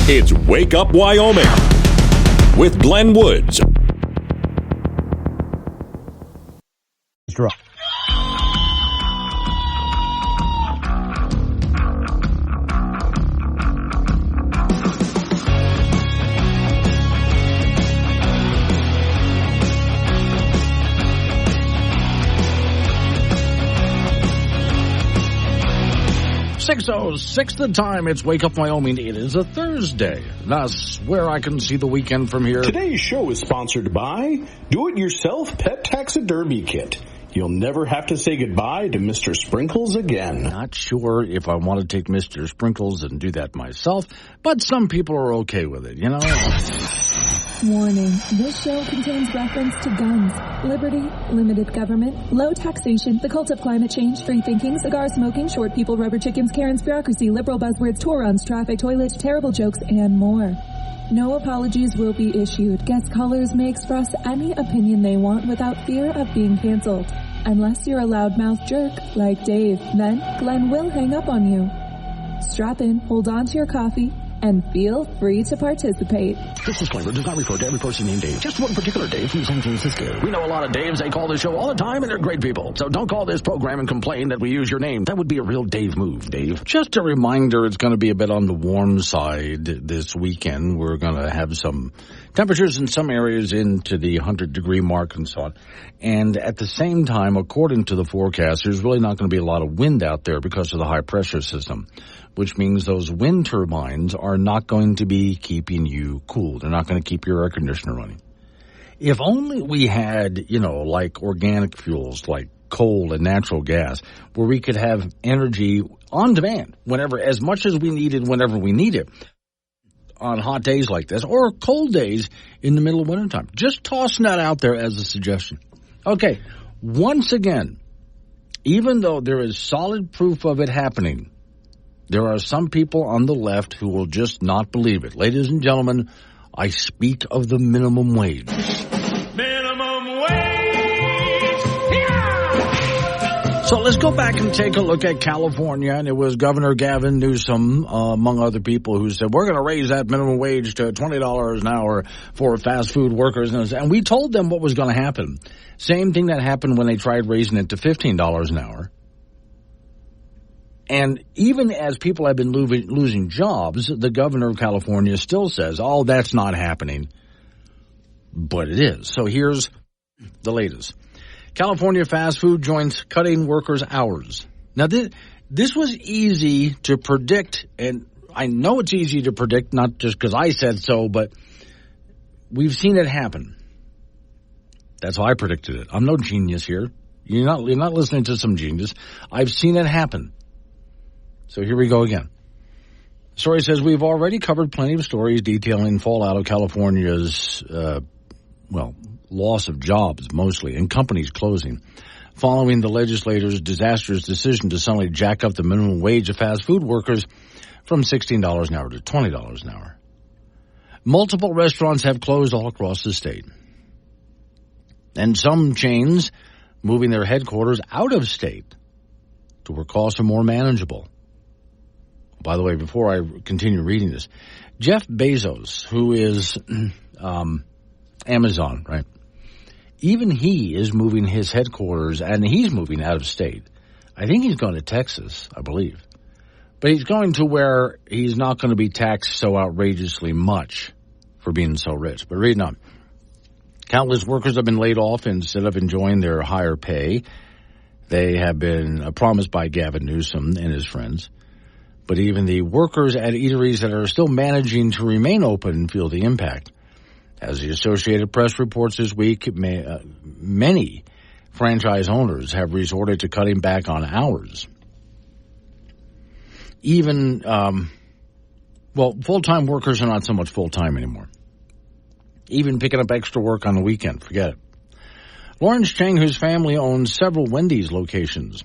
It's Wake Up Wyoming with Glenn Woods. .606 the time. It's Wake Up Wyoming. It is a Thursday. Thus, where I can see the weekend from here. Today's show is sponsored by Do-It-Yourself Pet Taxidermy Kit. You'll never have to say goodbye to Mr. Sprinkles again. Not sure if I want to take Mr. Sprinkles and do that myself, but some people are okay with it, you know? Warning, this show contains reference to guns, liberty, limited government, low taxation, the cult of climate change, free thinking, cigar smoking, short people, rubber chickens, Karen's bureaucracy, liberal buzzwords, tour runs, traffic, toilets, terrible jokes, and more. No apologies will be issued. Guest callers may express any opinion they want without fear of being canceled. Unless you're a loudmouth jerk like Dave, then Glenn will hang up on you. Strap in, hold on to your coffee, and feel free to participate. This disclaimer does not refer to every person named Dave. Just one particular Dave from San Francisco. We know a lot of Daves. They call this show all the time, and they're great people. So don't call this program and complain that we use your name. That would be a real Dave move, Dave. Just a reminder, it's going to be a bit on the warm side this weekend. We're going to have some temperatures in some areas into the 100-degree mark and so on. And at the same time, according to the forecast, there's really not going to be a lot of wind out there because of the high-pressure system, which means those wind turbines are not going to be keeping you cool. They're not going to keep your air conditioner running. If only we had, like organic fuels, like coal and natural gas, where we could have energy on demand whenever, as much as we need it, whenever we need it, on hot days like this, or cold days in the middle of wintertime. Just tossing that out there as a suggestion. Okay, once again, even though there is solid proof of it happening, there are some people on the left who will just not believe it. Ladies and gentlemen, I speak of the minimum wage. Minimum wage! Yeah! So let's go back and take a look at California. And it was Governor Gavin Newsom, among other people, who said, we're going to raise that minimum wage to $20 an hour for fast food workers. And we told them what was going to happen. Same thing that happened when they tried raising it to $15 an hour. And even as people have been losing jobs, the governor of California still says, oh, that's not happening. But it is. So here's the latest. California fast food joints cutting workers' hours. Now, this was easy to predict, and I know it's easy to predict, not just because I said so, but we've seen it happen. That's how I predicted it. I'm no genius here. You're not listening to some genius. I've seen it happen. So here we go again. The story says, we've already covered plenty of stories detailing fallout of California's, loss of jobs mostly, and companies closing, following the legislators' disastrous decision to suddenly jack up the minimum wage of fast food workers from $16 an hour to $20 an hour. Multiple restaurants have closed all across the state. And some chains moving their headquarters out of state to where costs are more manageable. By the way, before I continue reading this, Jeff Bezos, who is Amazon, right? Even he is moving his headquarters, and he's moving out of state. I think he's going to Texas, I believe. But he's going to where he's not going to be taxed so outrageously much for being so rich. But reading on. Countless workers have been laid off instead of enjoying their higher pay. They have been promised by Gavin Newsom and his friends. But even the workers at eateries that are still managing to remain open feel the impact. As the Associated Press reports this week, many franchise owners have resorted to cutting back on hours. Even, full-time workers are not so much full-time anymore. Even picking up extra work on the weekend, forget it. Lawrence Chang, whose family owns several Wendy's locations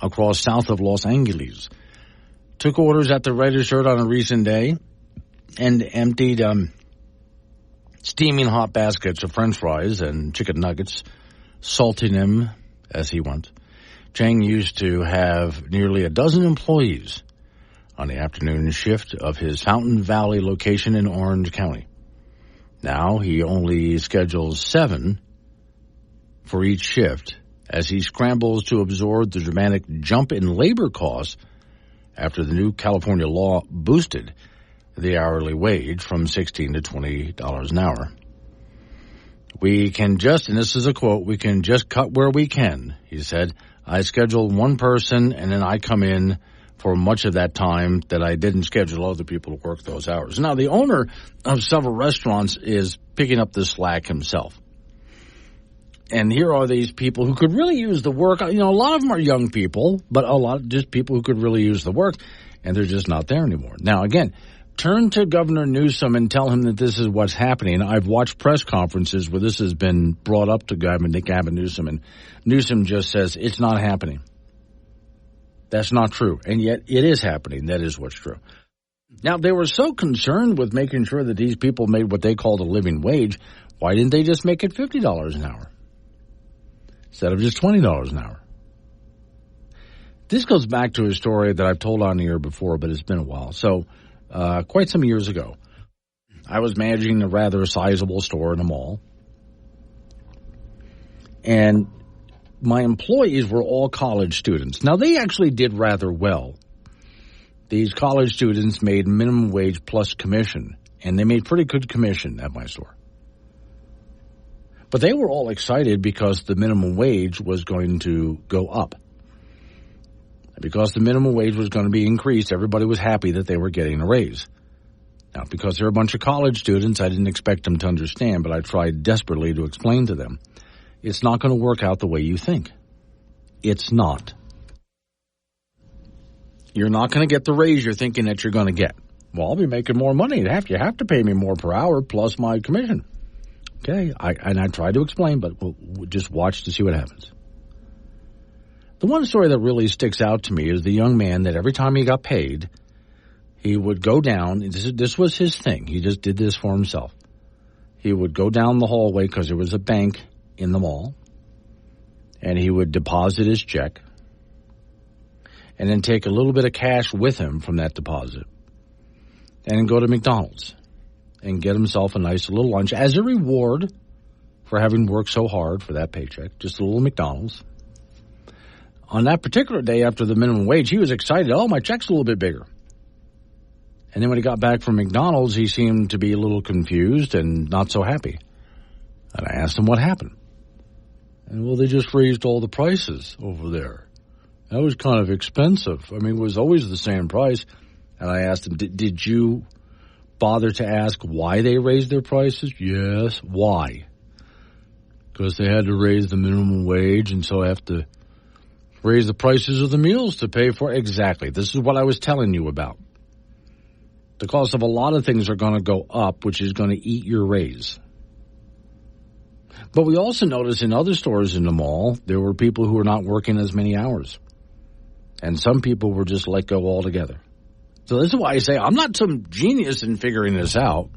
across south of Los Angeles, took orders at the register on a recent day and emptied steaming hot baskets of French fries and chicken nuggets, salting them as he went. Chang used to have nearly a dozen employees on the afternoon shift of his Fountain Valley location in Orange County. Now he only schedules 7 for each shift as he scrambles to absorb the dramatic jump in labor costs after the new California law boosted the hourly wage from $16 to $20 an hour. We can just, and this is a quote, we can just cut where we can, he said. I schedule one person and then I come in for much of that time that I didn't schedule other people to work those hours. Now, the owner of several restaurants is picking up the slack himself. And here are these people who could really use the work. You know, a lot of them are young people, but a lot just people who could really use the work, and they're just not there anymore. Now, again, turn to Governor Newsom and tell him that this is what's happening. I've watched press conferences where this has been brought up to Gavin Newsom, and Newsom just says it's not happening. That's not true, and yet it is happening. That is what's true. Now, they were so concerned with making sure that these people made what they called a living wage. Why didn't they just make it $50 an hour instead of just $20 an hour? This goes back to a story that I've told on the air before, but it's been a while. So, quite some years ago, I was managing a rather sizable store in a mall, and my employees were all college students. Now, they actually did rather well. These college students made minimum wage plus commission, and they made pretty good commission at my store. But they were all excited because the minimum wage was going to go up. Because the minimum wage was going to be increased, everybody was happy that they were getting a raise. Now, because they're a bunch of college students, I didn't expect them to understand, but I tried desperately to explain to them. It's not going to work out the way you think. It's not. You're not going to get the raise you're thinking that you're going to get. Well, I'll be making more money. You have to pay me more per hour plus my commission. Okay, I tried to explain, but we'll just watch to see what happens. The one story that really sticks out to me is the young man that every time he got paid, he would go down. This was his thing. He just did this for himself. He would go down the hallway because there was a bank in the mall, and he would deposit his check and then take a little bit of cash with him from that deposit and then go to McDonald's and get himself a nice little lunch as a reward for having worked so hard for that paycheck, just a little McDonald's. On that particular day after the minimum wage, he was excited. Oh, my check's a little bit bigger. And then when he got back from McDonald's, he seemed to be a little confused and not so happy. And I asked him what happened. And, well, they just raised all the prices over there. That was kind of expensive. I mean, it was always the same price. And I asked him, did you bother to ask why they raised their prices? Yes. Why? Because they had to raise the minimum wage, and so I have to raise the prices of the meals to pay for. Exactly. This is what I was telling you about. The cost of a lot of things are going to go up, which is going to eat your raise. But we also noticed in other stores in the mall, there were people who were not working as many hours. And some people were just let go altogether. So this is why I say I'm not some genius in figuring this out.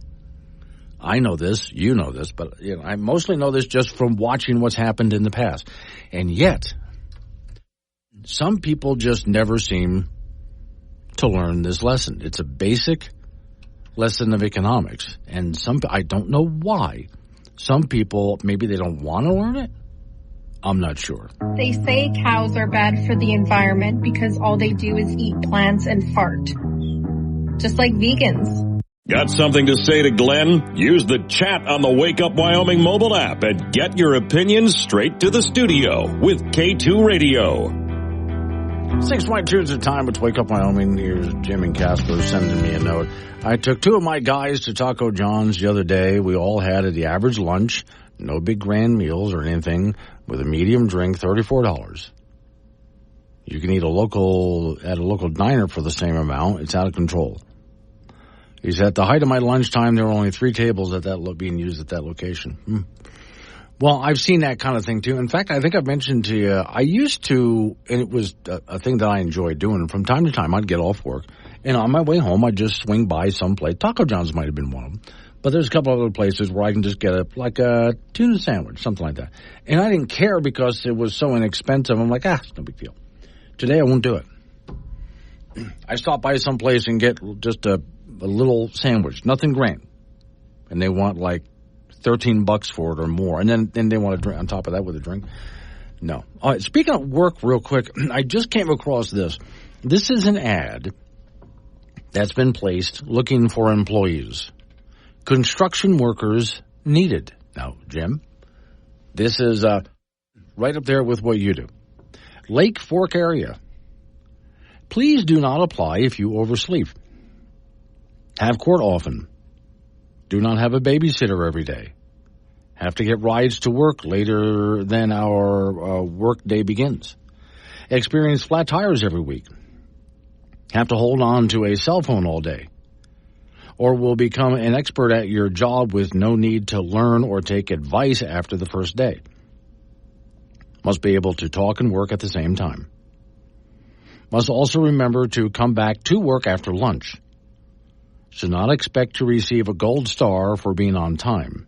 I know this, you know this, but I mostly know this just from watching what's happened in the past. And yet, some people just never seem to learn this lesson. It's a basic lesson of economics. And I don't know why. Some people, maybe they don't want to learn it. I'm not sure. They say cows are bad for the environment because all they do is eat plants and fart. Just like vegans. Got something to say to Glenn? Use the chat on the Wake Up Wyoming mobile app and get your opinions straight to the studio with K2 Radio. 6.2 is the time with Wake Up Wyoming. Here's Jim and Casper sending me a note. I took 2 of my guys to Taco John's the other day. We all had the average lunch, no big grand meals or anything, with a medium drink, $34. You can eat at a local diner for the same amount. It's out of control. He said, at the height of my lunchtime, there were only 3 tables being used at that location. Well, I've seen that kind of thing, too. In fact, I think I've mentioned to you, I used to, and it was a thing that I enjoyed doing. From time to time, I'd get off work, and on my way home, I'd just swing by someplace. Taco John's might have been one of them. But there's a couple other places where I can just get a tuna sandwich, something like that. And I didn't care because it was so inexpensive. I'm like, it's no big deal. Today, I won't do it. I stop by someplace and get just a little sandwich, nothing grand, and they want like $13 for it or more, and then they want to drink on top of that with a drink. No. All right, speaking of work real quick, I just came across this. This is an ad that's been placed looking for employees. Construction workers needed. Now, Jim, this is right up there with what you do. Lake Fork area. Please do not apply if you oversleep. Have court often. Do not have a babysitter every day. Have to get rides to work later than our work day begins. Experience flat tires every week. Have to hold on to a cell phone all day. Or will become an expert at your job with no need to learn or take advice after the first day. Must be able to talk and work at the same time. Must also remember to come back to work after lunch. Should not expect to receive a gold star for being on time.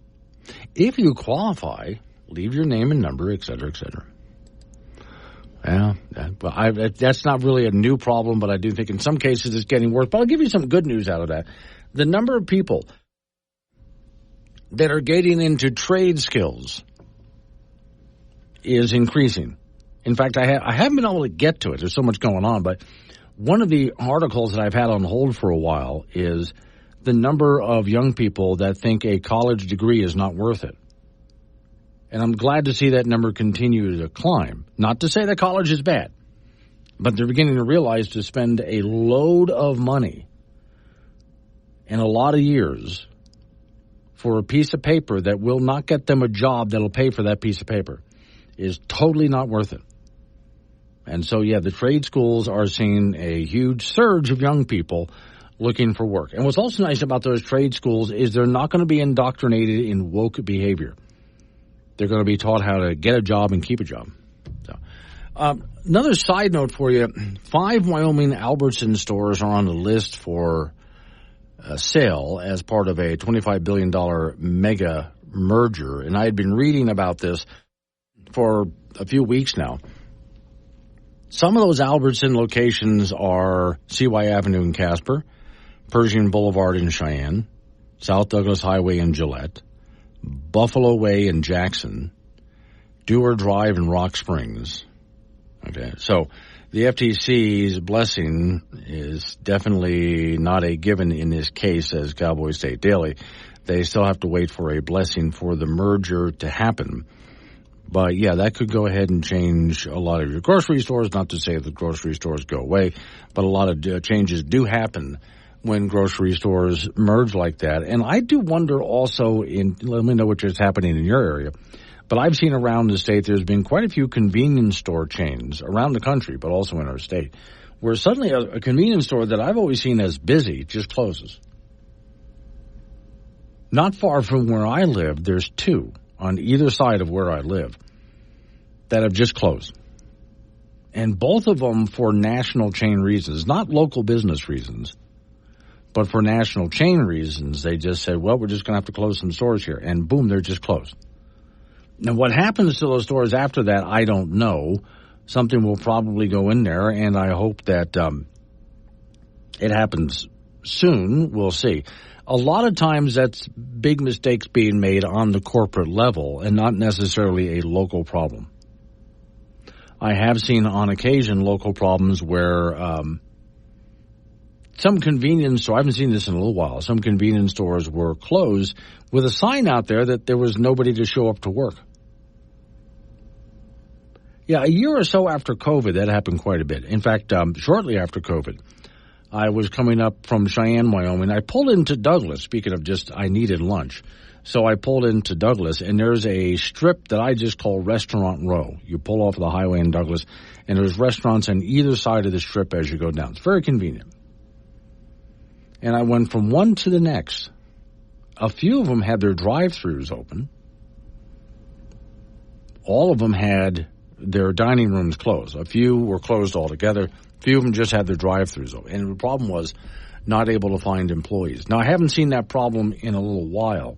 If you qualify, leave your name and number, etc., etc. Yeah, that's not really a new problem, but I do think in some cases it's getting worse. But I'll give you some good news out of that. The number of people that are getting into trade skills is increasing. In fact, I haven't been able to get to it. There's so much going on, but one of the articles that I've had on hold for a while is the number of young people that think a college degree is not worth it. And I'm glad to see that number continue to climb. Not to say that college is bad, but they're beginning to realize to spend a load of money and a lot of years for a piece of paper that will not get them a job that'll pay for that piece of paper is totally not worth it. And so, yeah, the trade schools are seeing a huge surge of young people looking for work. And what's also nice about those trade schools is they're not going to be indoctrinated in woke behavior. They're going to be taught how to get a job and keep a job. So, another side note for you, 5 Wyoming Albertson stores are on the list for sale as part of a $25 billion mega merger. And I had been reading about this for a few weeks now. Some of those Albertson locations are CY Avenue in Casper, Pershing Boulevard in Cheyenne, South Douglas Highway in Gillette, Buffalo Way in Jackson, Dewar Drive in Rock Springs. Okay, so the FTC's blessing is definitely not a given in this case, as Cowboy State Daily. They still have to wait for a blessing for the merger to happen. But, yeah, that could go ahead and change a lot of your grocery stores. Not to say the grocery stores go away, but a lot of changes do happen when grocery stores merge like that. And I do wonder also, let me know what is happening in your area, but I've seen around the state there's been quite a few convenience store chains around the country, but also in our state, where suddenly a convenience store that I've always seen as busy just closes. Not far from where I live, there's 2 on either side of where I live that have just closed. And both of them for national chain reasons, not local business reasons, but for national chain reasons. They just said, well, we're just going to have to close some stores here. And boom, they're just closed. Now, what happens to those stores after that, I don't know. Something will probably go in there, and I hope that it happens soon. We'll see. A lot of times that's big mistakes being made on the corporate level and not necessarily a local problem. I have seen on occasion local problems where some convenience store, I haven't seen this in a little while, some convenience stores were closed with a sign out there that there was nobody to show up to work. Yeah, a year or so after COVID, that happened quite a bit. In fact, shortly after COVID, I was coming up from Cheyenne, Wyoming. I pulled into Douglas, speaking of just I needed lunch. So I pulled into Douglas, and there's a strip that I just call Restaurant Row. You pull off the highway in Douglas, and there's restaurants on either side of the strip as you go down. It's very convenient. And I went from one to the next. A few of them had their drive-thrus open. All of them had their dining rooms closed. A few were closed altogether. A few of them just had their drive-thrus open. And the problem was not able to find employees. Now, I haven't seen that problem in a little while.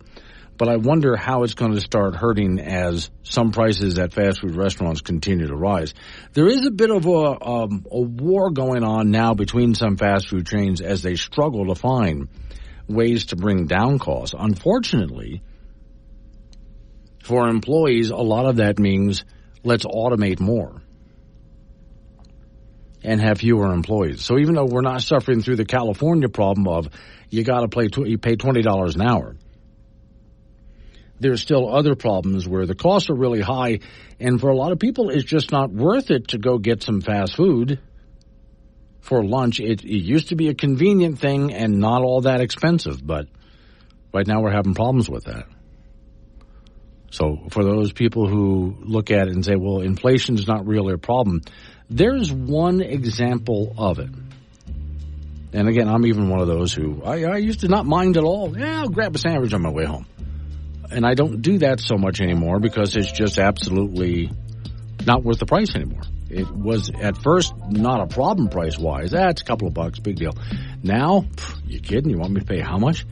But I wonder how it's going to start hurting as some prices at fast food restaurants continue to rise. There is a bit of a war going on now between some fast food chains as they struggle to find ways to bring down costs. Unfortunately, for employees, a lot of that means let's automate more and have fewer employees. So even though we're not suffering through the California problem of you got to you pay $20 an hour, there's still other problems where the costs are really high, and for a lot of people, it's just not worth it to go get some fast food for lunch. It used to be a convenient thing and not all that expensive, but right now we're having problems with that. So for those people who look at it and say, well, inflation's not really a problem, there's one example of it. And again, I'm even one of those who, I used to not mind at all. Yeah, I'll grab a sandwich on my way home. And I don't do that so much anymore because it's just absolutely not worth the price anymore. It was at first not a problem price-wise. It's a couple of bucks, big deal. Now, you kidding? You want me to pay how much?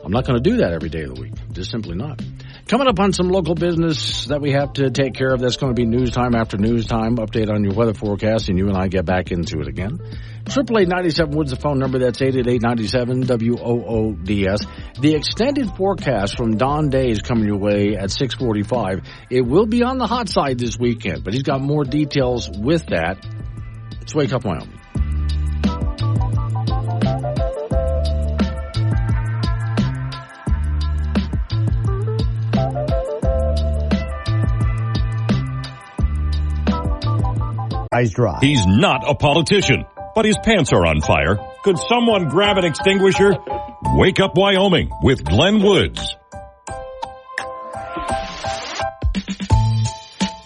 I'm not going to do that every day of the week. Just simply not. Coming up on some local business that we have to take care of, that's going to be news time after news time. Update on your weather forecast, and you and I get back into it again. 888-97 Woods, the phone number. That's 888-97-WOODS. The extended forecast from Don Day is coming your way at 6:45. It will be on the hot side this weekend, but he's got more details with that. Let's wake up, Wyoming. Eyes dry. He's not a politician, but his pants are on fire. Could someone grab an extinguisher? Wake Up Wyoming with Glenn Woods.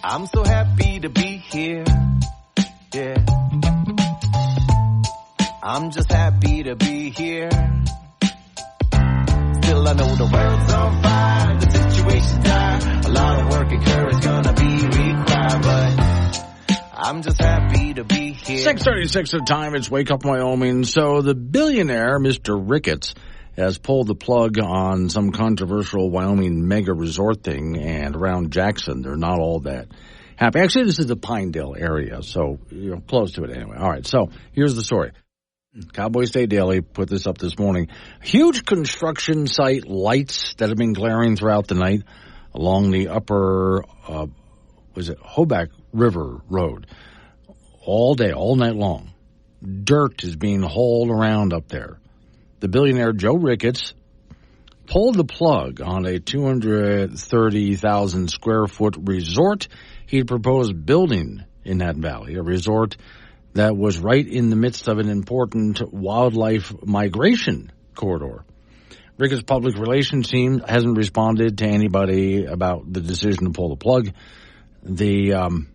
I'm so happy to be here. Yeah. I'm just happy to be here. Still I know the world's on fire, the situation's dire. A lot of work and courage gonna be required, but I'm just happy to be here. 6:36 at the time. It's Wake Up Wyoming. So the billionaire, Mr. Ricketts, has pulled the plug on some controversial Wyoming mega resort thing, and around Jackson, they're not all that happy. Actually, this is the Pinedale area, so close to it anyway. All right, so here's the story. Cowboy State Daily put this up this morning. Huge construction site lights that have been glaring throughout the night along the upper, Hoback River Road. All day, all night long. Dirt is being hauled around up there. The billionaire Joe Ricketts pulled the plug on a 230,000 square foot resort he proposed building in that valley, a resort that was right in the midst of an important wildlife migration corridor. Ricketts' public relations team hasn't responded to anybody about the decision to pull the plug. The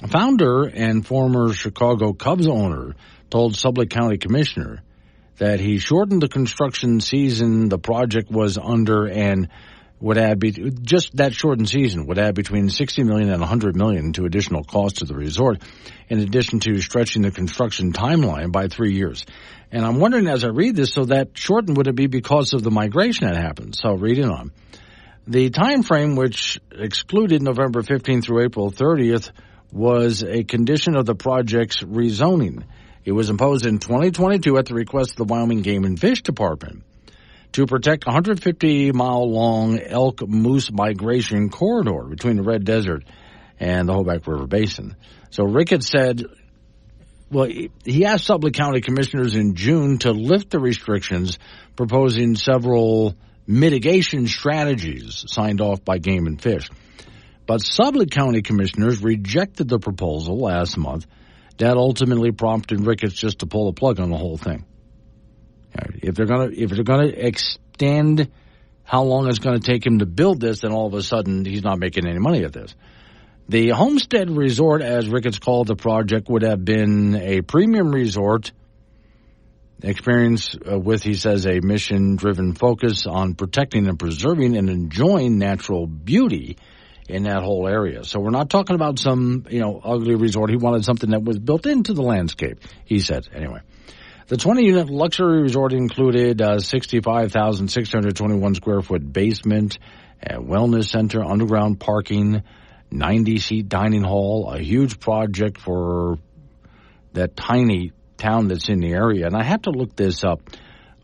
founder and former Chicago Cubs owner told Sublette County Commissioner that he shortened the construction season the project was under and would add just that shortened season would add between $60 million and $100 million to additional costs to the resort, in addition to stretching the construction timeline by 3 years. And I'm wondering as I read this, so that shortened, would it be because of the migration that happened? So reading on. The time frame, which excluded November 15th through April 30th, was a condition of the project's rezoning. It was imposed in 2022 at the request of the Wyoming Game and Fish Department to protect 150-mile-long elk moose migration corridor between the Red Desert and the Hoback River Basin. So Ricketts said, well, he asked Sublette County commissioners in June to lift the restrictions, proposing several mitigation strategies signed off by Game and Fish. But Sublette County commissioners rejected the proposal last month. That ultimately prompted Ricketts just to pull the plug on the whole thing. If they're gonna extend how long it's going to take him to build this, then all of a sudden he's not making any money at this. The Homestead Resort, as Ricketts called the project, would have been a premium resort experience with, he says, a mission-driven focus on protecting and preserving and enjoying natural beauty in that whole area. So we're not talking about some, ugly resort. He wanted something that was built into the landscape, he said. Anyway, The 20-unit luxury resort included 65,621 square foot basement, a wellness center, underground parking, 90-seat dining hall, a huge project for that tiny town that's in the area. And I have to look this up.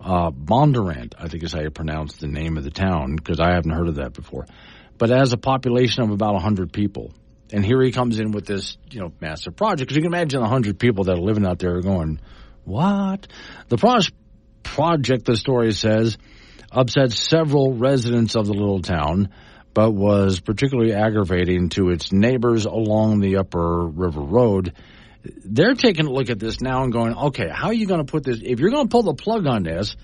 Bondurant, I think is how you pronounce the name of the town, because I haven't heard of that before. But it has a population of about 100 people. And here he comes in with this, massive project. Because you can imagine 100 people that are living out there going, what? The project, the story says, upset several residents of the little town, but was particularly aggravating to its neighbors along the Upper River Road. They're taking a look at this now and going, okay, how are you going to put this? If you're going to pull the plug on this,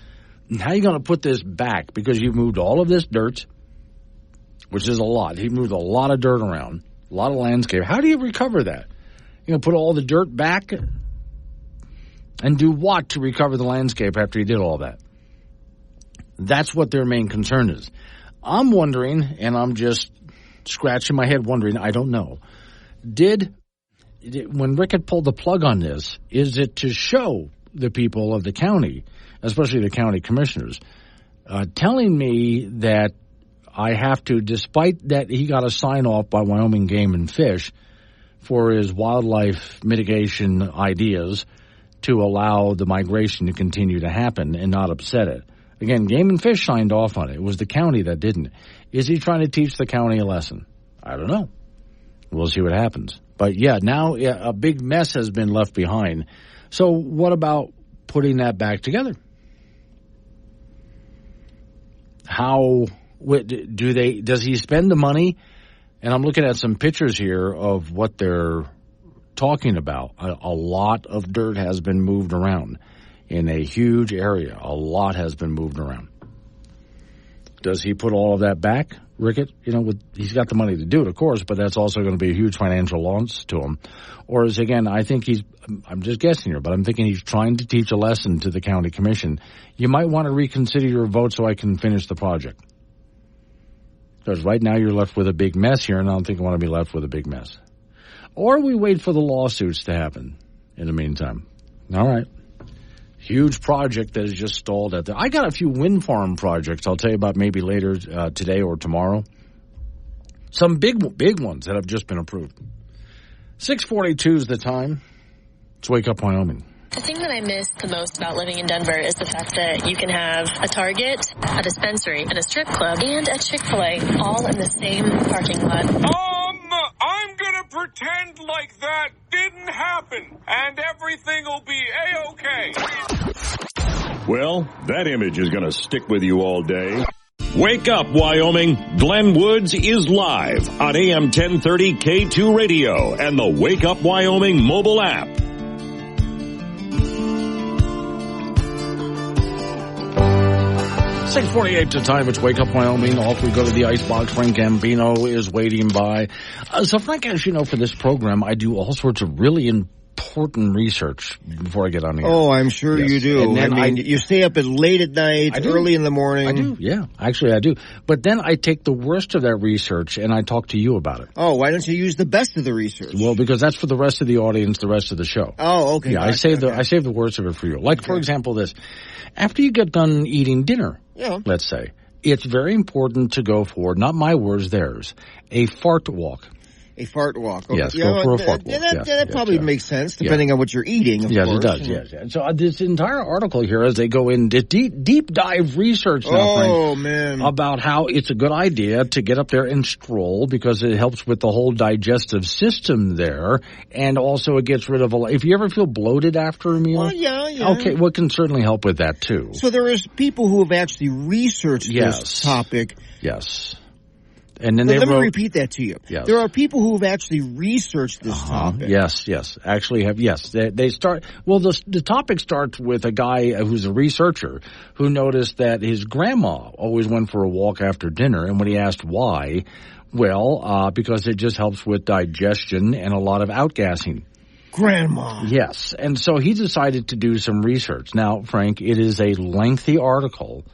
how are you going to put this back? Because you've moved all of this dirt, which is a lot. He moved a lot of dirt around, a lot of landscape. How do you recover that? You're going to put all the dirt back and do what to recover the landscape after you did all that? That's what their main concern is. I'm wondering, and I'm just scratching my head wondering, I don't know. When Rick had pulled the plug on this, is it to show the people of the county, especially the county commissioners, telling me that I have to, despite that he got a sign-off by Wyoming Game and Fish for his wildlife mitigation ideas to allow the migration to continue to happen and not upset it. Again, Game and Fish signed off on it. It was the county that didn't. Is he trying to teach the county a lesson? I don't know. We'll see what happens. But, now a big mess has been left behind. So what about putting that back together? Does he spend the money? And I'm looking at some pictures here of what they're talking about. A lot of dirt has been moved around in a huge area. A lot has been moved around. Does he put all of that back, Rickett? He's got the money to do it, of course, but that's also going to be a huge financial loss to him. Or is, again, I'm just guessing here, but I'm thinking he's trying to teach a lesson to the county commission. You might want to reconsider your vote so I can finish the project. Because right now you're left with a big mess here, and I don't think I want to be left with a big mess. Or we wait for the lawsuits to happen in the meantime. All right. Huge project that is just stalled out there. I got a few wind farm projects I'll tell you about maybe later today or tomorrow. Some big ones that have just been approved. 6:42 is the time. Let's Wake Up Wyoming. The thing that I miss the most about living in Denver is the fact that you can have a Target, a dispensary, and a strip club, and a Chick-fil-A all in the same parking lot. I'm gonna pretend like that didn't happen, and everything will be A-okay. Well, that image is gonna stick with you all day. Wake up, Wyoming. Glenn Woods is live on AM 1030 K2 Radio and the Wake Up Wyoming mobile app. 6:48 to time. It's Wake Up Wyoming. Off we go to the icebox. Frank Gambino is waiting by. So, Frank, as you know, for this program, I do all sorts of really important research before I get on the air. Oh, I'm sure you do. And then you stay up late at night, early in the morning. I do, yeah. Actually, I do. But then I take the worst of that research and I talk to you about it. Oh, why don't you use the best of the research? Well, because that's for the rest of the audience, the rest of the show. Oh, okay. Yeah, I save the worst of it for you. Like, for example, this. After you get done eating dinner, let's say, it's very important to go for, not my words, theirs, a fart walk. A fart walk. Okay. Yes, go for a fart walk. That probably makes sense, depending on what you're eating, of course. Yes, it does, yes. And so this entire article here, as they go into deep dive research now, Frank, man, about how it's a good idea to get up there and stroll because it helps with the whole digestive system there, and also it gets rid of if you ever feel bloated after a meal. Well, yeah. Okay, well, it can certainly help with that, too. So there is people who have actually researched this topic. Yes. And then let me repeat that to you. Yes. There are people who have actually researched this topic. Yes. Actually have, yes. They start, well, the topic starts with a guy who's a researcher who noticed that his grandma always went for a walk after dinner. And when he asked why, well, because it just helps with digestion and a lot of outgassing. Grandma. Yes. And so he decided to do some research. Now, Frank, it is a lengthy article.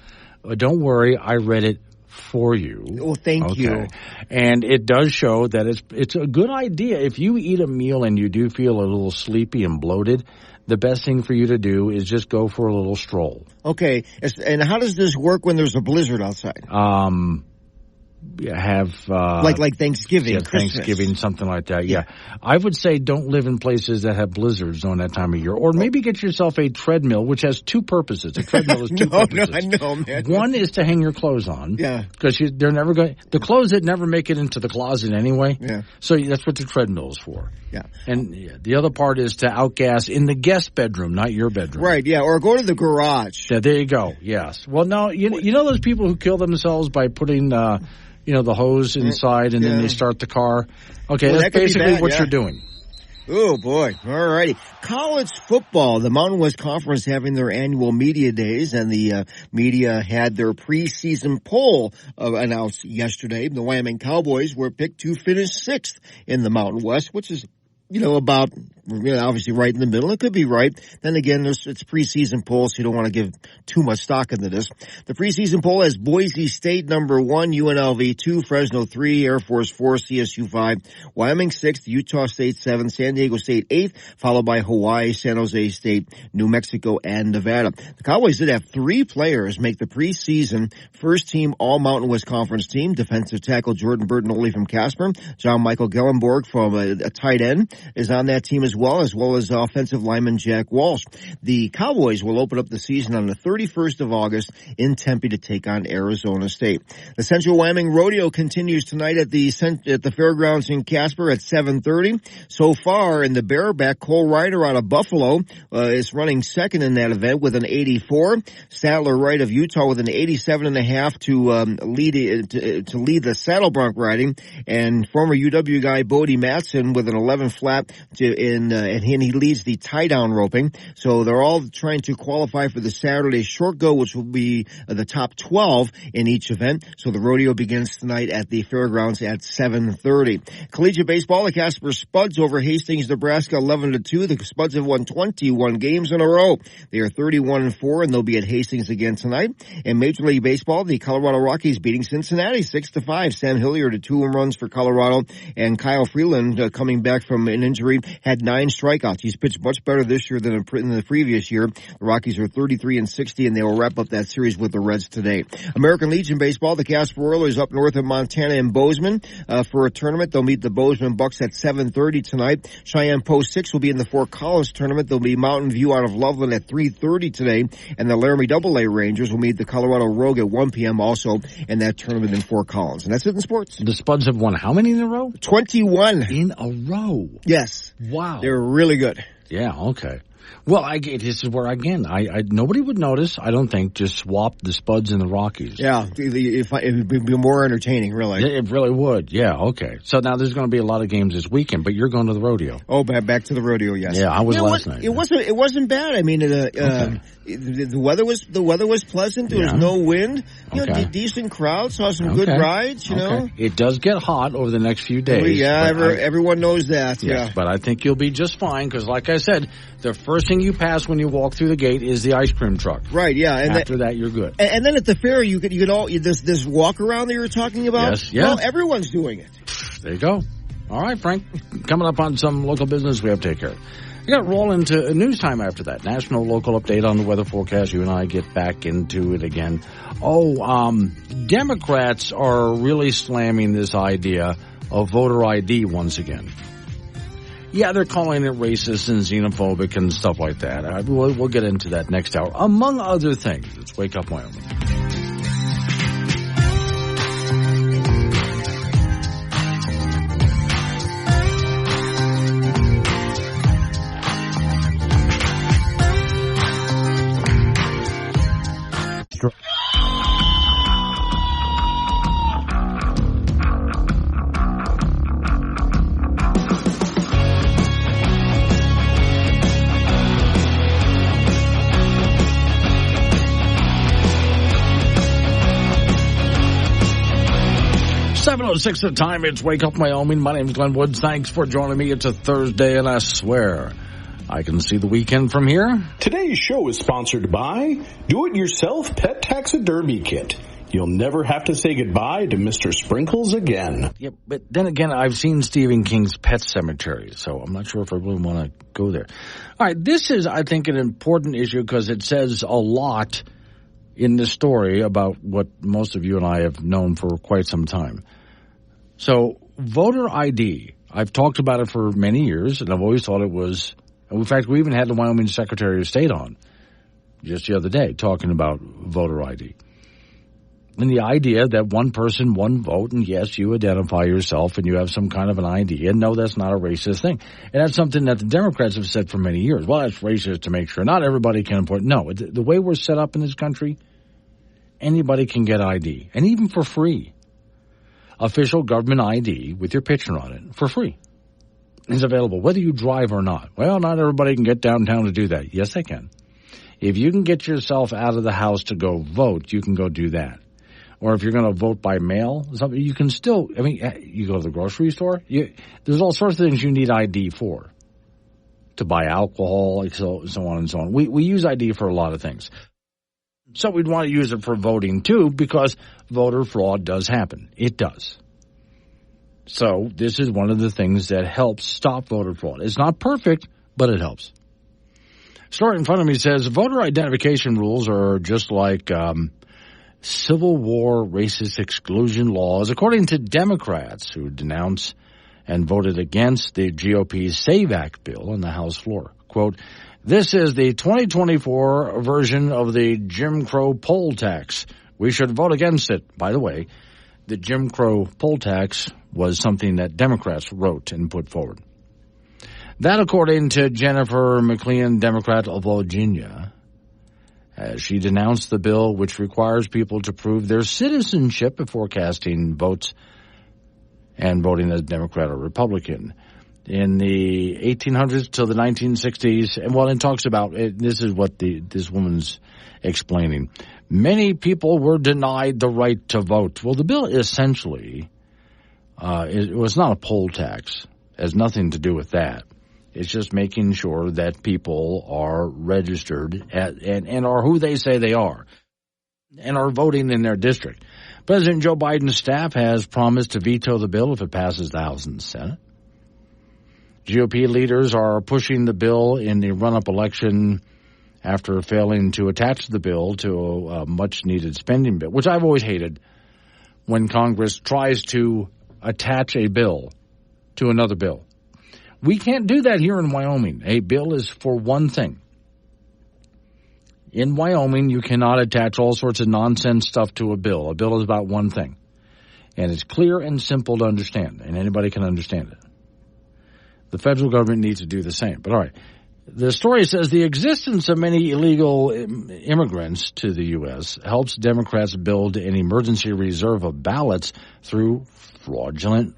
Don't worry, I read it for you. Well, thank you. And it does show that it's a good idea. If you eat a meal and you do feel a little sleepy and bloated, the best thing for you to do is just go for a little stroll. Okay. And how does this work when there's a blizzard outside? Like Thanksgiving, Christmas. Thanksgiving, something like that. Yeah. I would say don't live in places that have blizzards during that time of year, or maybe get yourself a treadmill, which has two purposes. A treadmill has two purposes. No, I know, man. One is to hang your clothes on. Yeah. Because they're never going. The clothes that never make it into the closet anyway. Yeah. So that's what the treadmill is for. Yeah. And the other part is to outgas in the guest bedroom, not your bedroom. Right. Yeah. Or go to the garage. Yeah. There you go. Yes. Well, no. You know those people who kill themselves by putting the hose inside and then they start the car. Okay, that's basically what you're doing. Oh, boy. All righty. College football. The Mountain West Conference having their annual media days, and the media had their preseason poll announced yesterday. The Wyoming Cowboys were picked to finish 6th in the Mountain West, which is about obviously right in the middle. It could be right. Then again, it's preseason poll, so you don't want to give too much stock into this. The preseason poll has Boise State number 1, UNLV 2, Fresno 3, Air Force 4, CSU 5, Wyoming 6th, Utah State 7, San Diego State 8th, followed by Hawaii, San Jose State, New Mexico, and Nevada. The Cowboys did have 3 players make the preseason first-team All-Mountain West Conference team. Defensive tackle Jordan Bertinoli from Casper, John Michael Gellenborg from a tight end is on that team as well as offensive lineman Jack Walsh. The Cowboys will open up the season on the 31st of August in Tempe to take on Arizona State. The Central Wyoming Rodeo continues tonight at the fairgrounds in Casper at 7:30. So far in the bareback, Cole Ryder out of Buffalo is running second in that event with an 84. Statler Wright of Utah with an 87.5 to lead the saddle bronc riding, and former UW guy Bodie Matson with an 11 flat and he leads the tie-down roping. So they're all trying to qualify for the Saturday short go, which will be the top 12 in each event. So the rodeo begins tonight at the fairgrounds at 7:30. Collegiate baseball, the Casper Spuds over Hastings, Nebraska, 11-2. The Spuds have won 21 games in a row. They are 31-4, and they'll be at Hastings again tonight. In Major League Baseball, the Colorado Rockies beating Cincinnati 6-5. Sam Hilliard had 2 home runs for Colorado, and Kyle Freeland, coming back from an injury, had 9 strikeouts. He's pitched much better this year than in the previous year. The Rockies are 33-60, and they will wrap up that series with the Reds today. American Legion Baseball, the Casper Oilers up north of Montana in Bozeman for a tournament. They'll meet the Bozeman Bucks at 7:30 tonight. Cheyenne Post 6 will be in the Fort Collins tournament. They'll be Mountain View out of Loveland at 3:30 today, and the Laramie AA Rangers will meet the Colorado Rogue at 1 p.m. also in that tournament in Fort Collins. And that's it in sports. The Spuds have won how many in a row? 21. In a row? Yes. Wow. They're really good. Yeah, okay. Well, this is where, again, nobody would notice, I don't think, just swap the Spuds and the Rockies. Yeah, it would be more entertaining, really. It really would, yeah, okay. So now there's going to be a lot of games this weekend, but you're going to the rodeo. Oh, back to the rodeo, yes. Yeah, I was last night. It wasn't bad. I mean, the weather was pleasant. There was no wind. Decent crowd. Saw some good rides. You know, it does get hot over the next few days. Everyone knows that. Yes, but I think you'll be just fine because, like I said, the first thing you pass when you walk through the gate is the ice cream truck. Right. Yeah. And after that, you're good. And then at the fair, you could all this walk around that you were talking about. Yes. Yeah. Well, everyone's doing it. There you go. All right, Frank. Coming up on some local business we have to take care of. We got to roll into news time after that. National local update on the weather forecast. You and I get back into it again. Democrats are really slamming this idea of voter ID once again. Yeah, they're calling it racist and xenophobic and stuff like that. We'll get into that next hour, among other things. Let's Wake Up Wyoming. 7:06 the time. It's Wake Up Wyoming. My name's Glenn Woods. Thanks for joining me. It's a Thursday, and I swear I can see the weekend from here. Today's show is sponsored by Do-It-Yourself Pet Taxidermy Kit. You'll never have to say goodbye to Mr. Sprinkles again. Yeah, but then again, I've seen Stephen King's Pet Sematary, so I'm not sure if I really want to go there. All right, this is, I think, an important issue because it says a lot in this story about what most of you and I have known for quite some time. So, voter ID, I've talked about it for many years, and I've always thought it was, in fact, we even had the Wyoming Secretary of State on just the other day talking about voter ID. And the idea that one person, one vote, and yes, you identify yourself and you have some kind of an ID. And no, that's not a racist thing. And that's something that the Democrats have said for many years. Well, that's racist to make sure not everybody can import. No, the way we're set up in this country, anybody can get ID, and even for free. Official government ID with your picture on it for free is available, whether you drive or not. Well, not everybody can get downtown to do that. Yes, they can. If you can get yourself out of the house to go vote, you can go do that. Or if you're going to vote by mail, something you can still, I mean, you go to the grocery store, there's all sorts of things you need ID for. To buy alcohol, so on and so on. We use ID for a lot of things. So we'd want to use it for voting too, because voter fraud does happen. It does. So this is one of the things that helps stop voter fraud. It's not perfect, but it helps. Story in front of me says voter identification rules are just like Civil War racist exclusion laws, according to Democrats who denounce and voted against the GOP's SAVE Act bill on the House floor. Quote, this is the 2024 version of the Jim Crow poll tax. We should vote against it. By the way, the Jim Crow poll tax was something that Democrats wrote and put forward. That, according to Jennifer McLean, Democrat of Virginia, as she denounced the bill which requires people to prove their citizenship before casting votes and voting as Democrat or Republican. In the 1800s till the 1960s, and it talks about it, this is what this woman's explaining. Many people were denied the right to vote. Well, the bill essentially, it was not a poll tax. It has nothing to do with that. It's just making sure that people are registered and are who they say they are and are voting in their district. President Joe Biden's staff has promised to veto the bill if it passes the House and Senate. GOP leaders are pushing the bill in the run-up election after failing to attach the bill to a much-needed spending bill, which I've always hated when Congress tries to attach a bill to another bill. We can't do that here in Wyoming. A bill is for one thing. In Wyoming, you cannot attach all sorts of nonsense stuff to a bill. A bill is about one thing. And it's clear and simple to understand, and anybody can understand it. The federal government needs to do the same. But all right, the story says the existence of many illegal immigrants to the U.S. helps Democrats build an emergency reserve of ballots through fraudulent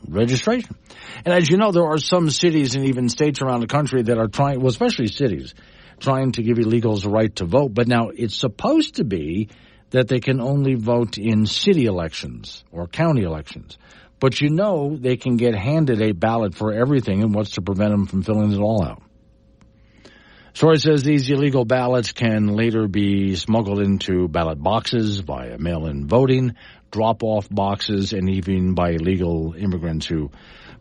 registration. And as you know, there are some cities and even states around the country that are trying, well, especially cities, trying to give illegals the right to vote. But now it's supposed to be that they can only vote in city elections or county elections. But you know they can get handed a ballot for everything, and what's to prevent them from filling it all out? Story says these illegal ballots can later be smuggled into ballot boxes via mail-in voting, drop-off boxes, and even by illegal immigrants who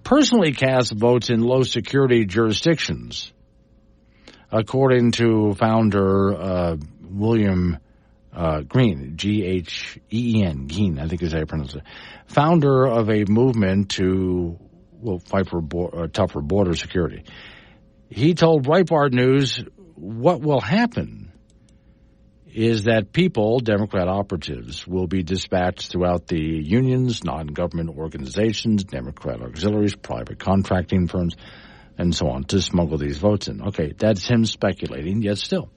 personally cast votes in low-security jurisdictions. According Founder William Green, G-H-E-E-N, Geen, I think is how you pronounce it, founder of a movement to fight for tougher border security. He told Breitbart News what will happen is that people, Democrat operatives, will be dispatched throughout the unions, non-government organizations, Democrat auxiliaries, private contracting firms, and so on, to smuggle these votes in. Okay, that's him speculating, yet still.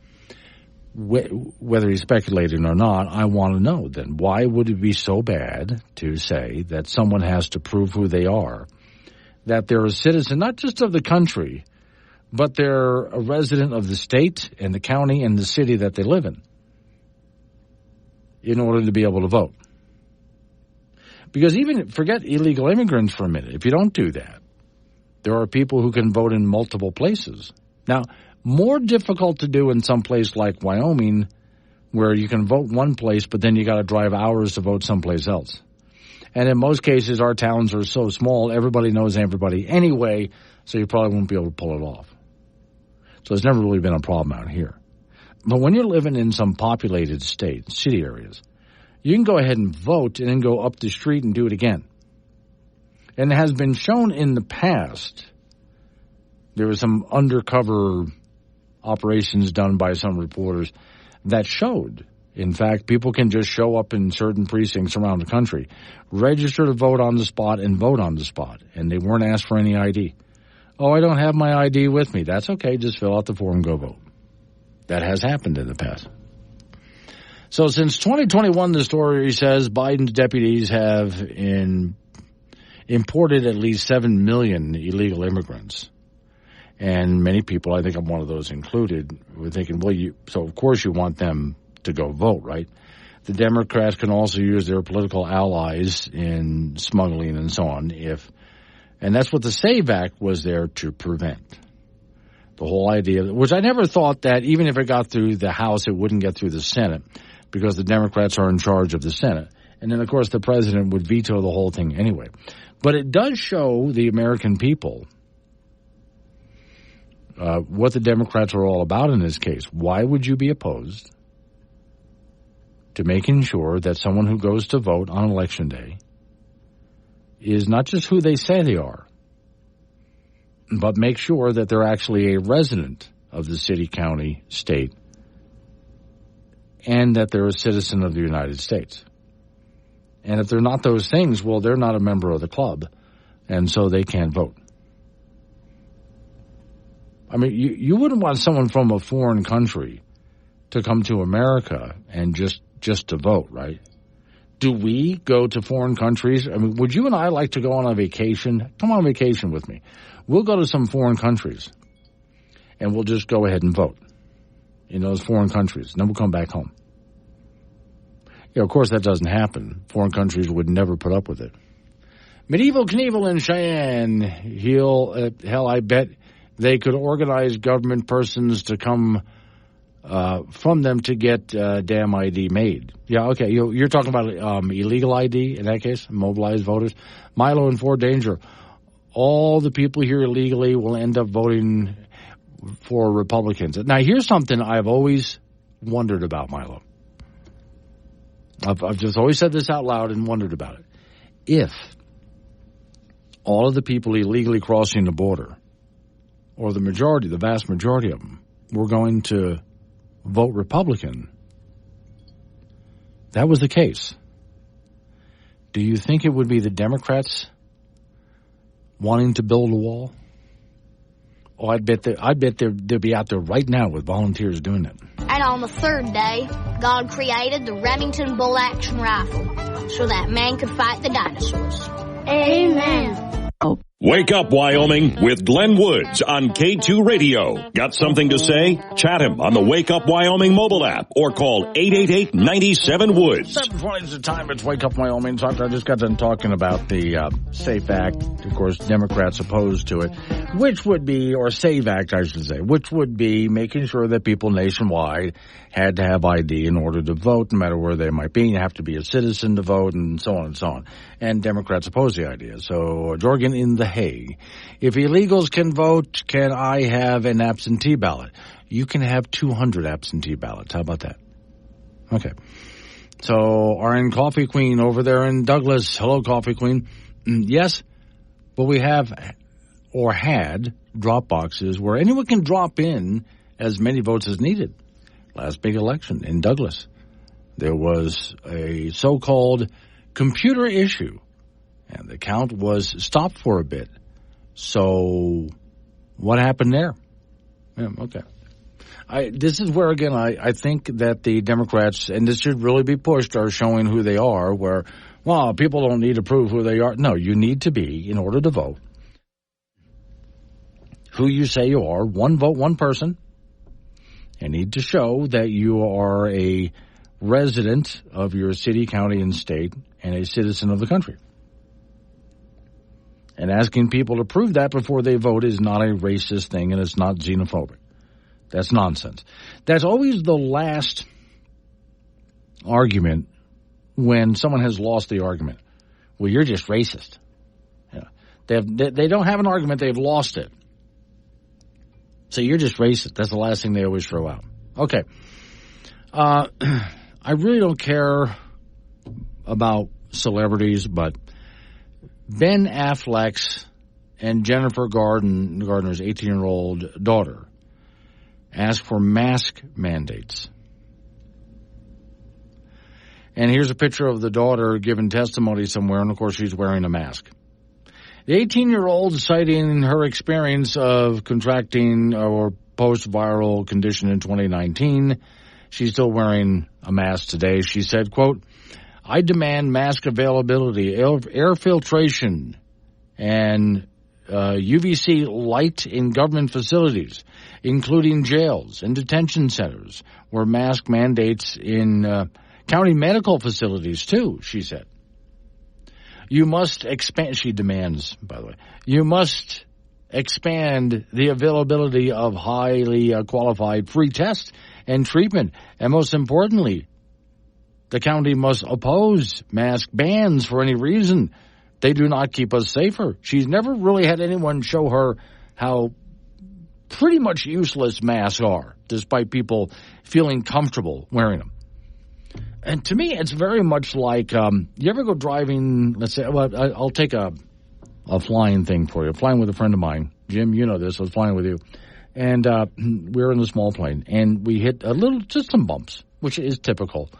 Whether he's speculating or not, I want to know then. Why would it be so bad to say that someone has to prove who they are, that they're a citizen not just of the country, but they're a resident of the state and the county and the city that they live in order to be able to vote? Because even, forget illegal immigrants for a minute, if you don't do that, there are people who can vote in multiple places. Now, more difficult to do in some place like Wyoming where you can vote one place, but then you got to drive hours to vote someplace else. And in most cases, our towns are so small, everybody knows everybody anyway, so you probably won't be able to pull it off. So it's never really been a problem out here. But when you're living in some populated city areas, you can go ahead and vote and then go up the street and do it again. And it has been shown in the past, there were some undercover operations done by some reporters that showed, in fact, people can just show up in certain precincts around the country, register to vote on the spot and vote on the spot, and they weren't asked for any ID. Oh, I don't have my ID with me. That's okay. Just fill out the form and go vote. That has happened in the past. So since 2021, the story says Biden's deputies have imported at least 7 million illegal immigrants. And many people, I think I'm one of those included, were thinking, well, so of course you want them to go vote, right? The Democrats can also use their political allies in smuggling and so on and that's what the SAVE Act was there to prevent. The whole idea, which I never thought that even if it got through the House, it wouldn't get through the Senate because the Democrats are in charge of the Senate. And then, of course, the president would veto the whole thing anyway. But it does show the American people what the Democrats are all about in this case. Why would you be opposed to making sure that someone who goes to vote on Election Day is not just who they say they are, but make sure that they're actually a resident of the city, county, state, and that they're a citizen of the United States. And if they're not those things, well, they're not a member of the club, and so they can't vote. I mean, you wouldn't want someone from a foreign country to come to America and just to vote, right? Do we go to foreign countries? I mean, would you and I like to go on a vacation? Come on vacation with me. We'll go to some foreign countries, and we'll just go ahead and vote in those foreign countries. And then we'll come back home. Of course, that doesn't happen. Foreign countries would never put up with it. Medieval Knievel in Cheyenne. Hell, I bet they could organize government persons to come from them to get damn ID made. Yeah, okay. You're talking about illegal ID in that case, mobilized voters. Milo in Fort Danger. All the people here illegally will end up voting for Republicans. Now, here's something I've always wondered about, Milo. I've just always said this out loud and wondered about it. If all of the people illegally crossing the border, or the vast majority of them, were going to vote Republican, that was the case, do you think it would be the Democrats wanting to build a wall? Oh, I'd bet they'd be out there right now with volunteers doing it. And on the third day, God created the Remington bolt action rifle so that man could fight the dinosaurs. Amen. Wake up, Wyoming, with Glenn Woods on K2 Radio. Got something to say? Chat him on the Wake Up Wyoming mobile app or call 888-97-WOODS. 7:20 is the time. It's Wake Up Wyoming. So I just got done talking about the SAFE Act. Of course, Democrats opposed to it, which would be, or SAVE Act, I should say, which would be making sure that people nationwide had to have ID in order to vote, no matter where they might be. You have to be a citizen to vote, and so on and so on. And Democrats oppose the idea. So, Jorgen in the Hague. If illegals can vote, can I have an absentee ballot? You can have 200 absentee ballots. How about that? Okay. So, RN Coffee Queen over there in Douglas. Hello, Coffee Queen. Yes, but we have or had drop boxes where anyone can drop in as many votes as needed. Last big election in Douglas, there was a so-called computer issue, and the count was stopped for a bit. So what happened there? Yeah, okay. This is where, again, I think that the Democrats, and this should really be pushed, are showing who they are, where, well, people don't need to prove who they are. No, you need to be, in order to vote, who you say you are. One vote, one person. You need to show that you are a resident of your city, county, and state, and a citizen of the country. And asking people to prove that before they vote is not a racist thing, and it's not xenophobic. That's nonsense. That's always the last argument when someone has lost the argument. Well, you're just racist. Yeah. They don't have an argument. They've lost it. So you're just racist. That's the last thing they always throw out. Okay. I really don't care about celebrities, but Ben Affleck's and Jennifer Gardner's 18-year-old daughter asked for mask mandates. And here's a picture of the daughter giving testimony somewhere, and of course she's wearing a mask. The 18-year-old, citing her experience of contracting or post-viral condition in 2019, she's still wearing a mask today. She said, quote, I demand mask availability, air filtration, and UVC light in government facilities, including jails and detention centers, where mask mandates in county medical facilities, too, she said. You must expand, she demands, by the way, you must expand the availability of highly qualified free tests and treatment. And most importantly, the county must oppose mask bans for any reason. They do not keep us safer. She's never really had anyone show her how pretty much useless masks are, despite people feeling comfortable wearing them. And to me, it's very much like, you ever go driving, let's say, well, I'll take a flying thing for you. Flying with a friend of mine. Jim, you know this, I was flying with you. And we were in the small plane, and we hit just some bumps, which is typical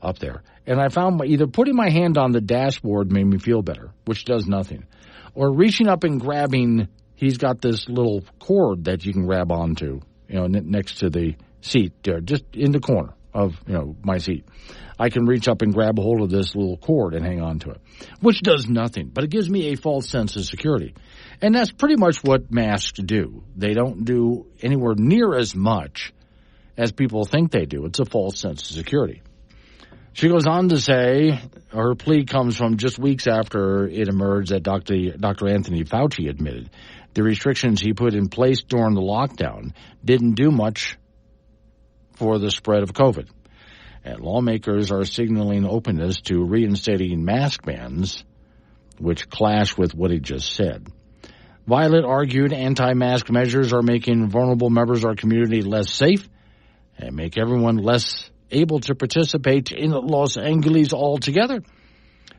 up there. And I found either putting my hand on the dashboard made me feel better, which does nothing. Or reaching up and grabbing, he's got this little cord that you can grab onto, next to the seat there, just in the corner of, my seat. I can reach up and grab a hold of this little cord and hang on to it, which does nothing, but it gives me a false sense of security. And that's pretty much what masks do. They don't do anywhere near as much as people think they do. It's a false sense of security. She goes on to say her plea comes from just weeks after it emerged that Dr. Anthony Fauci admitted the restrictions he put in place during the lockdown didn't do much for the spread of COVID. And lawmakers are signaling openness to reinstating mask bans, which clash with what he just said. Violet argued anti-mask measures are making vulnerable members of our community less safe and make everyone less able to participate in Los Angeles altogether.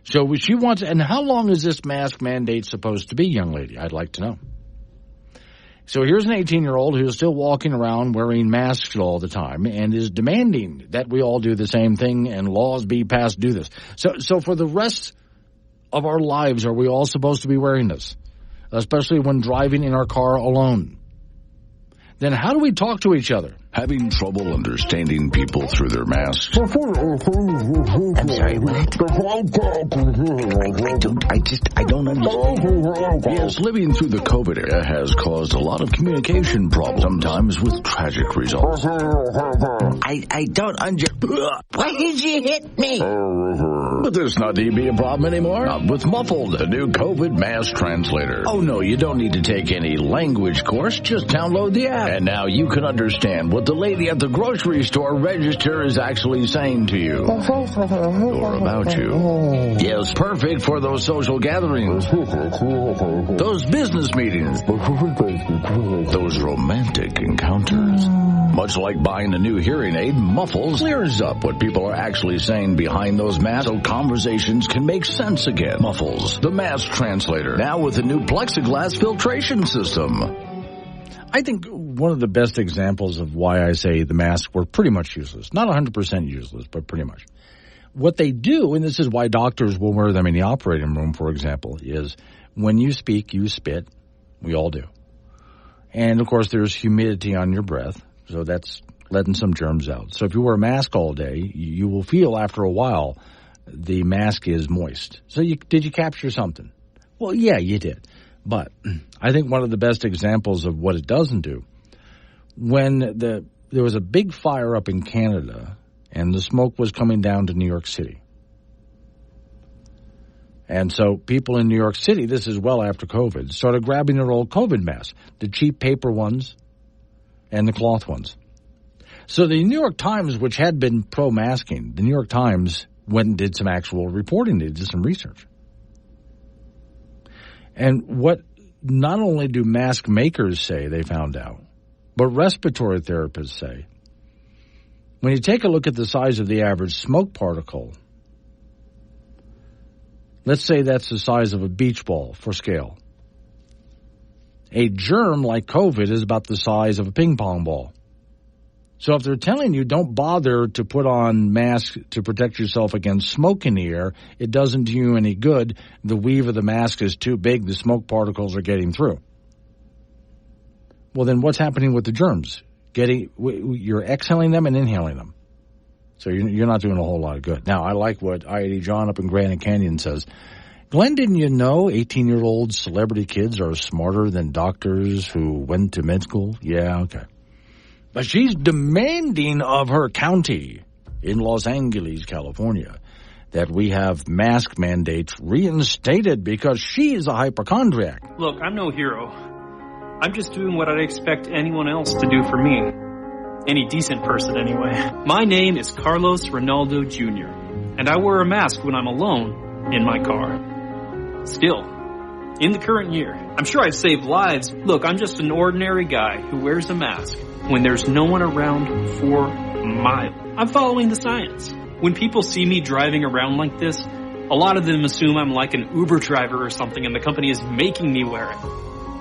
So she wants, and how long is this mask mandate supposed to be, young lady? I'd like to know. So here's an 18-year-old who's still walking around wearing masks all the time and is demanding that we all do the same thing and laws be passed to do this. So for the rest of our lives, are we all supposed to be wearing this, especially when driving in our car alone? Then how do we talk to each other? Having trouble understanding people through their masks? I'm sorry, what? I don't understand. Yes, living through the COVID era has caused a lot of communication problems, sometimes with tragic results. I don't understand. Why did you hit me? But there's not to be a problem anymore. Not with Muffled, the new COVID mask translator. Oh no, you don't need to take any language course, just download the app. And now you can understand what the lady at the grocery store register is actually saying to you. Or about you. Yes, perfect for those social gatherings. Those business meetings. Those romantic encounters. Much like buying a new hearing aid, Muffles clears up what people are actually saying behind those masks so conversations can make sense again. Muffles, the mask translator, now with a new plexiglass filtration system. I think one of the best examples of why I say the masks were pretty much useless, not 100% useless, but pretty much. What they do, and this is why doctors will wear them in the operating room, for example, is when you speak, you spit. We all do. And, of course, there's humidity on your breath, so that's letting some germs out. So if you wear a mask all day, you will feel after a while the mask is moist. So did you capture something? Well, yeah, you did. But I think one of the best examples of what it doesn't do, when there was a big fire up in Canada and the smoke was coming down to New York City. And so people in New York City, this is well after COVID, started grabbing their old COVID masks, the cheap paper ones and the cloth ones. So the New York Times, which had been pro-masking, the New York Times went and did some actual reporting. They did some research. And what not only do mask makers say they found out, but respiratory therapists say, when you take a look at the size of the average smoke particle, let's say that's the size of a beach ball for scale. A germ like COVID is about the size of a ping pong ball. So if they're telling you don't bother to put on masks to protect yourself against smoke in the air, it doesn't do you any good. The weave of the mask is too big. The smoke particles are getting through. Well, then what's happening with the germs? You're exhaling them and inhaling them. So you're not doing a whole lot of good. Now, I like what I-80 John up in Granite Canyon says. Glenn, didn't you know 18-year-old celebrity kids are smarter than doctors who went to med school? Yeah, okay. But she's demanding of her county in Los Angeles, California, that we have mask mandates reinstated because she's a hypochondriac. Look, I'm no hero. I'm just doing what I'd expect anyone else to do for me. Any decent person, anyway. My name is Carlos Ronaldo Jr., and I wear a mask when I'm alone in my car. Still, in the current year, I'm sure I've saved lives. Look, I'm just an ordinary guy who wears a mask when there's no one around for miles. I'm following the science. When people see me driving around like this, a lot of them assume I'm like an Uber driver or something and the company is making me wear it.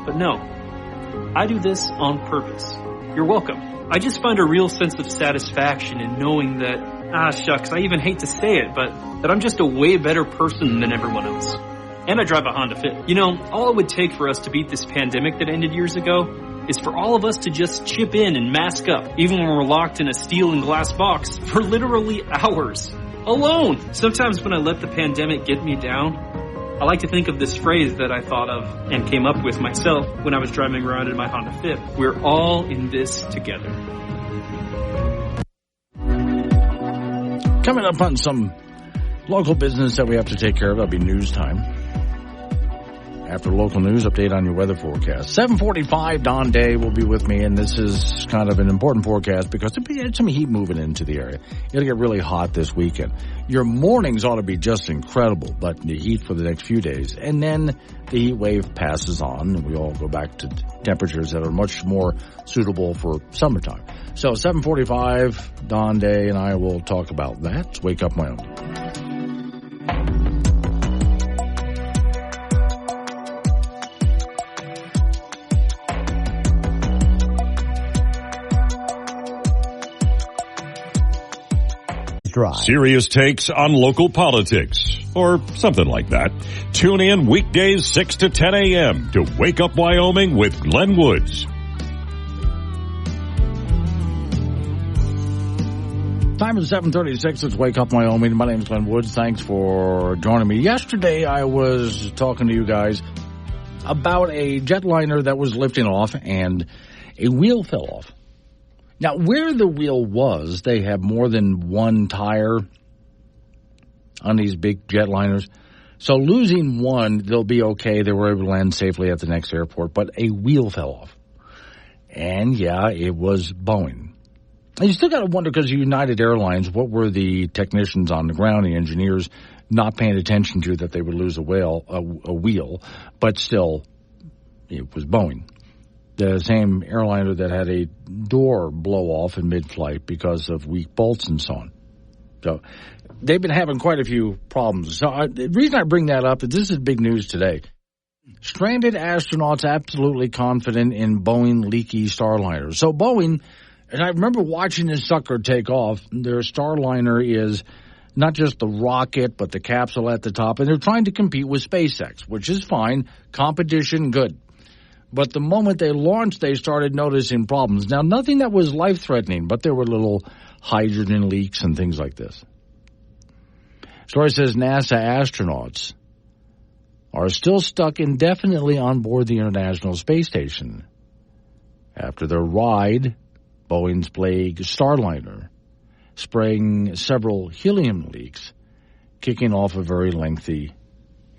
But no, I do this on purpose. You're welcome. I just find a real sense of satisfaction in knowing that, shucks, I even hate to say it, but that I'm just a way better person than everyone else. And I drive a Honda Fit. You know, all it would take for us to beat this pandemic that ended years ago is for all of us to just chip in and mask up, even when we're locked in a steel and glass box for literally hours. Alone! Sometimes when I let the pandemic get me down, I like to think of this phrase that I thought of and came up with myself when I was driving around in my Honda Fit. We're all in this together. Coming up on some local business that we have to take care of, that'll be news time. After local news, update on your weather forecast. 7:45, Don Day will be with me, and this is kind of an important forecast because there's some heat moving into the area. It'll get really hot this weekend. Your mornings ought to be just incredible, but the heat for the next few days. And then the heat wave passes on, and we all go back to temperatures that are much more suitable for summertime. So 7:45, Don Day and I will talk about that. It's Wake Up Wyoming. Serious takes on local politics, or something like that. Tune in weekdays 6 to 10 a.m. to Wake Up Wyoming with Glenn Woods. Time is 7:36. It's Wake Up Wyoming. My name is Glenn Woods. Thanks for joining me. Yesterday, I was talking to you guys about a jetliner that was lifting off and a wheel fell off. Now, where the wheel was, they have more than one tire on these big jetliners. So losing one, they'll be okay. They were able to land safely at the next airport, but a wheel fell off. And, yeah, it was Boeing. And you still got to wonder, because United Airlines, what were the technicians on the ground, the engineers, not paying attention to that they would lose a wheel, but still, it was Boeing. The same airliner that had a door blow off in mid-flight because of weak bolts and so on. So they've been having quite a few problems. So the reason I bring that up is this is big news today. Stranded astronauts absolutely confident in Boeing leaky Starliner. So Boeing, and I remember watching this sucker take off. Their Starliner is not just the rocket, but the capsule at the top. And they're trying to compete with SpaceX, which is fine. Competition, good. But the moment they launched, they started noticing problems. Now, nothing that was life-threatening, but there were little hydrogen leaks and things like this. Story says NASA astronauts are still stuck indefinitely on board the International Space Station after their ride, Boeing's plague Starliner, spraying several helium leaks, kicking off a very lengthy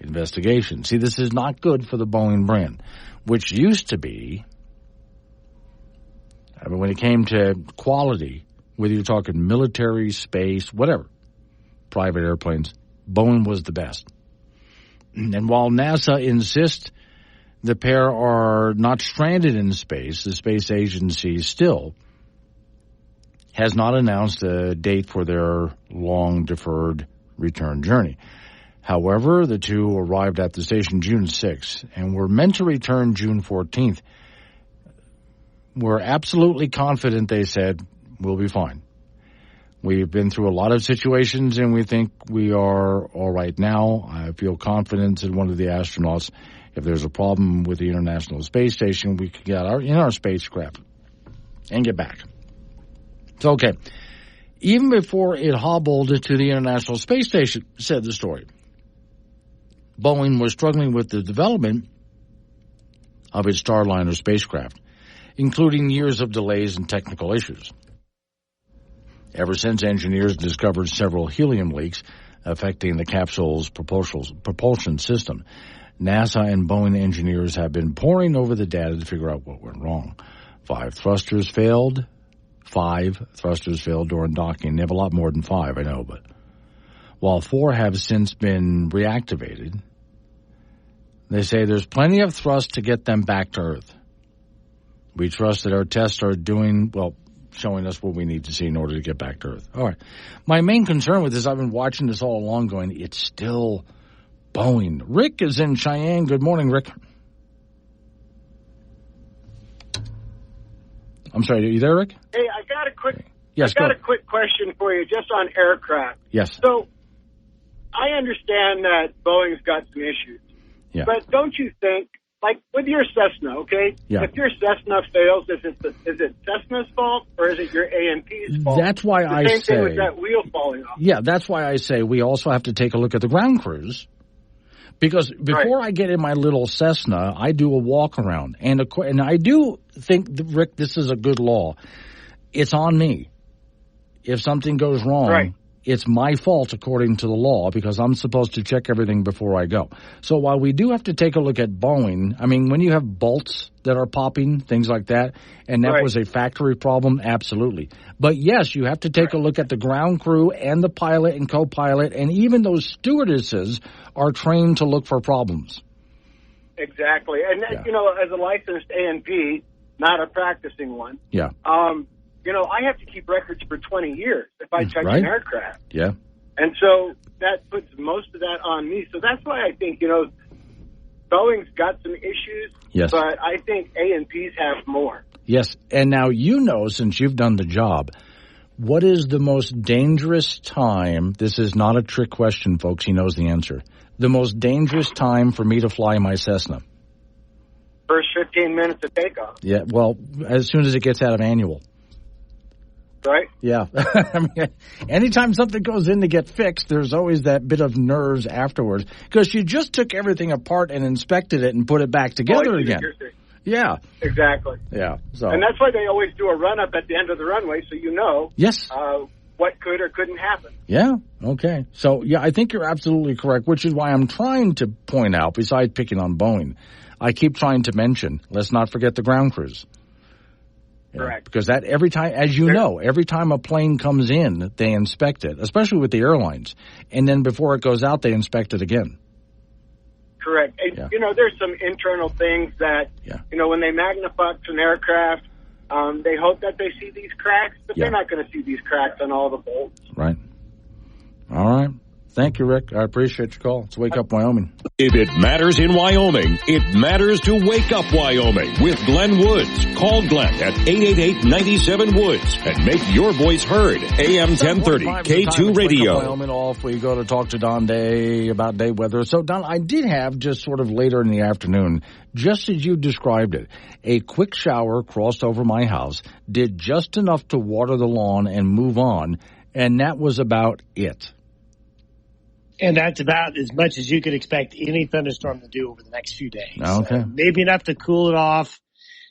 investigation. See, this is not good for the Boeing brand, which used to be, when it came to quality, whether you're talking military, space, whatever, private airplanes, Boeing was the best. And while NASA insists the pair are not stranded in space, the space agency still has not announced a date for their long-deferred return journey. However, the two arrived at the station June 6th and were meant to return June 14th. We're absolutely confident, they said, we'll be fine. We've been through a lot of situations, and we think we are all right now. I feel confident in one of the astronauts. If there's a problem with the International Space Station, we could get in our spacecraft and get back. It's okay. Even before it hobbled to the International Space Station, said the story, Boeing was struggling with the development of its Starliner spacecraft, including years of delays and technical issues. Ever since engineers discovered several helium leaks affecting the capsule's propulsion system, NASA and Boeing engineers have been poring over the data to figure out what went wrong. 5 thrusters failed during docking. They have a lot more than 5, I know, but while 4 have since been reactivated, they say there's plenty of thrust to get them back to Earth. We trust that our tests are showing us what we need to see in order to get back to Earth. All right. My main concern with this, I've been watching this all along going, it's still Boeing. Rick is in Cheyenne. Good morning, Rick. I'm sorry, are you there, Rick? Hey, I got a quick question for you just on aircraft. Yes. So I understand that Boeing's got some issues. Yeah. But don't you think, like with your Cessna, okay? Yeah. If your Cessna fails, is it Cessna's fault or is it your A&P's fault? That's why I say... Same thing with that wheel falling off. Yeah, that's why I say we also have to take a look at the ground crews. Because before I get in my little Cessna, I do a walk around. And I do think, Rick, this is a good law. It's on me. If something goes wrong, it's my fault according to the law because I'm supposed to check everything before I go. So while we do have to take a look at Boeing, I mean, when you have bolts that are popping, things like that, and that was a factory problem, absolutely. But yes, you have to take a look at the ground crew and the pilot and co-pilot, and even those stewardesses are trained to look for problems. Exactly. And, as a licensed A&P, not a practicing one, I have to keep records for 20 years if I touch an aircraft. Yeah. And so that puts most of that on me. So that's why I think, Boeing's got some issues, but I think A&Ps have more. Yes. And now since you've done the job, what is the most dangerous time? This is not a trick question, folks. He knows the answer. The most dangerous time for me to fly my Cessna? First 15 minutes of takeoff. Yeah, well, as soon as it gets out of annual. Right? Yeah. I mean, anytime something goes in to get fixed, there's always that bit of nerves afterwards. Because you just took everything apart and inspected it and put it back together again. Yeah. Exactly. Yeah. So. And that's why they always do a run-up at the end of the runway so what could or couldn't happen. Yeah. Okay. So, I think you're absolutely correct, which is why I'm trying to point out, besides picking on Boeing, I keep trying to mention, let's not forget the ground crews. Correct. Because that every time, as every time a plane comes in, they inspect it, especially with the airlines. And then before it goes out, they inspect it again. Correct. And, there's some internal things that, when they manufacture an aircraft, they hope that they see these cracks, but they're not going to see these cracks on all the bolts. Right. All right. Thank you, Rick. I appreciate your call. It's Wake Up Wyoming. If it matters in Wyoming, it matters to Wake Up Wyoming with Glenn Woods. Call Glenn at 888-97-WOODS and make your voice heard. AM 1030, K2 Radio. Wake Up Wyoming off. We go to talk to Don Day about day weather. So, Don, I did have just sort of later in the afternoon, just as you described it, a quick shower crossed over my house, did just enough to water the lawn and move on, and that was about it. And that's about as much as you could expect any thunderstorm to do over the next few days. Okay. Maybe enough to cool it off,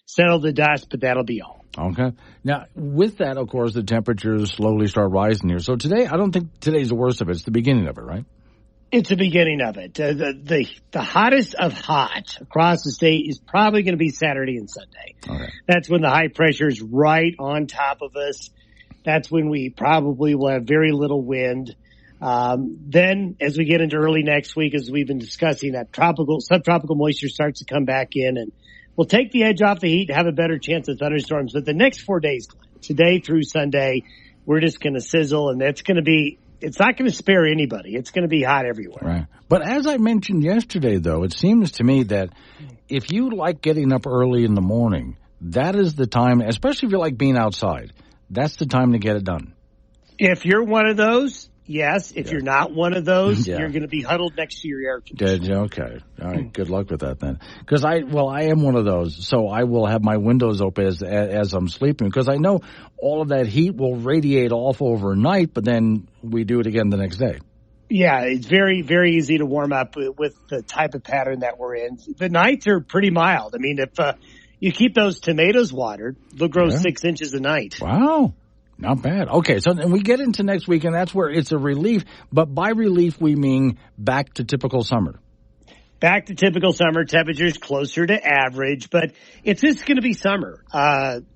settle the dust, but that'll be all. Okay. Now, with that, of course, the temperatures slowly start rising here. So today, I don't think today's the worst of it. It's the beginning of it, right? It's the beginning of it. The hottest of hot across the state is probably going to be Saturday and Sunday. Okay. That's when the high pressure is right on top of us. That's when we probably will have very little wind. Then as we get into early next week, as we've been discussing, that subtropical moisture starts to come back in, and we'll take the edge off the heat and have a better chance of thunderstorms. But the next 4 days, today through Sunday, we're just going to sizzle, and it's not going to spare anybody. It's going to be hot everywhere. Right. But as I mentioned yesterday, though, it seems to me that if you like getting up early in the morning, that is the time, especially if you like being outside, that's the time to get it done. If you're one of those, yes. If you're not one of those, you're going to be huddled next to your air conditioner. Okay. All right. Good luck with that then. Because I am one of those. So I will have my windows open as I'm sleeping because I know all of that heat will radiate off overnight, but then we do it again the next day. Yeah, it's very, very easy to warm up with the type of pattern that we're in. The nights are pretty mild. I mean, if you keep those tomatoes watered, they'll grow 6 inches a night. Wow. Not bad. Okay, so then we get into next week, and that's where it's a relief. But by relief, we mean back to typical summer. Back to typical summer, temperatures closer to average, but it's just going to be summer.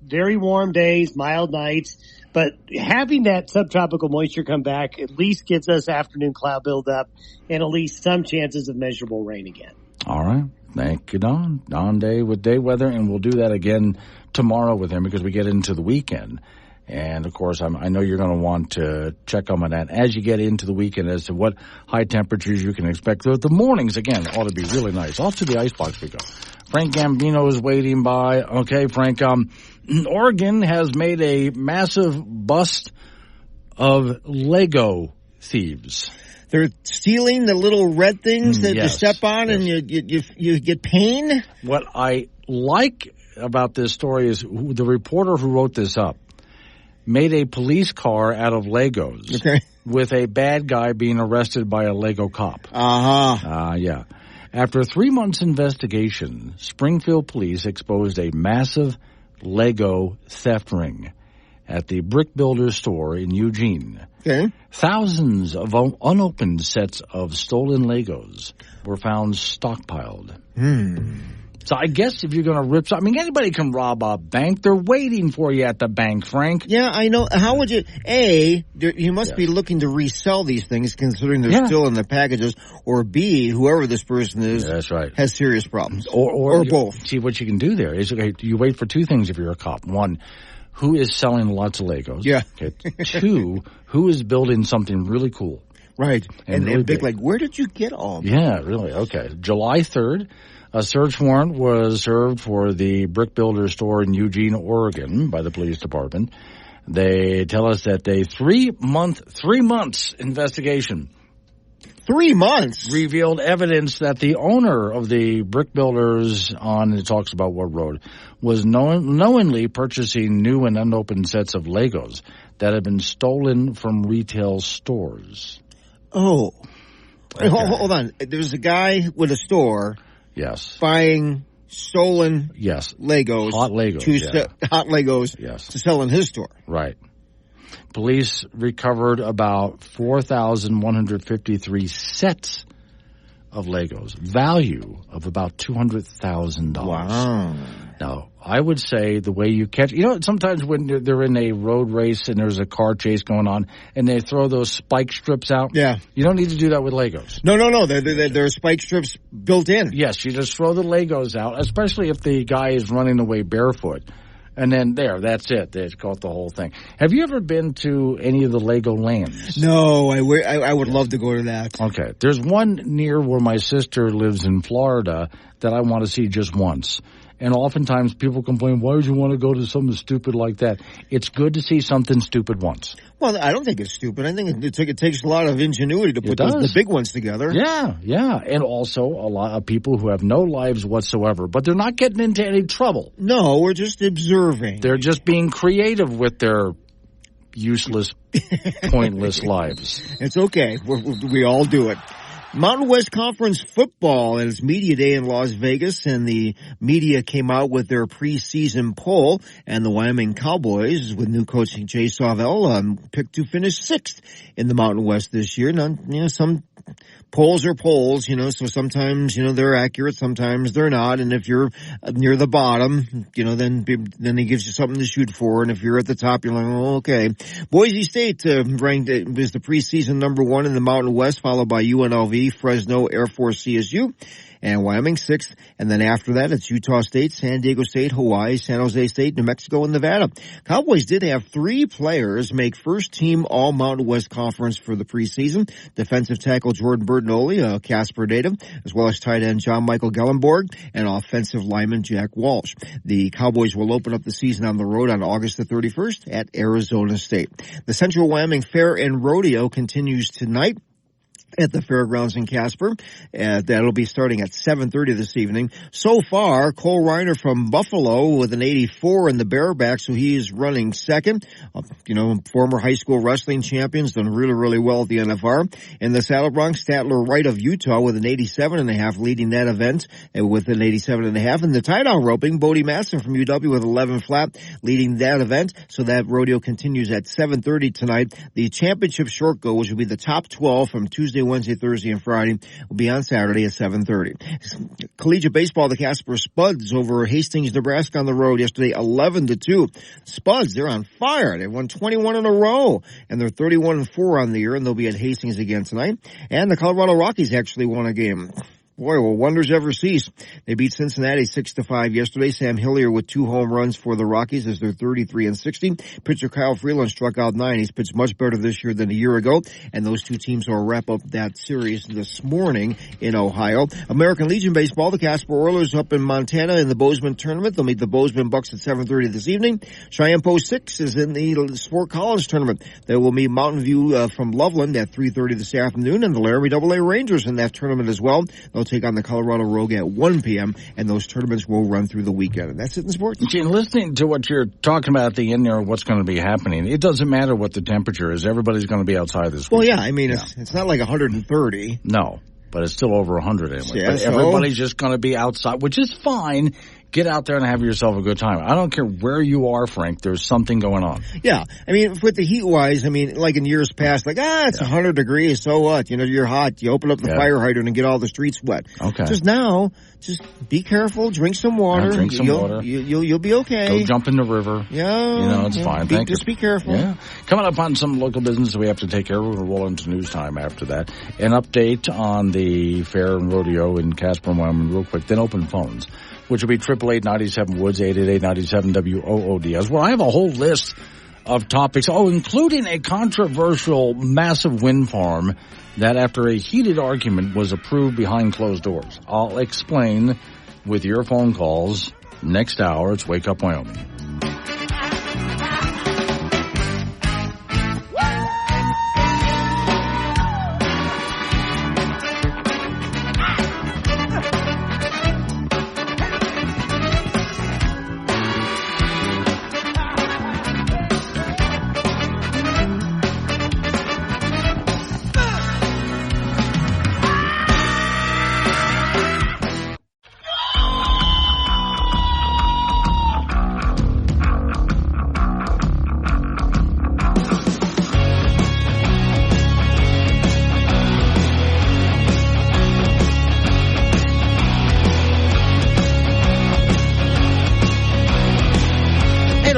Very warm days, mild nights, but having that subtropical moisture come back at least gives us afternoon cloud buildup and at least some chances of measurable rain again. All right. Thank you, Don. Don Day with day weather, and we'll do that again tomorrow with him because we get into the weekend. And, of course, I know you're going to want to check on that as you get into the weekend as to what high temperatures you can expect. The mornings, again, ought to be really nice. Off to the icebox we go. Frank Gambino is waiting by. Okay, Frank, Oregon has made a massive bust of Lego thieves. They're stealing the little red things that you step on and you get pain? What I like about this story is the reporter who wrote this up made a police car out of Legos with a bad guy being arrested by a Lego cop. Yeah. After 3 months investigation, Springfield police exposed a massive Lego theft ring at the Brick Builders store in Eugene. Thousands of unopened sets of stolen Legos were found stockpiled. So I guess if you're going to rip something, anybody can rob a bank. They're waiting for you at the bank, Frank. Yeah, I know. How would you, you must be looking to resell these things considering they're still in the packages, or B, whoever this person is has serious problems. Or both. See, what you can do there is, you wait for two things if you're a cop. One, who is selling lots of Legos? Yeah. Okay. Two, who is building something really cool? Right. And really big, like, where did you get all that? Yeah, really. Okay. July 3rd. A search warrant was served for the Brick Builder store in Eugene, Oregon by the police department. They tell us that a 3 months investigation. 3 months? Revealed evidence that the owner of the Brick Builders it talks about what road, was knowingly purchasing new and unopened sets of Legos that had been stolen from retail stores. Oh. Okay. Hold on. There's a guy with a store. Yes. Buying stolen Legos. Hot Legos. Hot Legos to sell in his store. Right. Police recovered about 4,153 sets of Legos. Value of about $200,000. Wow. Now, I would say the way you catch... sometimes when they're in a road race and there's a car chase going on and they throw those spike strips out. Yeah. You don't need to do that with Legos. No. There are spike strips built in. Yes, you just throw the Legos out, especially if the guy is running away barefoot. And then that's it. They caught the whole thing. Have you ever been to any of the Lego lands? No, I would love to go to that. Okay. There's one near where my sister lives in Florida that I want to see just once. And oftentimes people complain, why would you want to go to something stupid like that? It's good to see something stupid once. Well, I don't think it's stupid. I think it takes a lot of ingenuity to put the big ones together. Yeah. And also a lot of people who have no lives whatsoever, but they're not getting into any trouble. No, we're just observing. They're just being creative with their useless, pointless lives. It's okay. We all do it. Mountain West Conference football and its media day in Las Vegas, and the media came out with their preseason poll, and the Wyoming Cowboys, with new coach Jay Sauvel, picked to finish 6th in the Mountain West this year. Now, some polls are polls, so sometimes, they're accurate, sometimes they're not. And if you're near the bottom, then he gives you something to shoot for. And if you're at the top, you're like, oh, okay. Boise State ranked was the preseason number 1 in the Mountain West, followed by UNLV, Fresno, Air Force, CSU. And Wyoming 6th. And then after that, it's Utah State, San Diego State, Hawaii, San Jose State, New Mexico, and Nevada. Cowboys did have 3 players make first-team All-Mountain West Conference for the preseason. Defensive tackle Jordan Bertinoli, a Casper native, as well as tight end John Michael Gellenborg, and offensive lineman Jack Walsh. The Cowboys will open up the season on the road on August the 31st at Arizona State. The Central Wyoming Fair and Rodeo continues tonight at the fairgrounds in Casper. That'll be starting at 7:30 this evening. So far, Cole Reiner from Buffalo with an 84 in the bareback, so he is running second. Former high school wrestling champions, done really, really well at the NFR. In the Saddle Bronx, Statler Wright of Utah with an 87.5 leading that event with an 87.5. And the tie-down roping, Bodie Masson from UW with 11 flat leading that event. So that rodeo continues at 7:30 tonight. The championship short go, which will be the top 12 from Tuesday, Wednesday, Thursday, and Friday, will be on Saturday at 7:30. Collegiate baseball, the Casper Spuds over Hastings, Nebraska on the road yesterday, 11-2. Spuds, they're on fire. They won 21 in a row, and they're 31-4 on the year, and they'll be at Hastings again tonight. And the Colorado Rockies actually won a game. Boy, will wonders ever cease. They beat Cincinnati 6-5 yesterday. Sam Hillier with 2 home runs for the Rockies as they're 33-60. Pitcher Kyle Freeland struck out 9. He's pitched much better this year than a year ago. And those 2 teams will wrap up that series this morning in Ohio. American Legion Baseball, the Casper Oilers up in Montana in the Bozeman tournament. They'll meet the Bozeman Bucks at 7:30 this evening. Cheyenne Post 6 is in the Sport College tournament. They will meet Mountain View from Loveland at 3:30 this afternoon. And the Laramie AA Rangers in that tournament as well. They'll take on the Colorado Rogue at 1 p.m., and those tournaments will run through the weekend. And that's it in sports. Gee, listening to what you're talking about at the end there, what's going to be happening, it doesn't matter what the temperature is. Everybody's going to be outside this weekend. Well, yeah, I mean, it's not like 130. No, but it's still over 100 anyway. Yeah, but everybody's just going to be outside, which is fine. Get out there and have yourself a good time. I don't care where you are, Frank. There's something going on. Yeah. I mean, with the heat-wise, like in years past, it's 100 degrees, so what? You're hot. You open up the fire hydrant and get all the streets wet. Okay. Just now, just be careful. Drink some water. Drink some water. You'll be okay. Go jump in the river. Yeah. It's fine. Just be careful. Yeah. Coming up on some local business that we have to take care of. We'll roll into news time after that. An update on the fair and rodeo in Casper, Wyoming real quick. Then open phones, which will be 888-97-WOODS, 888-97-WOODS. Well, I have a whole list of topics, including a controversial massive wind farm that after a heated argument was approved behind closed doors. I'll explain with your phone calls next hour. It's Wake Up Wyoming.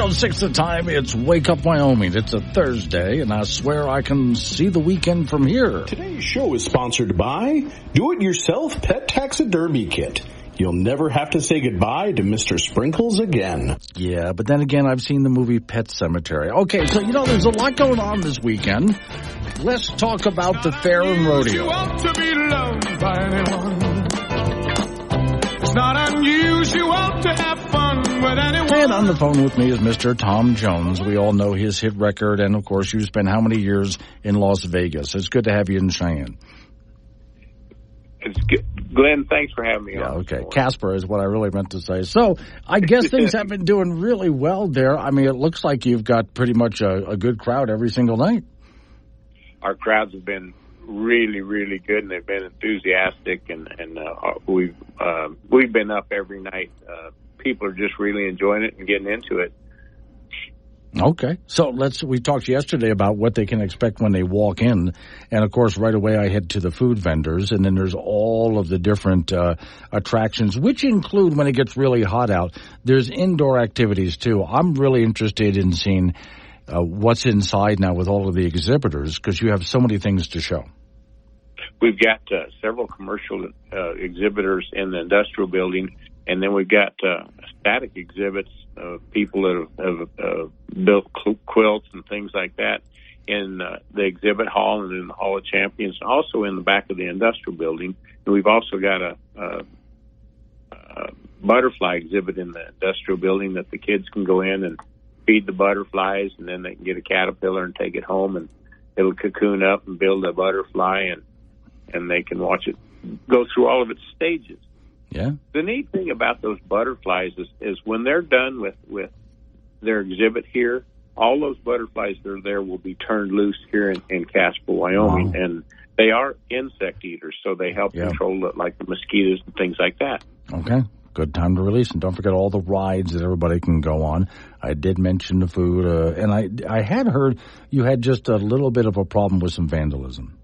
Six the time. It's Wake Up Wyoming. It's a Thursday, and I swear I can see the weekend from here. Today's show is sponsored by Do-It-Yourself Pet Taxidermy Kit. You'll never have to say goodbye to Mr. Sprinkles again. Yeah, but then again, I've seen the movie Pet Sematary. Okay, so, there's a lot going on this weekend. Let's talk about the fair and rodeo. You want to be loved by anyone. It's not unusual to have fun with anyone. And on the phone with me is Mr. Tom Jones. We all know his hit record, and of course, you spent how many years in Las Vegas? It's good to have you in Cheyenne. It's good. Glenn, thanks for having me on. Okay. Casper is what I really meant to say. So I guess things have been doing really well there. I mean, it looks like you've got pretty much a good crowd every single night. Our crowds have been really, really good, and they've been enthusiastic, and we've been up every night. People are just really enjoying it and getting into it. Okay. So we talked yesterday about what they can expect when they walk in. And, of course, right away I head to the food vendors. And then there's all of the different attractions, which include, when it gets really hot out, there's indoor activities, too. I'm really interested in seeing what's inside now with all of the exhibitors, because you have so many things to show. We've got several commercial exhibitors in the industrial building, and then we've got static exhibits of people that have built quilts and things like that in the exhibit hall and in the Hall of Champions, also in the back of the industrial building. And we've also got a butterfly exhibit in the industrial building that the kids can go in and feed the butterflies, and then they can get a caterpillar and take it home, and it'll cocoon up and build a butterfly, and they can watch it go through all of its stages. Yeah. The neat thing about those butterflies is when they're done with their exhibit here, all those butterflies that are there will be turned loose here in Casper, Wyoming, wow. And they are insect eaters, so they help control like the mosquitoes and things like that. Okay. Good time to release. And don't forget all the rides that everybody can go on. I did mention the food, and I had heard you had just a little bit of a problem with some vandalism.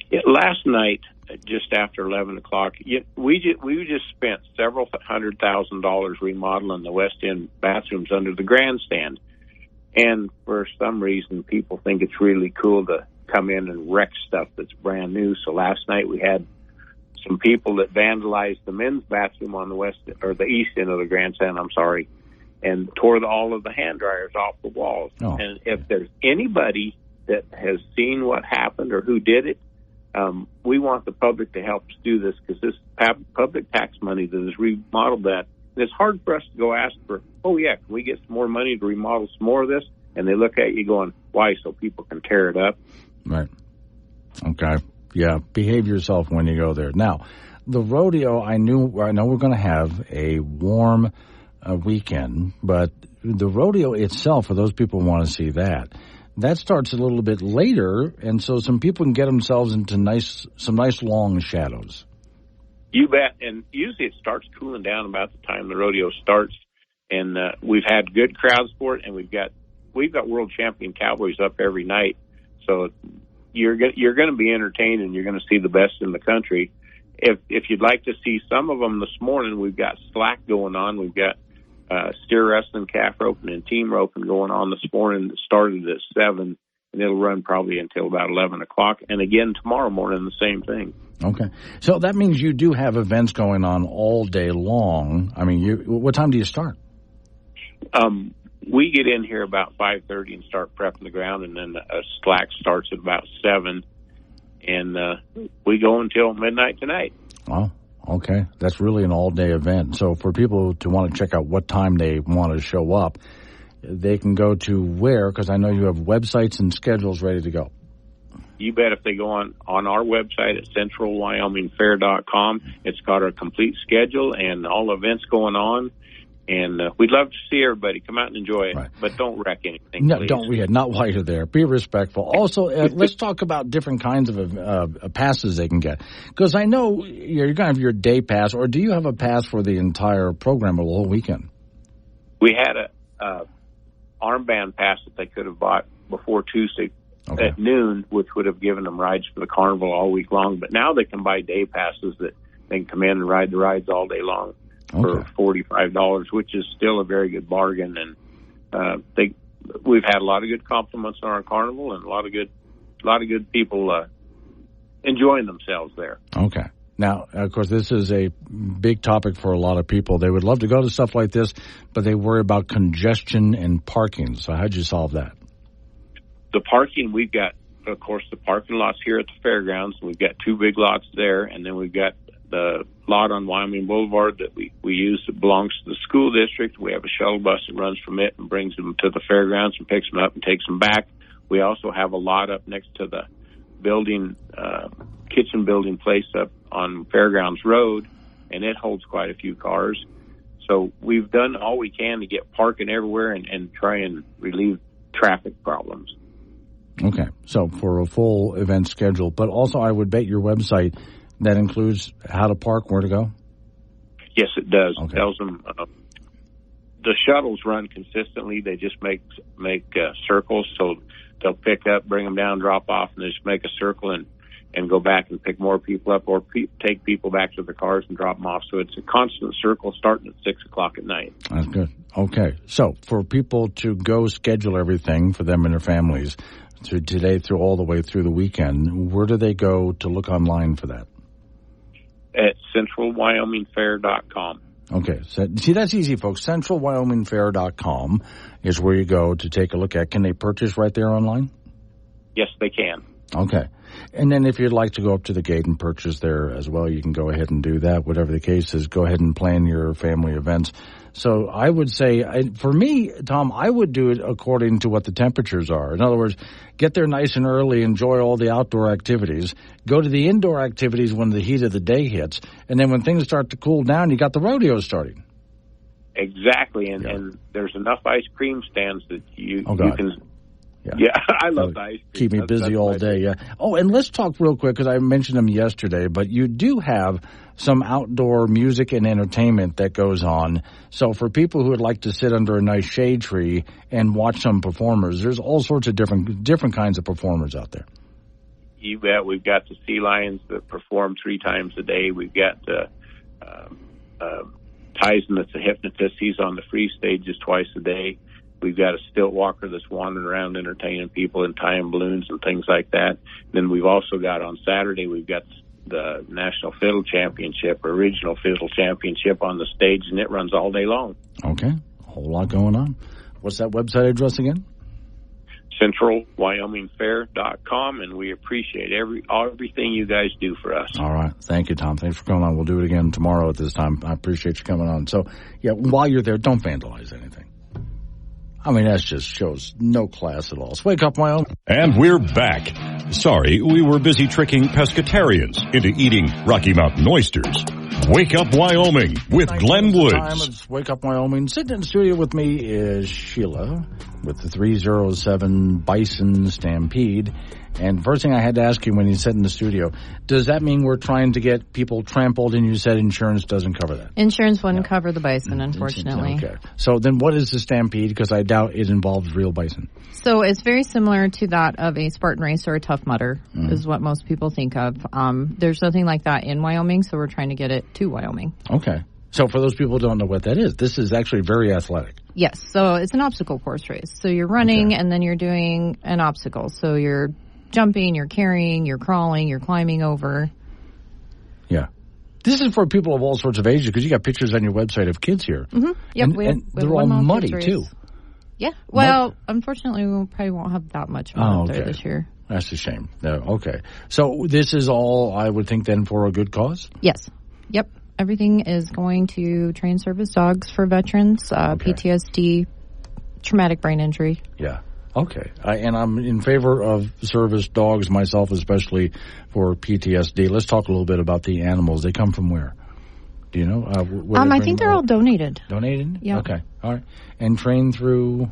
Yeah, last night, just after 11 o'clock, we just spent several $100,000 remodeling the West End bathrooms under the grandstand. And for some reason, people think it's really cool to come in and wreck stuff that's brand new. So last night we had some people that vandalized the men's bathroom on the east end of the grandstand, and tore all of the hand dryers off the walls. Oh. And if there's anybody that has seen what happened or who did it, we want the public to help us do this, because this public tax money that has remodeled that. And it's hard for us to go ask for, can we get some more money to remodel some more of this? And they look at you going, why? So people can tear it up. Right. Okay. Yeah. Behave yourself when you go there. Now, the rodeo, I know we're going to have a warm weekend, but the rodeo itself, for those people who want to see that starts a little bit later, and so some people can get themselves into some nice long shadows. You bet. And usually it starts cooling down about the time the rodeo starts, and we've had good crowds for it, and we've got world champion cowboys up every night, so you're going to be entertained, and you're going to see the best in the country. If you'd like to see some of them this morning, we've got slack going on. We've got steer wrestling, calf roping, and team roping going on this morning. That started at 7, and it'll run probably until about 11 o'clock. And again, tomorrow morning, the same thing. Okay. So that means you do have events going on all day long. I mean, what time do you start? We get in here about 5:30 and start prepping the ground, and then slack starts at about 7, and we go until midnight tonight. Oh. Okay, that's really an all-day event. So for people to want to check out what time they want to show up, they can go to where? Because I know you have websites and schedules ready to go. You bet. If they go on our website at centralwyomingfair.com, it's got our complete schedule and all the events going on. And we'd love to see everybody come out and enjoy it, but don't wreck anything. No, please. don't. We had not while you're there. Be respectful. Also, let's talk about different kinds of passes they can get, because I know you're going to have your day pass, or do you have a pass for the entire program or the whole weekend? We had a armband pass that they could have bought before Tuesday at noon, which would have given them rides for the carnival all week long. But now they can buy day passes that they can come in and ride the rides all day long. For $45, which is still a very good bargain, and we've had a lot of good compliments on our carnival, and a lot of good people enjoying themselves there. Okay. Now, of course, this is a big topic for a lot of people. They would love to go to stuff like this, but they worry about congestion and parking. So how'd you solve that? The parking, we've got, of course, the parking lots here at the fairgrounds. We've got 2 big lots there, and then we've got the lot on Wyoming Boulevard that we use that belongs to the school district. We have a shuttle bus that runs from it and brings them to the fairgrounds and picks them up and takes them back. We also have a lot up next to the building, kitchen building place up on Fairgrounds Road, and it holds quite a few cars. So we've done all we can to get parking everywhere and try and relieve traffic problems. Okay, so for a full event schedule, but also I would bet your website that includes how to park, where to go? Yes, it does. Okay. It tells them the shuttles run consistently. They just make circles, so they'll pick up, bring them down, drop off, and just make a circle and go back and pick more people up, or take people back to their cars and drop them off. So it's a constant circle starting at 6 o'clock at night. That's good. Okay. So for people to go schedule everything for them and their families through today, through all the way through the weekend, where do they go to look online for that? At centralwyomingfair.com. Okay. So, see, that's easy, folks. centralwyomingfair.com is where you go to take a look at. Can they purchase right there online? Yes, they can. Okay. And then if you'd like to go up to the gate and purchase there as well, you can go ahead and do that. Whatever the case is, go ahead and plan your family events. So I would say, for me, Tom, I would do it according to what the temperatures are. In other words, get there nice and early, enjoy all the outdoor activities, go to the indoor activities when the heat of the day hits, and then when things start to cool down, you got the rodeo starting. Exactly, and there's enough ice cream stands that you can... Yeah, I love the ice cream. Keep me busy all day, yeah. Oh, and let's talk real quick, because I mentioned them yesterday, but you do have some outdoor music and entertainment that goes on. So for people who would like to sit under a nice shade tree and watch some performers, there's all sorts of different kinds of performers out there. You bet. We've got the sea lions that perform 3 times a day. We've got Tyson that's a hypnotist. He's on the free stages twice a day. We've got a stilt walker that's wandering around entertaining people and tying balloons and things like that. Then we've also got on Saturday, we've got the National Fiddle Championship or Regional Fiddle Championship on the stage, and it runs all day long. Okay. A whole lot going on. What's that website address again? CentralWyomingFair.com, and we appreciate everything you guys do for us. All right. Thank you, Tom. Thanks for coming on. We'll do it again tomorrow at this time. I appreciate you coming on. So, yeah, while you're there, don't vandalize anything. I mean, that just shows no class at all. So wake up, Wyoming. And we're back. Sorry, we were busy tricking pescatarians into eating Rocky Mountain oysters. Wake Up Wyoming with Glenn Woods. Wake Up Wyoming. Sitting in the studio with me is Sheila with the 307 Bison Stampede. And first thing I had to ask you when you said in the studio, does that mean we're trying to get people trampled, and you said insurance doesn't cover that? Insurance wouldn't cover the bison, unfortunately. Okay. So then what is the Stampede? Because I doubt it involves real bison. So it's very similar to that of a Spartan Race or a Tough Mudder, is what most people think of. There's nothing like that in Wyoming, so we're trying to get it to Wyoming. Okay. So for those people who don't know what that is, this is actually very athletic. Yes. So it's an obstacle course race. So you're running, and then you're doing an obstacle. So you're jumping, you're carrying, you're crawling, you're climbing over. Yeah. This is for people of all sorts of ages, because you got pictures on your website of kids here. Mm-hmm. Yep. And they're all muddy, too. Yeah. Well, unfortunately, we probably won't have that much mud there this year. That's a shame. Okay. So this is all, I would think, then, for a good cause? Yes. Yep. Everything is going to train service dogs for veterans, PTSD, traumatic brain injury. Yeah. Okay. And I'm in favor of service dogs myself, especially for PTSD. Let's talk a little bit about the animals. They come from where? Do you know? I think they're all donated. Donated? Yeah. Okay. All right. And trained through?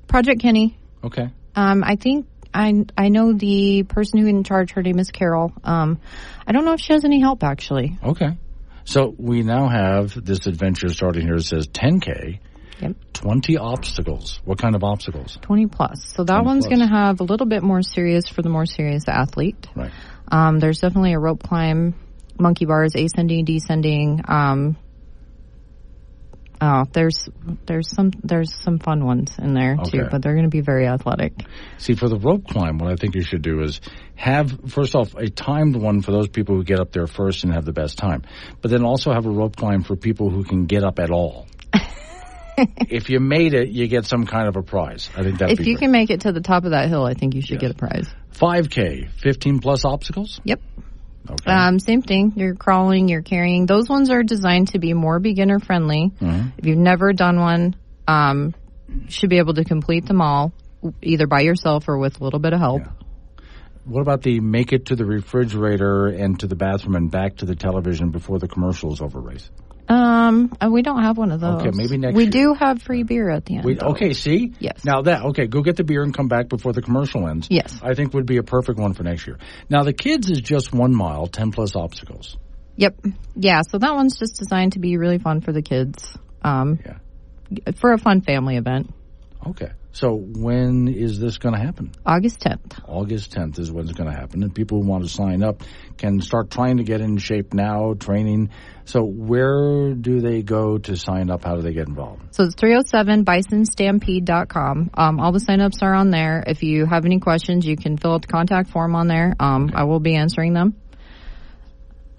Project Kenny. Okay. I think I know the person who in charge. Her name is Carol. I don't know if she has any help, actually. Okay. So we now have this adventure starting here. It says 10K. Yep. 20 obstacles. What kind of obstacles? 20 plus. So that one's going to have a little bit more serious for the more serious athlete. Right. There's definitely a rope climb, monkey bars, ascending, descending. There's some fun ones in there too, but they're going to be very athletic. See, for the rope climb, what I think you should do is have, first off, a timed one for those people who get up there first and have the best time. But then also have a rope climb for people who can get up at all. If you made it, you get some kind of a prize. I think that'd be If you great. can make it to the top of that hill, I think you should get a prize. 5K, 15 plus obstacles? Yep. Okay. Same thing. You're crawling, you're carrying. Those ones are designed to be more beginner friendly. Mm-hmm. If you've never done one, you should be able to complete them all, either by yourself or with a little bit of help. Yeah. What about the make it to the refrigerator and to the bathroom and back to the television before the commercial is over race? We don't have one of those. Okay, maybe next year. We do have free beer at the end. Okay, see? Yes. Now go get the beer and come back before the commercial ends. Yes. I think would be a perfect one for next year. Now, the kids is just 1 mile, 10 plus obstacles. Yep. Yeah, so that one's just designed to be really fun for the kids. for a fun family event. Okay. So when is this going to happen? August 10th. August 10th is when it's going to happen. And people who want to sign up can start trying to get in shape now, training. So where do they go to sign up? How do they get involved? So it's 307bisonstampede.com. All the sign-ups are on there. If you have any questions, you can fill out the contact form on there. Okay. I will be answering them.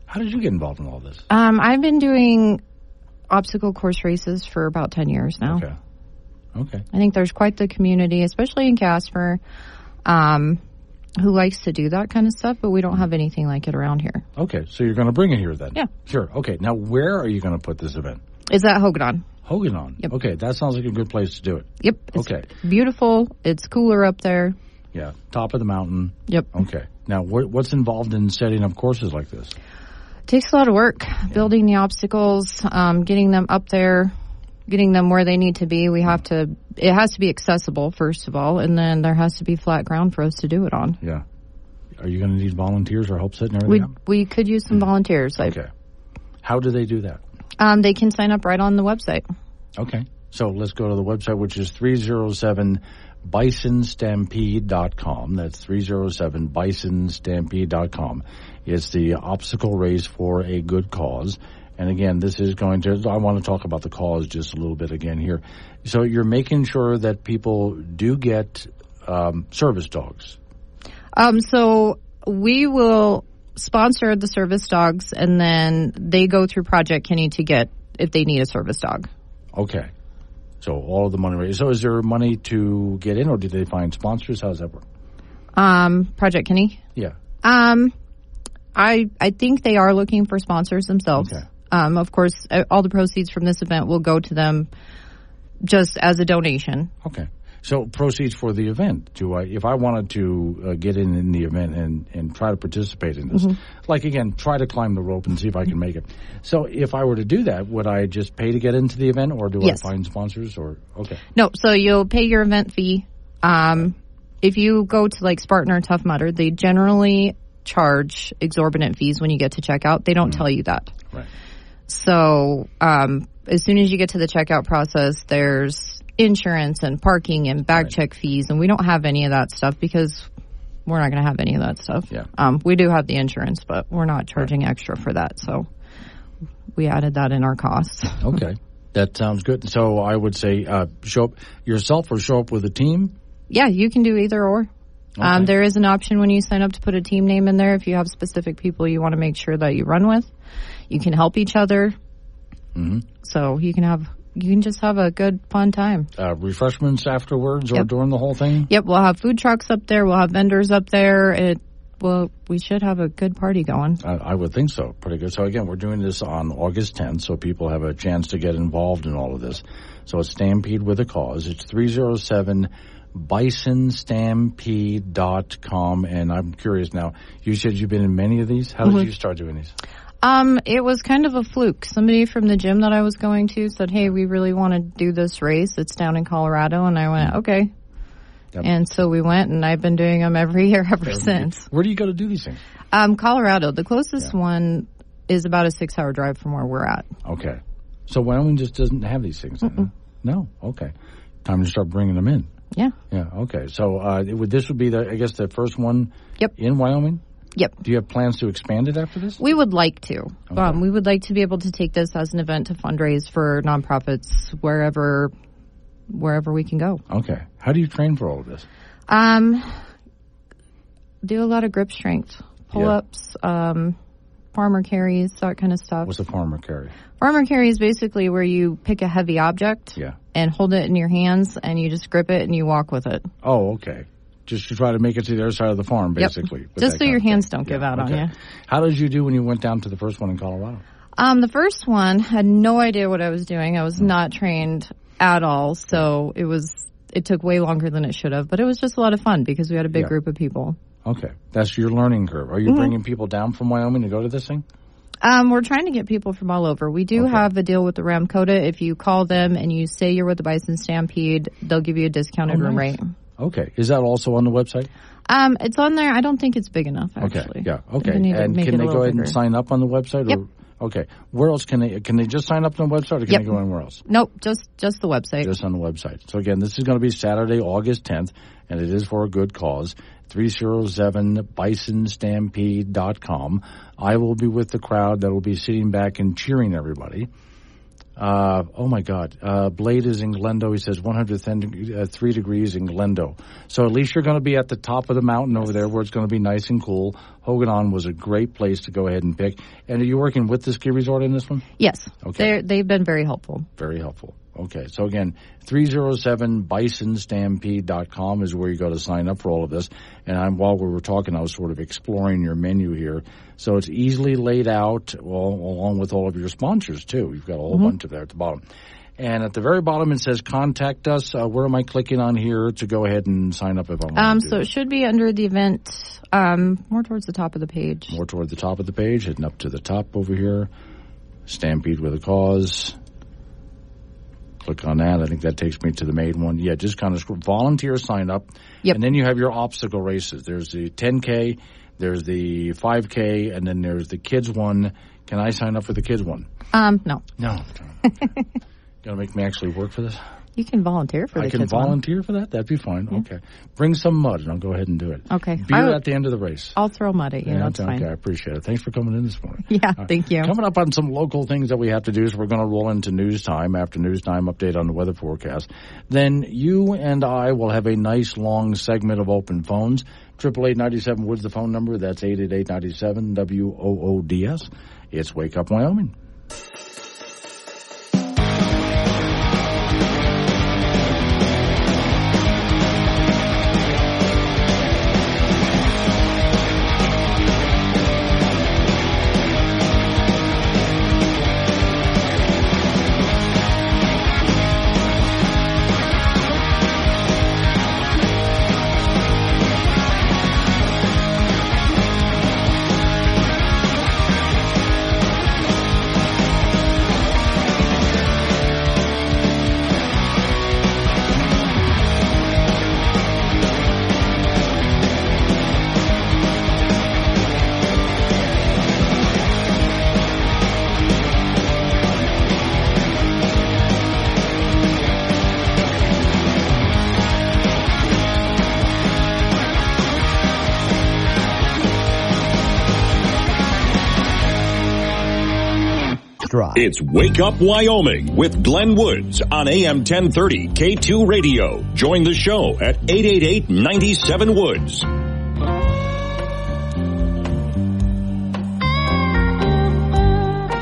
How did you get involved in all this? I've been doing obstacle course races for about 10 years now. Okay. Okay. I think there's quite the community, especially in Casper, who likes to do that kind of stuff, but we don't have anything like it around here. Okay, so you're going to bring it here then? Yeah. Sure. Okay, now where are you going to put this event? It's at Hogadon. Hogadon? Yep. Okay, that sounds like a good place to do it. Yep. It's okay. Beautiful. It's cooler up there. Yeah, top of the mountain. Yep. Okay. Now, what's involved in setting up courses like this? It takes a lot of work, building the obstacles, getting them up there, getting them where they need to be. It has to be accessible, first of all, and then there has to be flat ground for us to do it on. Yeah. Are you going to need volunteers or help setting everything up? We could use some volunteers. Okay. How do they do that? They can sign up right on the website. Okay. So let's go to the website, which is 307bisonstampede.com. That's 307bisonstampede.com. It's the obstacle race for a good cause. And again, this is going to, I want to talk about the cause just a little bit again here. So you're making sure that people do get service dogs. So we will sponsor the service dogs, and then they go through Project Kenny to get if they need a service dog. Okay. So all of the money raised. So is there money to get in, or do they find sponsors? How does that work? Project Kenny? Yeah. I think they are looking for sponsors themselves. Okay. Of course, all the proceeds from this event will go to them just as a donation. Okay. So proceeds for the event. If I wanted to get in the event and try to participate in this, like again, try to climb the rope and see if I can make it. So if I were to do that, would I just pay to get into the event, or do Yes. I find sponsors? Or okay. No, so you'll pay your event fee. If you go to like Spartan or Tough Mudder, they generally charge exorbitant fees when you get to checkout. They don't tell you that. Right. So as soon as you get to the checkout process, there's insurance and parking and bag check fees, and we don't have any of that stuff because we're not going to have any of that stuff. Yeah. We do have the insurance, but we're not charging extra for that, so we added that in our costs. Okay. That sounds good. So I would say show up yourself or show up with a team? Yeah, you can do either or. Okay. There is an option when you sign up to put a team name in there if you have specific people you want to make sure that you run with. You can help each other. So you can just have a good, fun time. Refreshments afterwards or during the whole thing? Yep, we'll have food trucks up there. We'll have vendors up there. We should have a good party going. I would think so. Pretty good. So, again, we're doing this on August 10th, so people have a chance to get involved in all of this. So it's Stampede with a Cause. It's 307bisonstampede.com. And I'm curious now, you said you've been in many of these. How did you start doing these? It was kind of a fluke. Somebody from the gym that I was going to said, hey, we really want to do this race. It's down in Colorado. And I went, okay. Yep. And so we went, and I've been doing them every year ever since. Where do you go to do these things? Colorado. The closest one is about a 6-hour drive from where we're at. Okay. So Wyoming just doesn't have these things? No? Okay. Time to start bringing them in. Yeah. Yeah, okay. So this would be, I guess, the first one in Wyoming? Yep. Do you have plans to expand it after this? We would like to. Okay. We would like to be able to take this as an event to fundraise for nonprofits wherever we can go. Okay. How do you train for all of this? Do a lot of grip strength, pull-ups, farmer carries, that kind of stuff. What's a farmer carry? Farmer carry is basically where you pick a heavy object and hold it in your hands, and you just grip it and you walk with it. Oh, okay. Just to try to make it to the other side of the farm, basically. Just so your hands don't give out on you. How did you do when you went down to the first one in Colorado? The first one, had no idea what I was doing. I was not trained at all, so it took way longer than it should have. But it was just a lot of fun because we had a big group of people. Okay. That's your learning curve. Are you bringing people down from Wyoming to go to this thing? We're trying to get people from all over. We do have a deal with the Ramcota. If you call them and you say you're with the Bison Stampede, they'll give you a discounted room rate. Okay. Is that also on the website? It's on there. I don't think it's big enough, actually. Okay. Yeah. Okay. And can they go ahead and sign up on the website? Yep. Okay. Where else can they just sign up on the website, or can they go anywhere else? Nope, just the website. Just on the website. So again, this is going to be Saturday, August 10th, and it is for a good cause. 307bisonstampede.com. I will be with the crowd that will be sitting back and cheering everybody. Oh my God. Blade is in Glendo. He says 103 degrees in Glendo. So at least you're going to be at the top of the mountain over there where it's going to be nice and cool. Hogannon was a great place to go ahead and pick. And are you working with the ski resort in this one? Yes. Okay. They've been very helpful. Very helpful. Okay. So again, 307bisonstampede.com is where you go to sign up for all of this. And while we were talking, I was sort of exploring your menu here. So it's easily laid out, along with all of your sponsors, too. You've got a whole bunch of there at the bottom. And at the very bottom, it says contact us. Where am I clicking on here to go ahead and sign up if I want to So it should be under the event, more towards the top of the page. More toward the top of the page, heading up to the top over here. Stampede with a cause. Click on that. I think that takes me to the main one. Yeah, just kind of volunteer sign up. Yep. And then you have your obstacle races. There's the 10K, there's the 5K, and then there's the kids one. Can I sign up for the kids one? No. No. Going to make me actually work for this? You can volunteer for the kids one. I can volunteer for that? That'd be fine. Yeah. Okay. Bring some mud, and I'll go ahead and do it. Okay. Beer at the end of the race. I'll throw mud at you. That's fine. Okay, I appreciate it. Thanks for coming in this morning. Yeah, thank you. Coming up on some local things that we have to do, so we're going to roll into news time. After news time, update on the weather forecast. Then you and I will have a nice long segment of open phones. 888-97 Woods, the phone number. That's 888-97-WOODS. It's Wake Up Wyoming. It's Wake Up Wyoming with Glenn Woods on AM 1030 K2 Radio. Join the show at 888-97-WOODS.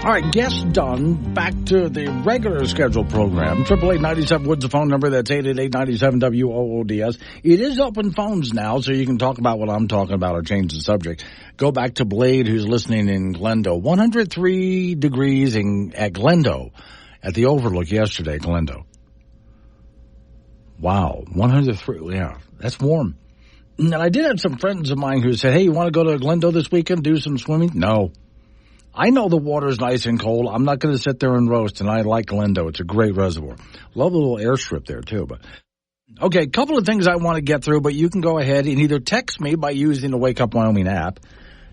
All right, guests done. Back to the regular scheduled program. 888-97-WOODS, the phone number. That's 888-97-WOODS. It is open phones now, so you can talk about what I'm talking about or change the subject. Go back to Blade, who's listening in Glendo. 103 degrees at Glendo at the Overlook yesterday, Glendo. Wow, 103. Yeah, that's warm. And I did have some friends of mine who said, hey, you want to go to Glendo this weekend, do some swimming? No. I know the water's nice and cold. I'm not going to sit there and roast, and I like Glendo. It's a great reservoir. Love the little airstrip there, too. But okay, a couple of things I want to get through, but you can go ahead and either text me by using the Wake Up Wyoming app.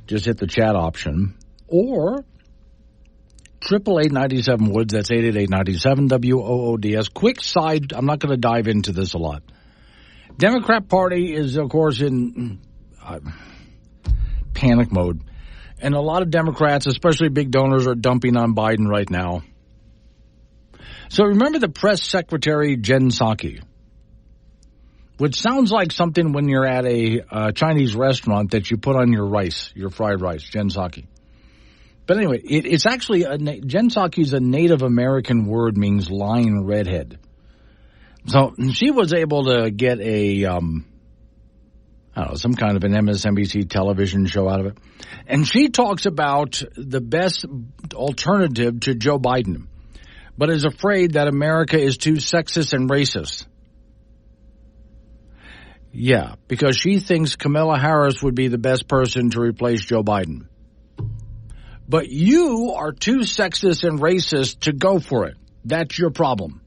Just hit the chat option. Or 888-97-WOODS. That's 888-97-WOODS. Quick side, I'm not going to dive into this a lot. Democrat Party is, of course, in panic mode. And a lot of Democrats, especially big donors, are dumping on Biden right now. So remember the press secretary, Jen Psaki, which sounds like something when you're at a Chinese restaurant that you put on your rice, your fried rice, Jen Psaki. But anyway, it's actually, Jen Psaki is a Native American word, means lying redhead. So she was able to get some kind of an MSNBC television show out of it. And she talks about the best alternative to Joe Biden, but is afraid that America is too sexist and racist. Yeah, because she thinks Kamala Harris would be the best person to replace Joe Biden. But you are too sexist and racist to go for it. That's your problem.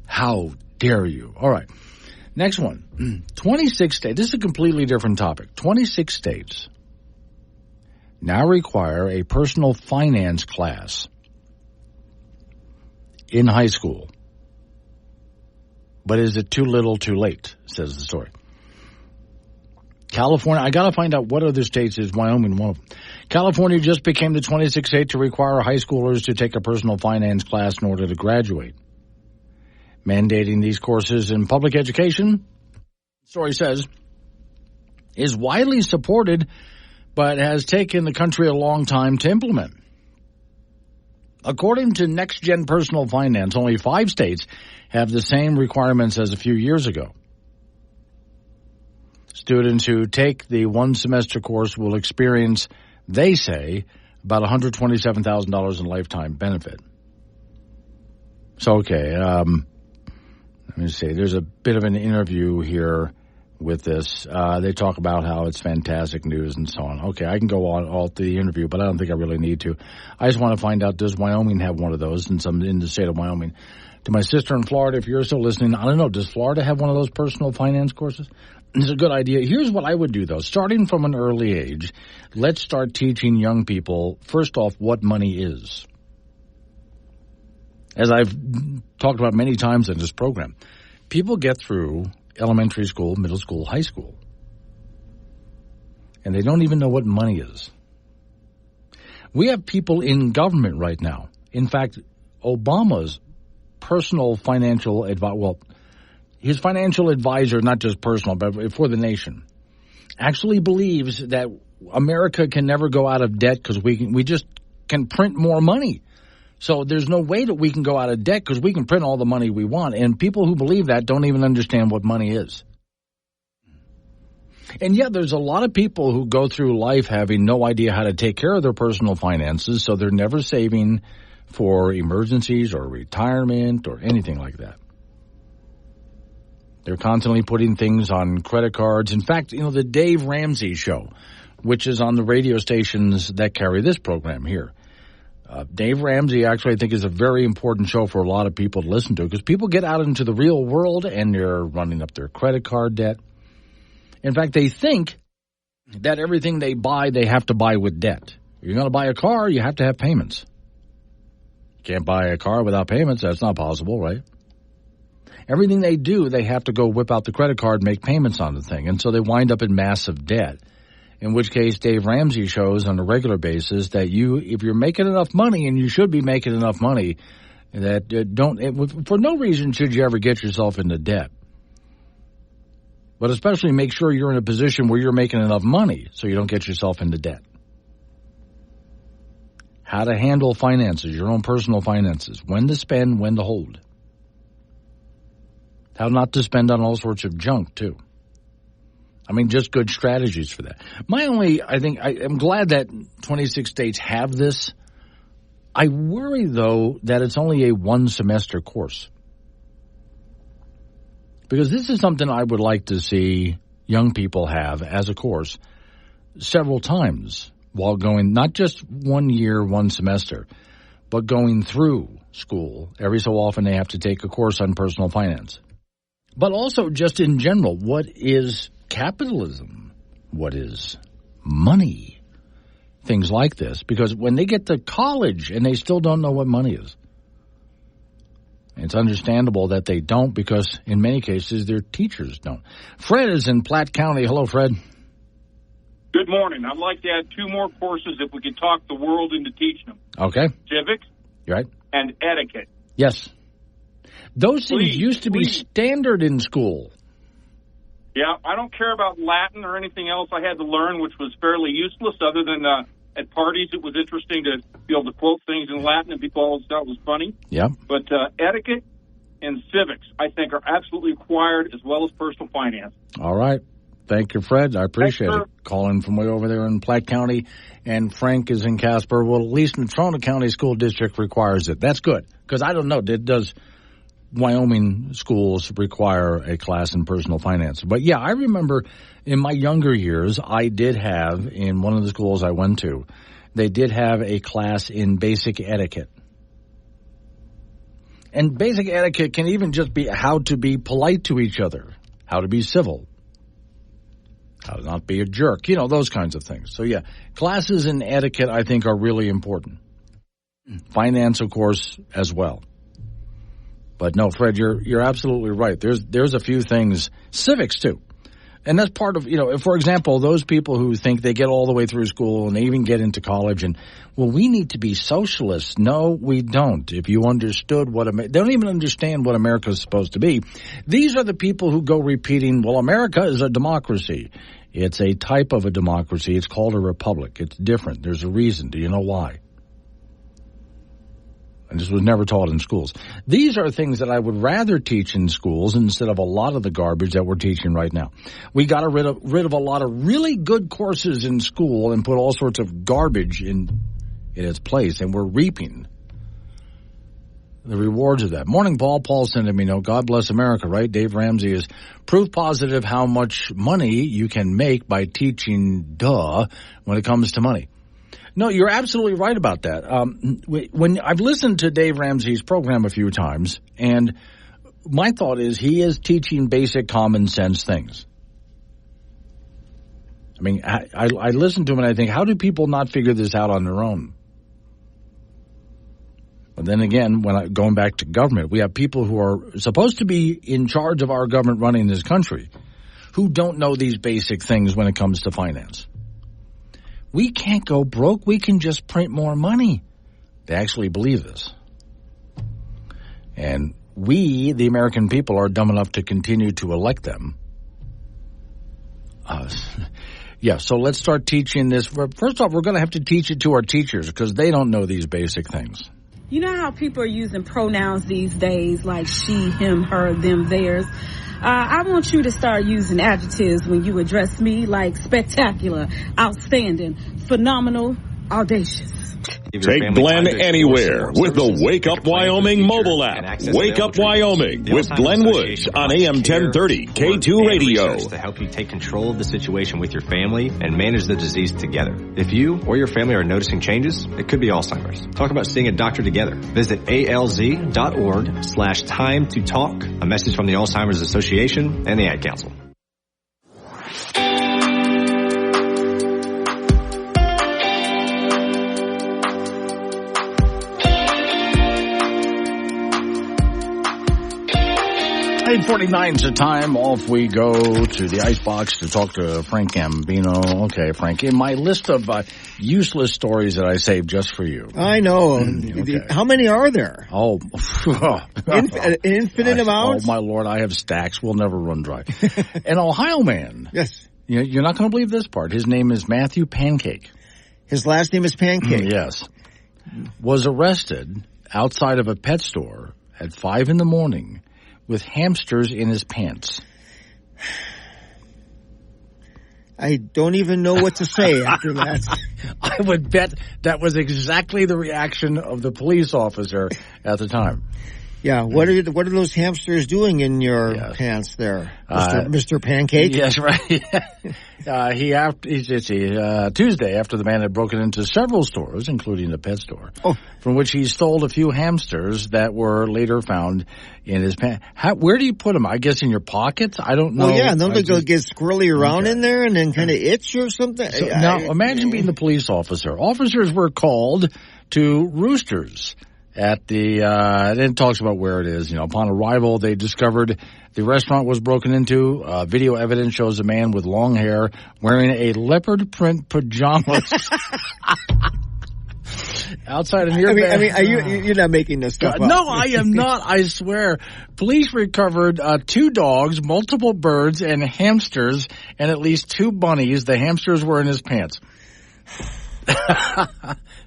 How dare you? All right. Next one. 26 states. This is a completely different topic. 26 states now require a personal finance class in high school. But is it too little, too late, says the story. California, I got to find out what other states is Wyoming one of them. California just became the 26th state to require high schoolers to take a personal finance class in order to graduate. Mandating these courses in public education, the story says, is widely supported, but has taken the country a long time to implement. According to Next Gen Personal Finance, only 5 states have the same requirements as a few years ago. Students who take the one-semester course will experience, they say, about $127,000 in lifetime benefit. So, okay, let me see. There's a bit of an interview here with this. They talk about how it's fantastic news and so on. Okay, I can go on all through the interview, but I don't think I really need to. I just want to find out, does Wyoming have one of those, since I'm in the state of Wyoming? To my sister in Florida, if you're still listening, I don't know, does Florida have one of those personal finance courses? It's a good idea. Here's what I would do, though. Starting from an early age, let's start teaching young people, first off, what money is. As I've talked about many times in this program, people get through elementary school, middle school, high school, and they don't even know what money is. We have people in government right now. In fact, Obama's personal financial advisor, well, his financial advisor, not just personal, but for the nation, actually believes that America can never go out of debt because we just can print more money. So there's no way that we can go out of debt because we can print all the money we want. And people who believe that don't even understand what money is. And yet there's a lot of people who go through life having no idea how to take care of their personal finances, so they're never saving for emergencies or retirement or anything like that. They're constantly putting things on credit cards. In fact, the Dave Ramsey Show, which is on the radio stations that carry this program here. Dave Ramsey actually, I think, is a very important show for a lot of people to listen to because people get out into the real world and they're running up their credit card debt. In fact, they think that everything they buy, they have to buy with debt. If you're going to buy a car, you have to have payments. You can't buy a car without payments. That's not possible, right? Everything they do, they have to go whip out the credit card and make payments on the thing. And so they wind up in massive debt. In which case, Dave Ramsey shows on a regular basis that if you're making enough money, and you should be making enough money, that for no reason should you ever get yourself into debt. But especially make sure you're in a position where you're making enough money so you don't get yourself into debt. How to handle finances, your own personal finances. When to spend, when to hold. How not to spend on all sorts of junk, too. I mean, just good strategies for that. I'm glad that 26 states have this. I worry, though, that it's only a one-semester course. Because this is something I would like to see young people have as a course several times while going, not just 1 year, one semester, but going through school. Every so often they have to take a course on personal finance. But also just in general, what is capitalism? What is money? Things like this. Because when they get to college and they still don't know what money is, it's understandable that they don't because in many cases their teachers don't. Fred is in Platte County. Hello, Fred. Good morning. I'd like to add 2 more courses if we could talk the world into teaching them. Okay. Civics. Right. And etiquette. Yes. Those things used to be standard in school. Yeah, I don't care about Latin or anything else I had to learn, which was fairly useless, other than at parties it was interesting to be able to quote things in Latin and people always thought it was funny. Yeah. But etiquette and civics, I think, are absolutely required, as well as personal finance. All right. Thank you, Fred. I appreciate it. Calling from way over there in Platte County, and Frank is in Casper. Well, at least in Toronto County School District requires it. That's good, because I don't know, does Wyoming schools require a class in personal finance? But yeah, I remember in my younger years, I did have, in one of the schools I went to, they did have a class in basic etiquette. And basic etiquette can even just be how to be polite to each other, how to be civil, How to not be a jerk. Those kinds of things. So, yeah, classes in etiquette, I think, are really important. Finance, of course, as well. But no, Fred, you're absolutely right. There's a few things, civics too. And that's part of, for example, those people who think they get all the way through school and they even get into college and, well, we need to be socialists. No, we don't. If you understood they don't even understand what America is supposed to be. These are the people who go repeating, well, America is a democracy. It's a type of a democracy. It's called a republic. It's different. There's a reason. Do you know why? And this was never taught in schools. These are things that I would rather teach in schools instead of a lot of the garbage that we're teaching right now. We got rid of a lot of really good courses in school and put all sorts of garbage in its place, and we're reaping the rewards of that. Morning, Paul. Paul sent me, God bless America, right? Dave Ramsey is proof positive how much money you can make by teaching when it comes to money. No, you're absolutely right about that. When I've listened to Dave Ramsey's program a few times, and my thought is he is teaching basic common sense things. I mean, I listen to him and I think, how do people not figure this out on their own? But then again, going back to government, we have people who are supposed to be in charge of our government running this country who don't know these basic things when it comes to finance. We can't go broke. We can just print more money. They actually believe this. And we, the American people, are dumb enough to continue to elect them. So let's start teaching this. First off, we're going to have to teach it to our teachers because they don't know these basic things. You know how people are using pronouns these days like she, him, her, them, theirs? I want you to start using adjectives when you address me, like spectacular, outstanding, phenomenal, audacious. Take Glenn anywhere with the Wake Up Wyoming mobile app. Wake Up Wyoming with Glenn Woods on AM 1030 K2 Radio. To help you take control of the situation with your family and manage the disease together. If you or your family are noticing changes, it could be Alzheimer's. Talk about seeing a doctor together. Visit alz.org/time to talk. A message from the Alzheimer's Association and the Ad Council. $8:49 is the time. Off we go to the icebox to talk to Frank Gambino. Okay, Frank, in my list of useless stories that I saved just for you. I know. Okay. How many are there? Oh, infinite amount? Oh, my Lord, I have stacks. We'll never run dry. An Ohio man. Yes. You're not going to believe this part. His name is Matthew Pancake. His last name is Pancake? Yes. Was arrested outside of a pet store at 5 a.m. with hamsters in his pants. I don't even know what to say after that. I would bet that was exactly the reaction of the police officer at the time. Yeah, what are those hamsters doing in your pants there, Mr. Pancake? Yes, right. Tuesday, after the man had broken into several stores, including a pet store, from which he stole a few hamsters that were later found in his pants. Where do you put them? I guess in your pockets? I don't know. Oh, yeah, and don't they get squirrely around in there and then kind of itch or something? So, now, imagine being the police officer. Officers were called to Roosters. Then it talks about where it is. Upon arrival, they discovered the restaurant was broken into. Video evidence shows a man with long hair wearing a leopard print pajamas outside of nearby. I mean, you're not making this stuff up. No, I am not. I swear. Police recovered 2 dogs, multiple birds, and hamsters, and at least 2 bunnies. The hamsters were in his pants.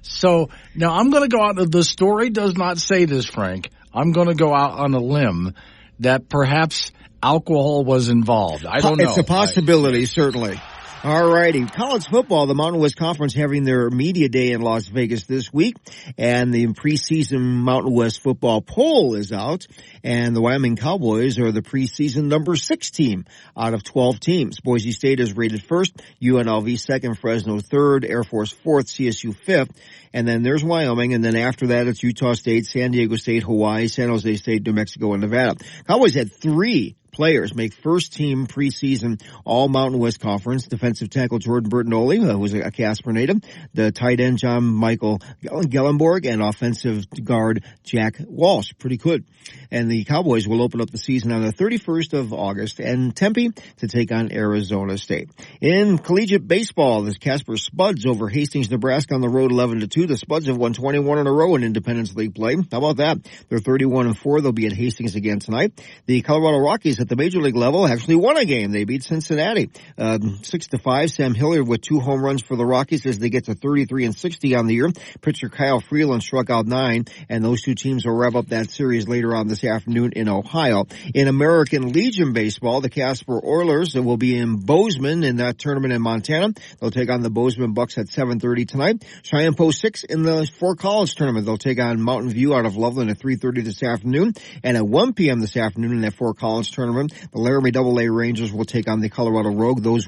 So now I'm going to go out. The story does not say this, Frank. I'm going to go out on a limb that perhaps alcohol was involved. I don't know. It's a possibility, certainly. All righty. College football, the Mountain West Conference having their media day in Las Vegas this week, and the preseason Mountain West football poll is out, and the Wyoming Cowboys are the preseason number 6 team out of 12 teams. Boise State is rated first, UNLV second, Fresno third, Air Force fourth, CSU fifth, and then there's Wyoming, and then after that it's Utah State, San Diego State, Hawaii, San Jose State, New Mexico, and Nevada. Cowboys had 3 players make first-team preseason All-Mountain West Conference. Defensive tackle Jordan Bertinoli, who was a Casper native, the tight end John Michael Gellenborg, and offensive guard Jack Walsh. Pretty good. And the Cowboys will open up the season on the 31st of August in Tempe to take on Arizona State. In collegiate baseball, the Casper Spuds over Hastings, Nebraska on the road 11-2. The Spuds have won 21 in a row in Independence League play. How about that? They're 31-4. They'll be at Hastings again tonight. The Colorado Rockies at the major league level actually won a game. They beat Cincinnati 6-5. Sam Hilliard with 2 home runs for the Rockies as they get to 33-60 on the year. Pitcher Kyle Freeland struck out 9, and those two teams will wrap up that series later on this afternoon in Ohio. In American Legion baseball, the Casper Oilers will be in Bozeman in that tournament in Montana. They'll take on the Bozeman Bucks at 7:30 tonight. Cheyenne Post 6 in the Fort College tournament. They'll take on Mountain View out of Loveland at 3:30 this afternoon. And at 1 p.m. this afternoon in that Fort College tournament, the Laramie AA Rangers will take on the Colorado Rogue. Those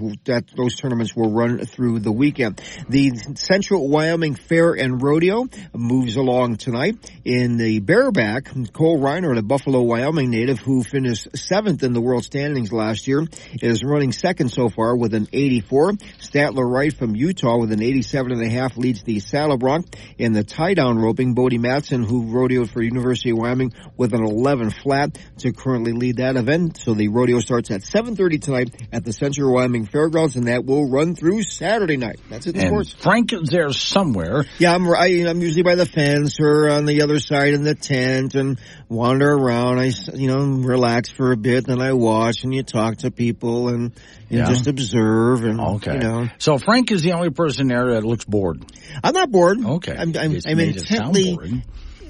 tournaments will run through the weekend. The Central Wyoming Fair and Rodeo moves along tonight. In the bareback, Cole Reiner, a Buffalo, Wyoming native who finished 7th in the world standings last year, is running second so far with an 84. Statler Wright from Utah with an 87.5 leads the Saddle Bronc. In the tie-down roping, Bodie Matson, who rodeoed for University of Wyoming, with an 11 flat to currently lead that event. So the rodeo starts at 7:30 tonight at the Central Wyoming Fairgrounds, and that will run through Saturday night. That's it in sports. Frank is there somewhere. Yeah, I'm usually by the fence or on the other side in the tent and wander around. I, relax for a bit, then I watch and you talk to people and just observe. And, So Frank is the only person there that looks bored. I'm not bored. Okay. I'm intently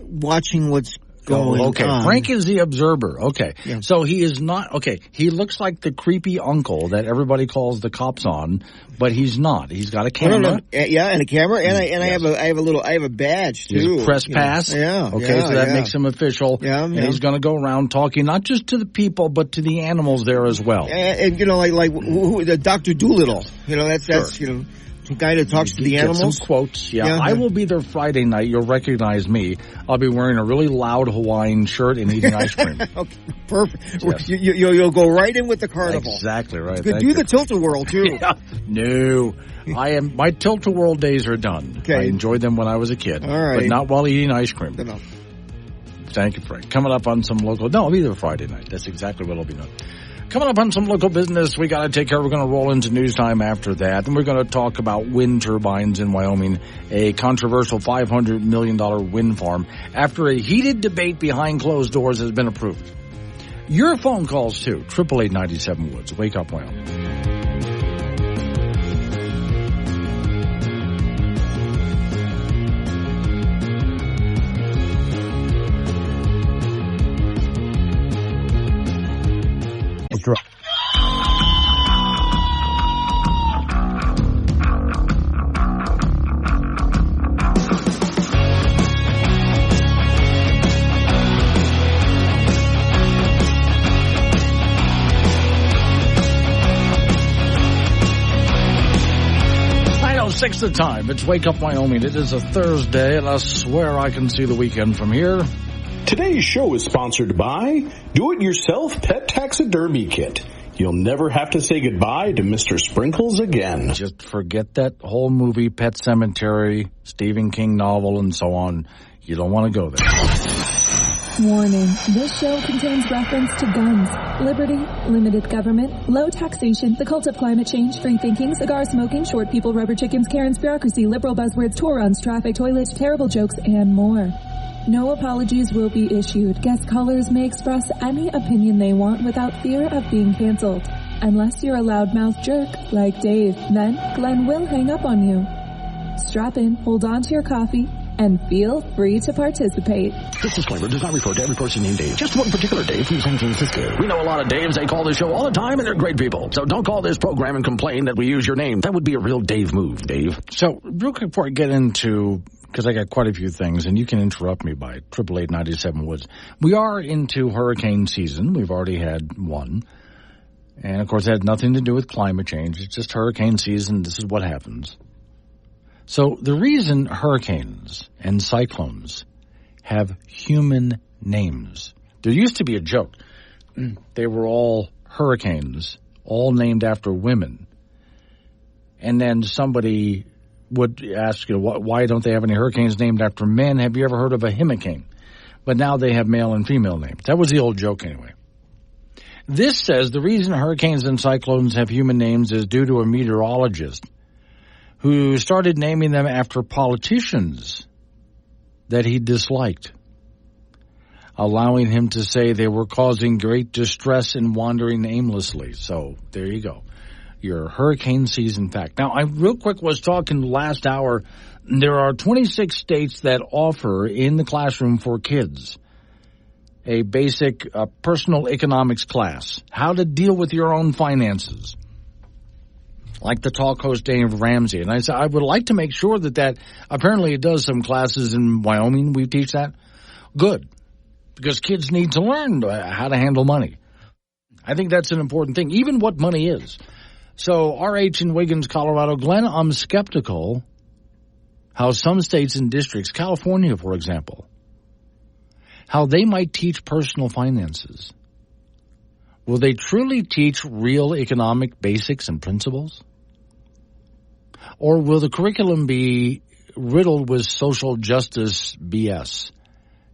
watching what's going on. Frank is the observer. Okay. Yeah. So he is not, he looks like the creepy uncle that everybody calls the cops on, but he's not. He's got a camera. No. Yeah, and a camera, and I have a badge too. His press pass. Yeah. Okay, so that makes him official. Yeah. And he's going to go around talking not just to the people, but to the animals there as well. And like the Dr. Doolittle. That's the guy that talks to the animals. Some quotes. Yeah. I will be there Friday night. You'll recognize me. I'll be wearing a really loud Hawaiian shirt and eating ice cream. Okay, perfect. Yes. You'll go right in with the carnival. Exactly right. Do the Tilt-A-Whirl too. Yeah. No. My Tilt-A-Whirl days are done. Okay. I enjoyed them when I was a kid. All right. But not while eating ice cream. No. Thank you, Frank. Coming up on some local... No, I'll be there Friday night. That's exactly what I'll be doing. Coming up on some local business we got to take care of. We're going to roll into news time after that. And we're going to talk about wind turbines in Wyoming, a controversial $500 million wind farm after a heated debate behind closed doors has been approved. Your phone calls, too. 888-97 Woods. Wake up, Wyoming. Six the time. It's Wake Up Wyoming. It is a Thursday, and I swear I can see the weekend from here. Today's show is sponsored by Do-It-Yourself Pet Taxidermy Kit. You'll never have to say goodbye to Mr. Sprinkles again. Just forget that whole movie, Pet Sematary, Stephen King novel, and so on. You don't want to go there. Warning, this show contains reference to guns, liberty, limited government, low taxation, the cult of climate change, free thinking, cigar smoking, short people, rubber chickens, Karen's bureaucracy, liberal buzzwords, tour runs, traffic, toilets, terrible jokes, and more. No apologies will be issued. Guest callers may express any opinion they want without fear of being canceled. Unless you're a loudmouth jerk like Dave, then Glenn will hang up on you. Strap in, hold on to your coffee, and feel free to participate. This disclaimer does not refer to every person named Dave. Just one particular Dave from San Francisco. We know a lot of Daves. They call this show all the time, and they're great people. So don't call this program and complain that we use your name. That would be a real Dave move, Dave. So real quick before I get into, because I got quite a few things, and you can interrupt me by 888-97 Woods. We are into hurricane season. We've already had one. And, of course, it had nothing to do with climate change. It's just hurricane season. This is what happens. So the reason hurricanes and cyclones have human names, there used to be a joke. they were all hurricanes, all named after women. And then somebody would ask, why don't they have any hurricanes named after men? Have you ever heard of a hurricane? But now they have male and female names. That was the old joke anyway. This says the reason hurricanes and cyclones have human names is due to a meteorologist who started naming them after politicians that he disliked, allowing him to say they were causing great distress and wandering aimlessly. So there you go. Your hurricane season fact. Now, I real quick was talking last hour. There are 26 states that offer in the classroom for kids a basic personal economics class, how to deal with your own finances, like the talk host Dave Ramsey. And I said, I would like to make sure that apparently it does some classes in Wyoming. We teach that. Good. Because kids need to learn how to handle money. I think that's an important thing, even what money is. So RH in Wiggins, Colorado. Glenn, I'm skeptical how some states and districts, California, for example, how they might teach personal finances. Will they truly teach real economic basics and principles? Or will the curriculum be riddled with social justice BS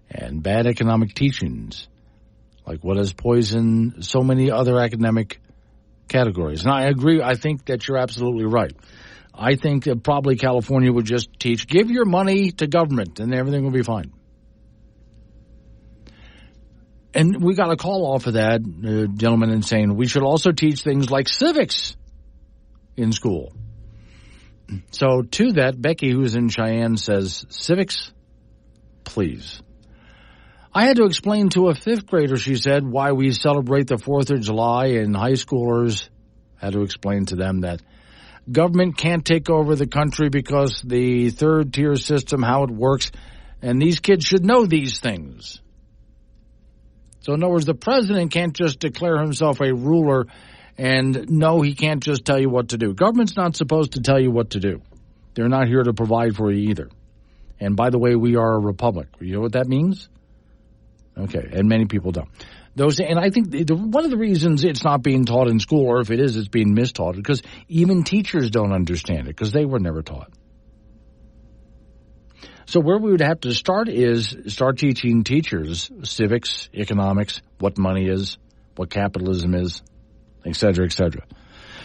and bad economic teachings, like what has poisoned so many other academic categories? And I agree. I think that you're absolutely right. I think that probably California would just teach, give your money to government and everything will be fine. And we got a call off of that gentleman in saying we should also teach things like civics in school. So to that, Becky, who's in Cheyenne, says, civics, please. I had to explain to a fifth grader, she said, why we celebrate the 4th of July, and high schoolers had to explain to them that government can't take over the country because the third-tier system, how it works, and these kids should know these things. So in other words, the president can't just declare himself a ruler, and no, he can't just tell you what to do. Government's not supposed to tell you what to do. They're not here to provide for you either. And by the way, we are a republic. You know what that means? Okay, and many people don't. And I think one of the reasons it's not being taught in school, or if it is, it's being mistaught, because even teachers don't understand it because they were never taught. So where we would have to start is start teaching teachers civics, economics, what money is, what capitalism is, et cetera, et cetera.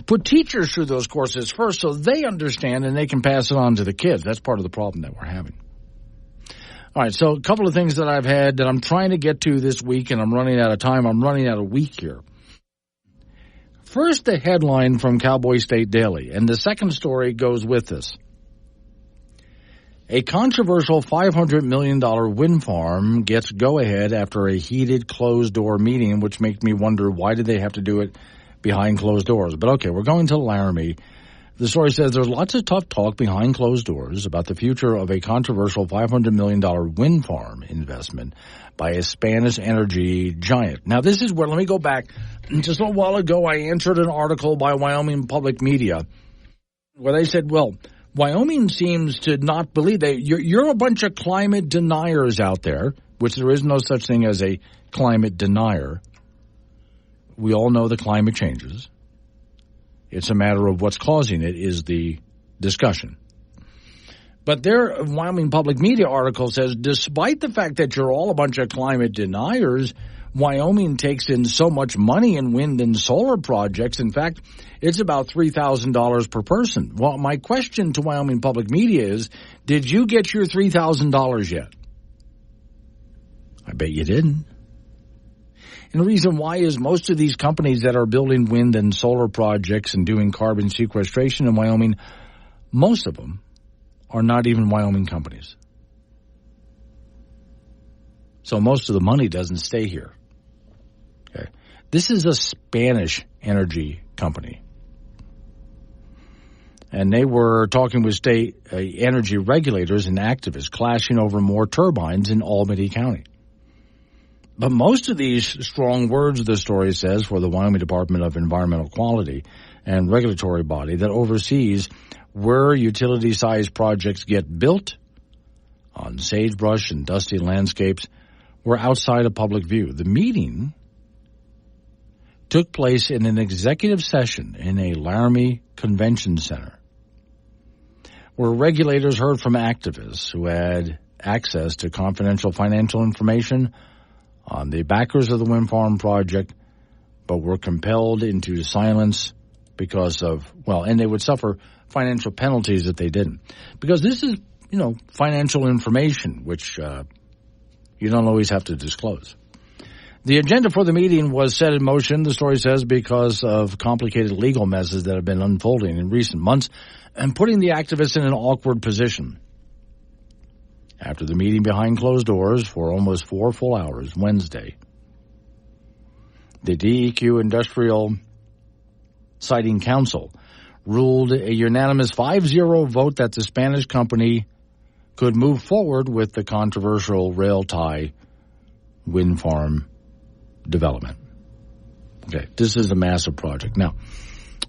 Put teachers through those courses first so they understand and they can pass it on to the kids. That's part of the problem that we're having. All right, so a couple of things that I've had that I'm trying to get to this week, and I'm running out of time. I'm running out of week here. First, the headline from Cowboy State Daily, and the second story goes with this. A controversial $500 million wind farm gets go-ahead after a heated closed-door meeting, which makes me wonder, why did they have to do it behind closed doors? But okay, we're going to Laramie. The story says there's lots of tough talk behind closed doors about the future of a controversial $500 million wind farm investment by a Spanish energy giant. Now, this is where, let me go back. Just a little while ago, I answered an article by Wyoming Public Media where they said, well, Wyoming seems to not believe that you're a bunch of climate deniers out there, which there is no such thing as a climate denier. We all know the climate changes. It's a matter of what's causing it is the discussion. But their Wyoming Public Media article says, despite the fact that you're all a bunch of climate deniers, Wyoming takes in so much money in wind and solar projects. In fact, it's about $3,000 per person. Well, my question to Wyoming Public Media is, did you get your $3,000 yet? I bet you didn't. And the reason why is most of these companies that are building wind and solar projects and doing carbon sequestration in Wyoming, most of them are not even Wyoming companies. So most of the money doesn't stay here. Okay. This is a Spanish energy company. And they were talking with state energy regulators and activists clashing over more turbines in Albany County. But most of these strong words, the story says, for the Wyoming Department of Environmental Quality and regulatory body that oversees where utility-sized projects get built on sagebrush and dusty landscapes, were outside of public view. The meeting took place in an executive session in a Laramie Convention Center, where regulators heard from activists who had access to confidential financial information on the backers of the wind farm project, but were compelled into silence because of, and they would suffer financial penalties if they didn't. Because this is, financial information, which you don't always have to disclose. The agenda for the meeting was set in motion, the story says, because of complicated legal messes that have been unfolding in recent months and putting the activists in an awkward position. After the meeting behind closed doors for almost 4 full hours Wednesday, the DEQ Industrial Siting Council ruled a unanimous 5-0 vote that the Spanish company could move forward with the controversial rail tie wind farm development. Okay, this is a massive project. Now,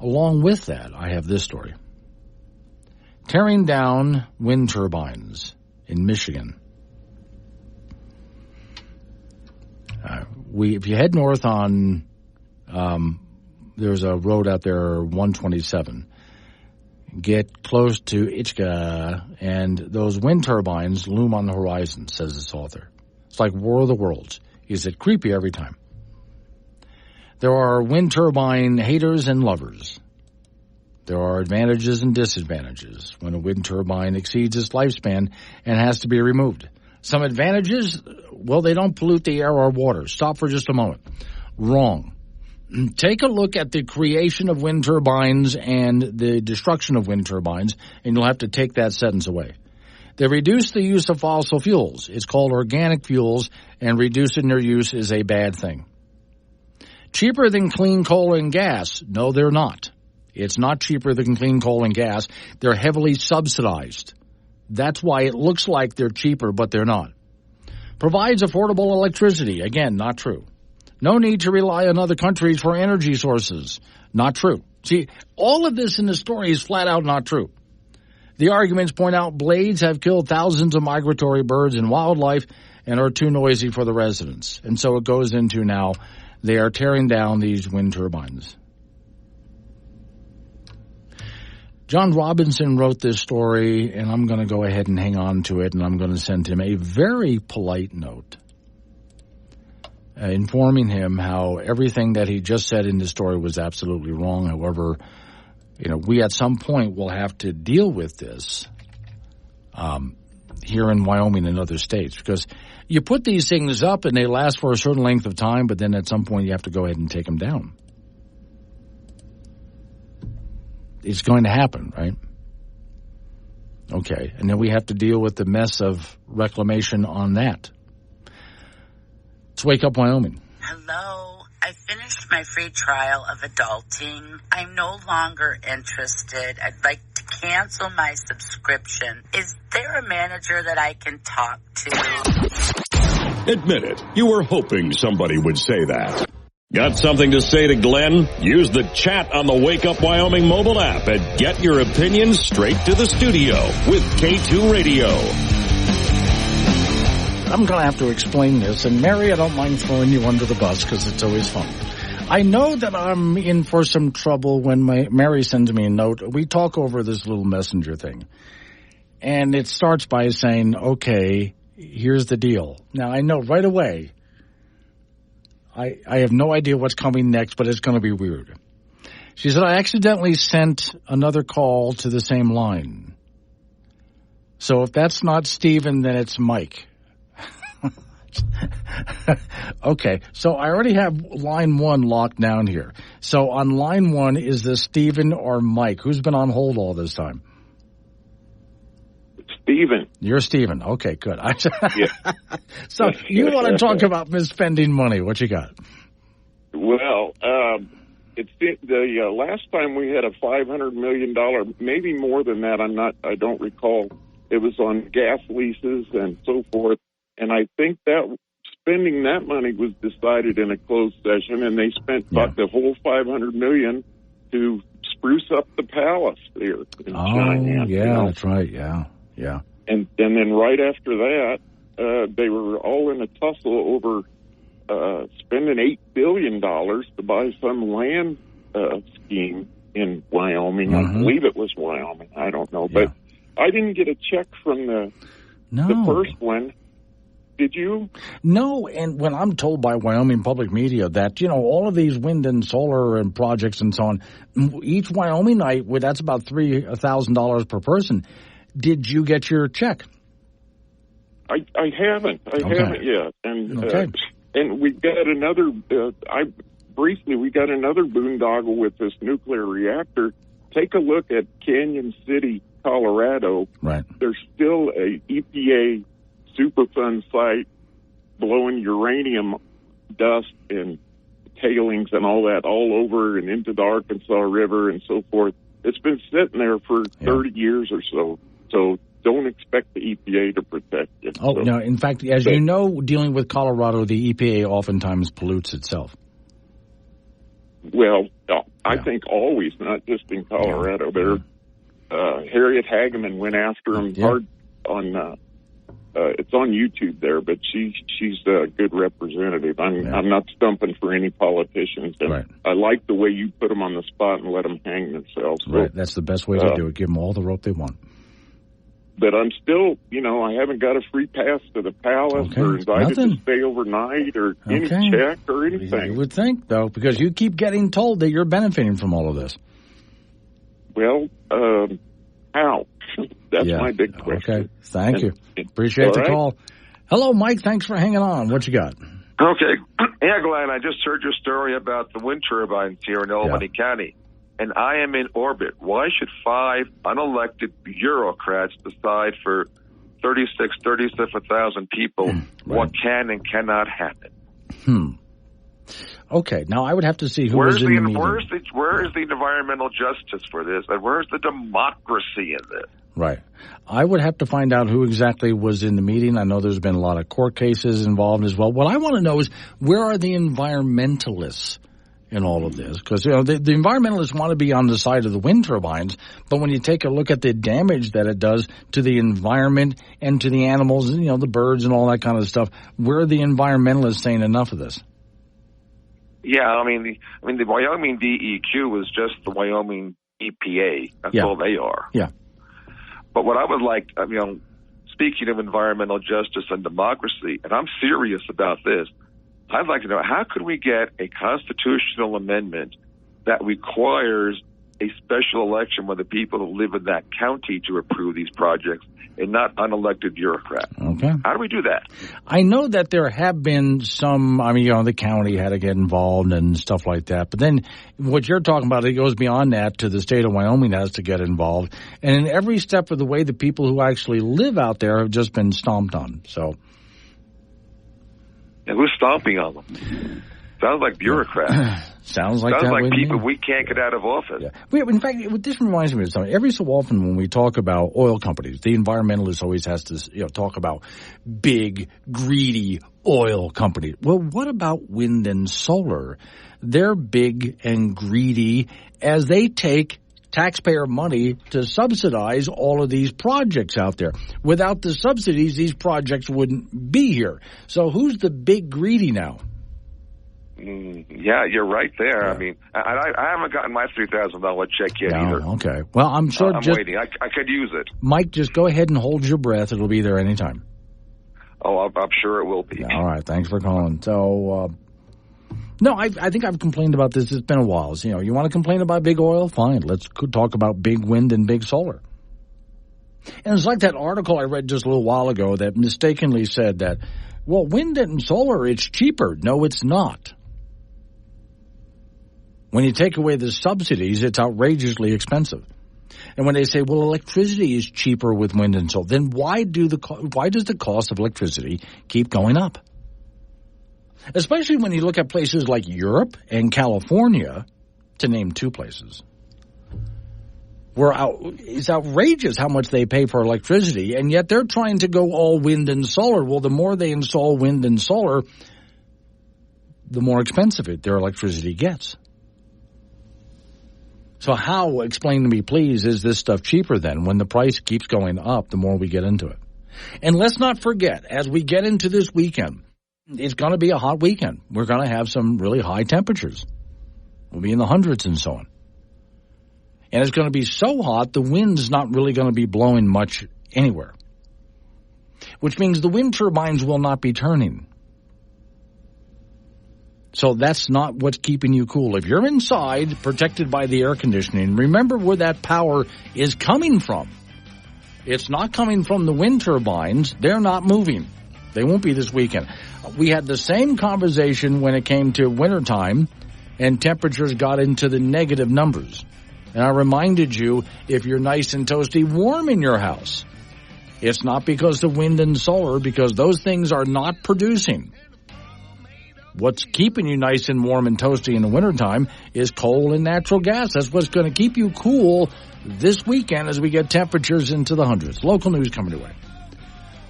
along with that, I have this story. Tearing down wind turbines in Michigan. If you head north on, there's a road out there, 127. Get close to Ichka, and those wind turbines loom on the horizon, says this author. It's like War of the Worlds. He said, creepy every time. There are wind turbine haters and lovers. There are advantages and disadvantages when a wind turbine exceeds its lifespan and has to be removed. Some advantages, they don't pollute the air or water. Stop for just a moment. Wrong. Take a look at the creation of wind turbines and the destruction of wind turbines, and you'll have to take that sentence away. They reduce the use of fossil fuels. It's called organic fuels, and reducing their use is a bad thing. Cheaper than clean coal and gas? No, they're not. It's not cheaper than clean coal and gas. They're heavily subsidized. That's why it looks like they're cheaper, but they're not. Provides affordable electricity. Again, not true. No need to rely on other countries for energy sources. Not true. See, all of this in the story is flat out not true. The arguments point out blades have killed thousands of migratory birds and wildlife and are too noisy for the residents. And so it goes into now they are tearing down these wind turbines. John Robinson wrote this story, and I'm going to go ahead and hang on to it, and I'm going to send him a very polite note informing him how everything that he just said in the story was absolutely wrong. However, we at some point will have to deal with this here in Wyoming and other states, because you put these things up and they last for a certain length of time, but then at some point you have to go ahead and take them down. It's going to happen, right? Okay, and then we have to deal with the mess of reclamation on that. Let's Wake Up Wyoming. Hello, I finished my free trial of adulting. I'm no longer interested. I'd like to cancel my subscription. Is there a manager that I can talk to? Admit it, you were hoping somebody would say that. Got something to say to Glenn? Use the chat on the Wake Up Wyoming mobile app and get your opinions straight to the studio with K2 Radio. I'm going to have to explain this, and Mary, I don't mind throwing you under the bus because it's always fun. I know that I'm in for some trouble when Mary sends me a note. We talk over this little messenger thing, and it starts by saying, okay, here's the deal. Now, I know right away, I have no idea what's coming next, but it's going to be weird. She said, I accidentally sent another call to the same line. So if that's not Stephen, then it's Mike. Okay, so I already have line 1 locked down here. So on line 1, is this Stephen or Mike? Who's been on hold all this time? Stephen. You're Stephen. Okay, good. Yeah. So you want to talk about misspending money. What you got? Well, it's the last time we had a $500 million, maybe more than that. I don't recall. It was on gas leases and so forth. And I think that spending that money was decided in a closed session, and they spent about the whole $500 million to spruce up the palace there in Cheyenne. Yeah, that's right. Yeah. And then right after that, they were all in a tussle over spending $8 billion to buy some land scheme in Wyoming. I believe it was Wyoming. I don't know. But I didn't get a check from the first one. Did you? No, and when I'm told by Wyoming public media that, all of these wind and solar and projects and so on, each Wyomingite, that's about $3,000 per person. Did you get your check? I haven't. I haven't yet. And and we got another, we got another boondoggle with this nuclear reactor. Take a look at Canyon City, Colorado. Right. There's still a EPA Superfund site blowing uranium dust and tailings and all that all over and into the Arkansas River and so forth. It's been sitting there for 30 years or so. So don't expect the EPA to protect it. Oh, no. In fact, as you know, dealing with Colorado, the EPA oftentimes pollutes itself. Well, I think always, not just in Colorado. Harriet Hageman went after him hard on. It's on YouTube there, but she's a good representative. I'm not stumping for any politicians. And I like the way you put them on the spot and let them hang themselves. Right, that's the best way to do it. Give them all the rope they want. But I'm still, I haven't got a free pass to the palace or invited to stay overnight or any check or anything. You would think, though, because you keep getting told that you're benefiting from all of this. Well, how? That's my big question. Okay, thank you. Appreciate the call. Hello, Mike. Thanks for hanging on. What you got? Okay. Yeah, Glenn, I just heard your story about the wind turbines here in Albany County, and I am in orbit. Why should 5 unelected bureaucrats decide for 37,000 people what can and cannot happen? Okay, now I would have to see who was in the meeting. Where is the environmental justice for this, and where's the democracy in this? Right. I would have to find out who exactly was in the meeting. I know there's been a lot of court cases involved as well. What I want to know is, where are the environmentalists in all of this? Because, the environmentalists want to be on the side of the wind turbines, but when you take a look at the damage that it does to the environment and to the animals, the birds and all that kind of stuff, where are the environmentalists saying enough of this? Yeah, I mean, the Wyoming DEQ was just the Wyoming EPA. That's all they are. Yeah. But what I would like, speaking of environmental justice and democracy, and I'm serious about this, I'd like to know, how could we get a constitutional amendment that requires a special election with the people who live in that county to approve these projects and not unelected bureaucrats? Okay. How do we do that? I know that there have been some, the county had to get involved and stuff like that. But then what you're talking about, it goes beyond that to the state of Wyoming has to get involved. And in every step of the way, the people who actually live out there have just been stomped on. So. And who's stomping on them? Sounds like bureaucrats. Sounds like people we can't get out of office. Yeah. In fact, this reminds me of something. Every so often when we talk about oil companies, the environmentalist always has to talk about big, greedy oil companies. Well, what about wind and solar? They're big and greedy as they take taxpayer money to subsidize all of these projects out there. Without the subsidies, these projects wouldn't be here. So who's the big greedy now? Yeah, you're right there. Yeah. I haven't gotten my $3,000 check yet either. Okay. Well, I'm sure. I'm waiting. I could use it. Mike, just go ahead and hold your breath. It'll be there anytime. Oh, I'm sure it will be. Yeah, all right. Thanks for calling. So, no, I think I've complained about this. It's been a while. So, you want to complain about big oil? Fine. Let's talk about big wind and big solar. And it's like that article I read just a little while ago that mistakenly said that, well, wind and solar, it's cheaper. No, it's not. When you take away the subsidies, it's outrageously expensive. And when they say, well, electricity is cheaper with wind and solar, then why does the cost of electricity keep going up? Especially when you look at places like Europe and California, to name two places, where it's outrageous how much they pay for electricity, and yet they're trying to go all wind and solar. Well, the more they install wind and solar, the more expensive their electricity gets. So how, explain to me, please, is this stuff cheaper then when the price keeps going up the more we get into it? And let's not forget, as we get into this weekend, it's going to be a hot weekend. We're going to have some really high temperatures. We'll be in the hundreds and so on. And it's going to be so hot, the wind's not really going to be blowing much anywhere, which means the wind turbines will not be turning. So that's not what's keeping you cool. If you're inside, protected by the air conditioning, remember where that power is coming from. It's not coming from the wind turbines. They're not moving. They won't be this weekend. We had the same conversation when it came to wintertime, and temperatures got into the negative numbers. And I reminded you, if you're nice and toasty, warm in your house. It's not because of wind and solar, because those things are not producing. What's keeping you nice and warm and toasty in the wintertime is coal and natural gas. That's what's going to keep you cool this weekend as we get temperatures into the hundreds. Local news coming your way.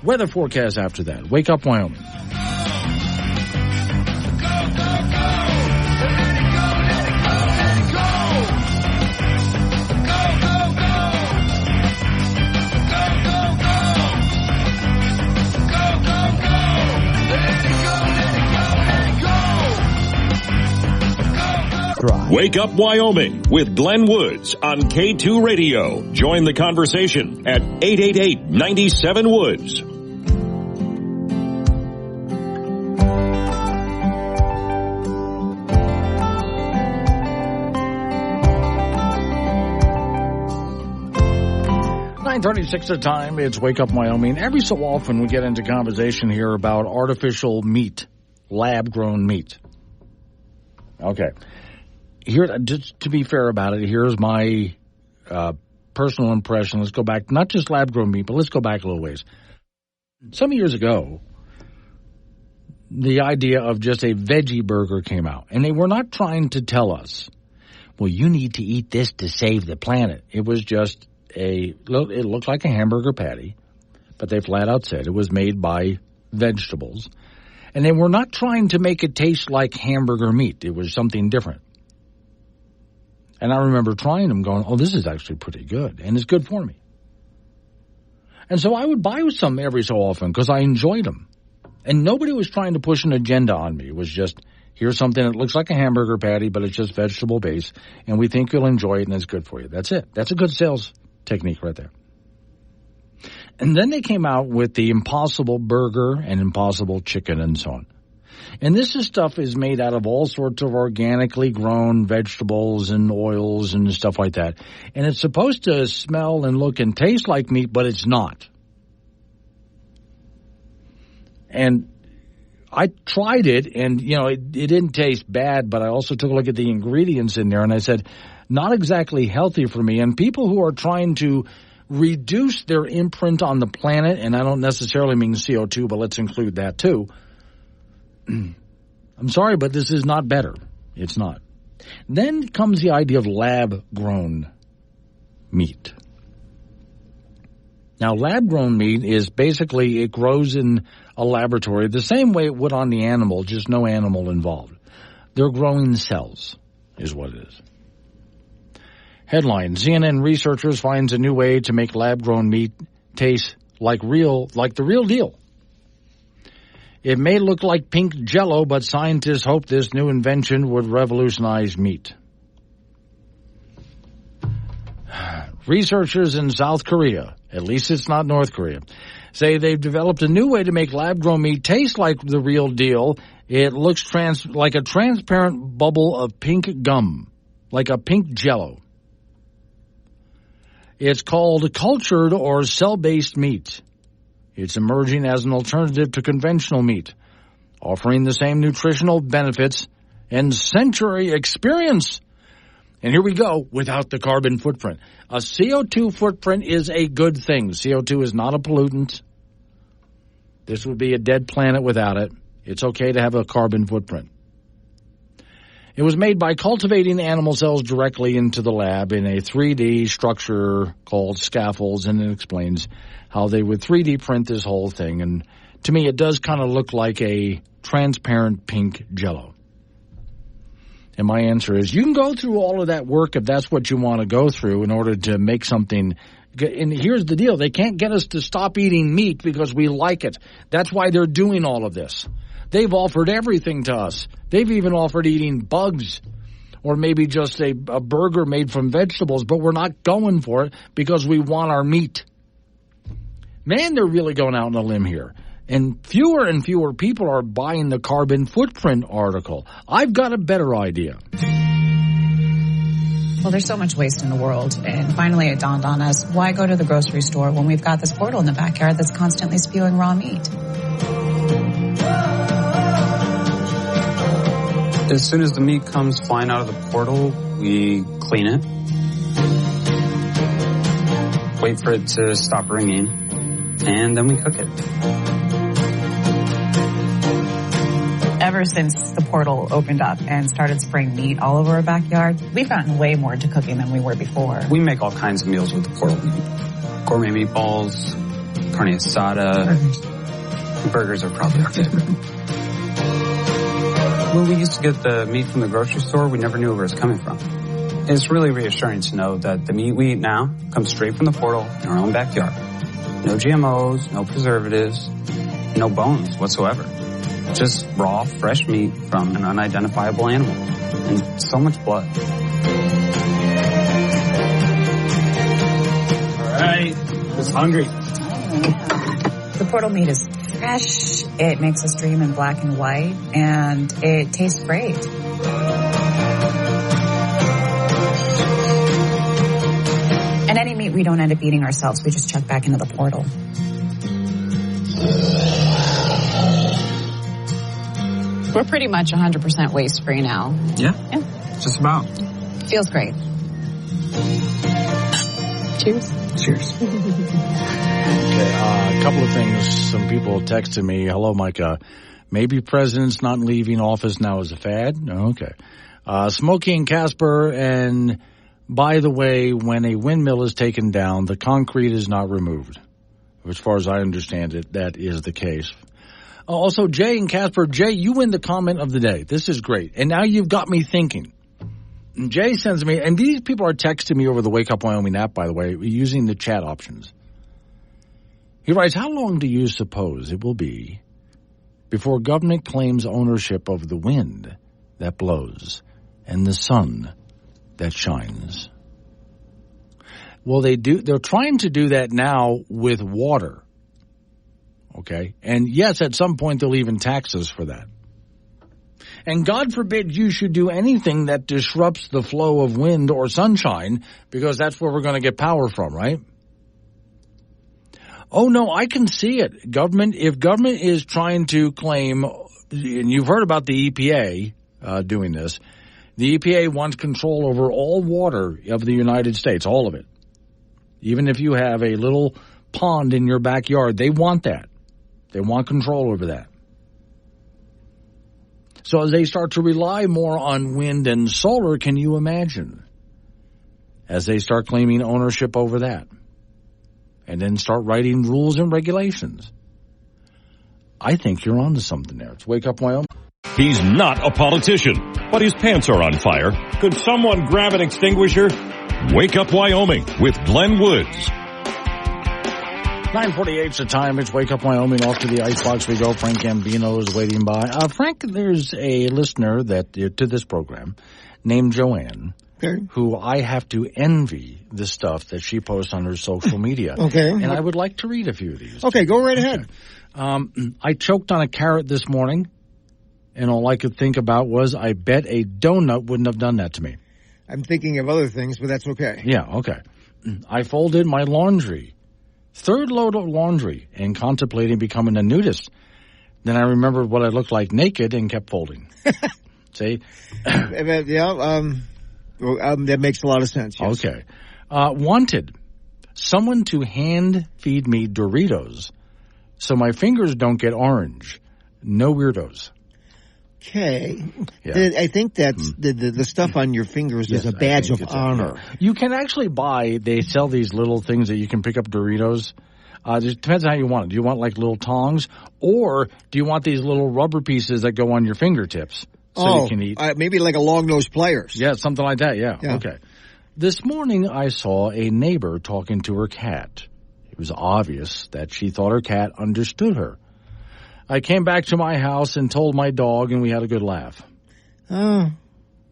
Weather forecast after that. Wake Up Wyoming. 'Drive. Wake Up Wyoming with Glenn Woods on K2 Radio. Join the conversation at 888-97-WOODS. .36 the time. It's Wake Up Wyoming. Every so often we get into conversation here about artificial meat, lab-grown meat. Okay. Here, just to be fair about it, here's my personal impression. Let's go back, not just lab-grown meat, but let's go back a little ways. Some years ago, the idea of just a veggie burger came out, and they were not trying to tell us, well, you need to eat this to save the planet. It was just it looked like a hamburger patty, but they flat out said it was made by vegetables. And they were not trying to make it taste like hamburger meat. It was something different. And I remember trying them going, oh, this is actually pretty good, and it's good for me. And so I would buy some every so often because I enjoyed them. And nobody was trying to push an agenda on me. It was just, here's something that looks like a hamburger patty, but it's just vegetable based, and we think you'll enjoy it and it's good for you. That's it. That's a good sales technique right there. And then they came out with the Impossible Burger and Impossible Chicken and so on. And this stuff is made out of all sorts of organically grown vegetables and oils and stuff like that. And it's supposed to smell and look and taste like meat, but it's not. And I tried it, and, you know, it didn't taste bad, but I also took a look at the ingredients in there, and I said, not exactly healthy for me. And people who are trying to reduce their imprint on the planet, and I don't necessarily mean CO2, but let's include that too. I'm sorry, but this is not better. It's not. Then comes the idea of lab-grown meat. Now, lab-grown meat is basically, it grows in a laboratory the same way it would on the animal, just no animal involved. They're growing cells, is what it is. Headline, CNN researchers finds a new way to make lab-grown meat taste like the real deal. It may look like pink Jell-O, but scientists hope this new invention would revolutionize meat. Researchers in South Korea, at least it's not North Korea, say they've developed a new way to make lab-grown meat taste like the real deal. It looks like a transparent bubble of pink gum, like a pink Jell-O. It's called cultured or cell-based meat. It's emerging as an alternative to conventional meat, offering the same nutritional benefits and sensory experience. And here we go, without the carbon footprint. A CO2 footprint is a good thing. CO2 is not a pollutant. This would be a dead planet without it. It's okay to have a carbon footprint. It was made by cultivating animal cells directly into the lab in a 3D structure called scaffolds, and it explains how they would 3D print this whole thing. And to me, it does kind of look like a transparent pink Jell-O. And my answer is, you can go through all of that work if that's what you want to go through in order to make something. And here's the deal. They can't get us to stop eating meat because we like it. That's why they're doing all of this. They've offered everything to us. They've even offered eating bugs or maybe just a burger made from vegetables, but we're not going for it because we want our meat. Man, they're really going out on a limb here. And fewer people are buying the carbon footprint article. I've got a better idea. Well, there's so much waste in the world, and finally it dawned on us, why go to the grocery store when we've got this portal in the backyard that's constantly spewing raw meat? As soon as the meat comes flying out of the portal, we clean it, wait for it to stop ringing, and then we cook it. Ever since the portal opened up and started spraying meat all over our backyard, we've gotten way more into cooking than we were before. We make all kinds of meals with the portal meat. Gourmet meatballs, carne asada. Burgers are probably our favorite. When we used to get the meat from the grocery store, we never knew where it was coming from. It's really reassuring to know that the meat we eat now comes straight from the portal in our own backyard. No GMOs, no preservatives, no bones whatsoever. Just raw, fresh meat from an unidentifiable animal. And so much blood. All right, just hungry. The portal meat is fresh, it makes us dream in black and white, and it tastes great. And any meat we don't end up eating ourselves, we just chuck back into the portal. We're pretty much 100% waste-free now. Yeah, just about. Feels great. Cheers. Cheers. Okay, a couple of things. Some people texted me, hello, Micah. Maybe president's not leaving office now as a fad? Okay. Smokey and Casper, and by the way, when a windmill is taken down, the concrete is not removed. As far as I understand it, that is the case. Also, Jay and Casper, Jay, you win the comment of the day. This is great. And now you've got me thinking. And Jay sends me, and these people are texting me over the Wake Up Wyoming app, by the way, using the chat options. He writes, how long do you suppose it will be before government claims ownership of the wind that blows and the sun that shines? Well, they're trying to do that now with water. Okay? And yes, at some point they'll even tax us for that. And God forbid you should do anything that disrupts the flow of wind or sunshine, because that's where we're going to get power from, right? Oh, no, I can see it. If government is trying to claim, and you've heard about the EPA doing this, the EPA wants control over all water of the United States, all of it. Even if you have a little pond in your backyard, they want that. They want control over that. So as they start to rely more on wind and solar, can you imagine? As they start claiming ownership over that. And then start writing rules and regulations. I think you're onto something there. It's Wake Up Wyoming. He's not a politician, but his pants are on fire. Could someone grab an extinguisher? Wake Up Wyoming with Glenn Woods. 9:48's the time. It's Wake Up Wyoming. Off to the icebox we go. Frank Gambino is waiting by. Frank, there's a listener to this program named Joanne, who I have to envy the stuff that she posts on her social media. Okay. And I would like to read a few of these. Okay, go right ahead. I choked on a carrot this morning, and all I could think about was, I bet a donut wouldn't have done that to me. I'm thinking of other things, but that's okay. Yeah, okay. I folded my laundry. Third load of laundry, and contemplating becoming a nudist. Then I remembered what I looked like naked and kept folding. See? That makes a lot of sense. Yes. Okay. Wanted someone to hand feed me Doritos so my fingers don't get orange. No weirdos. Okay. Yeah. I think that's the stuff on your fingers is a badge of honor. You can actually they sell these little things that you can pick up Doritos. It depends on how you want it. Do you want like little tongs, or do you want these little rubber pieces that go on your fingertips so you can eat? Maybe like a long-nosed pliers. Yeah, something like that, yeah. Okay. This morning I saw a neighbor talking to her cat. It was obvious that she thought her cat understood her. I came back to my house and told my dog, and we had a good laugh. Oh,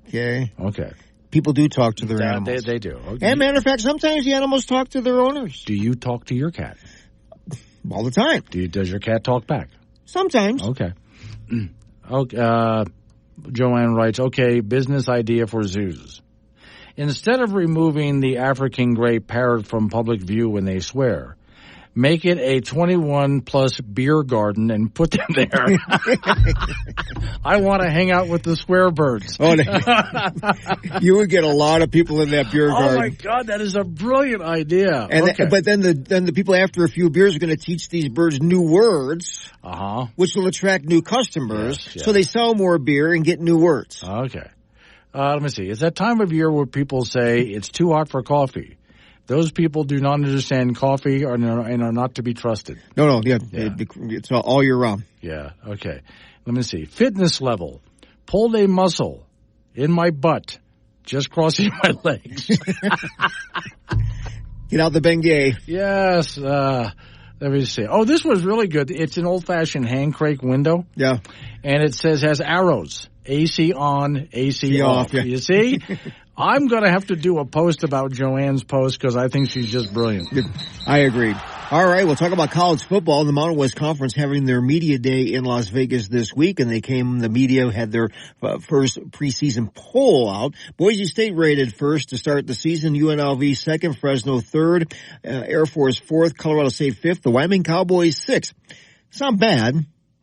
okay. Okay. People do talk to their animals. They do. Okay. And matter of fact, sometimes the animals talk to their owners. Do you talk to your cat? All the time. Does your cat talk back? Sometimes. Okay. Okay. Joanne writes, okay, business idea for zoos. Instead of removing the African gray parrot from public view when they swear, make it a 21-plus beer garden and put them there. I want to hang out with the swear birds. Oh, you would get a lot of people in that beer garden. Oh, my God, that is a brilliant idea. And but then the people, after a few beers, are going to teach these birds new words, which will attract new customers, so they sell more beer and get new words. Okay. Let me see. It's that time of year where people say it's too hot for coffee. Those people do not understand coffee and are not to be trusted. No, it's all year round. Yeah, okay. Let me see. Fitness level. Pulled a muscle in my butt, just crossing my legs. Get out the Bengay. Yes. Let me see. Oh, this was really good. It's an old-fashioned hand crank window. Yeah. And it has arrows. AC on, AC off. Yeah. You see? I'm going to have to do a post about Joanne's post because I think she's just brilliant. I agree. All right, we'll talk about college football. The Mountain West Conference having their media day in Las Vegas this week, and the media had their first preseason poll out. Boise State rated first to start the season, UNLV second, Fresno third, Air Force fourth, Colorado State fifth, the Wyoming Cowboys sixth. It's not bad.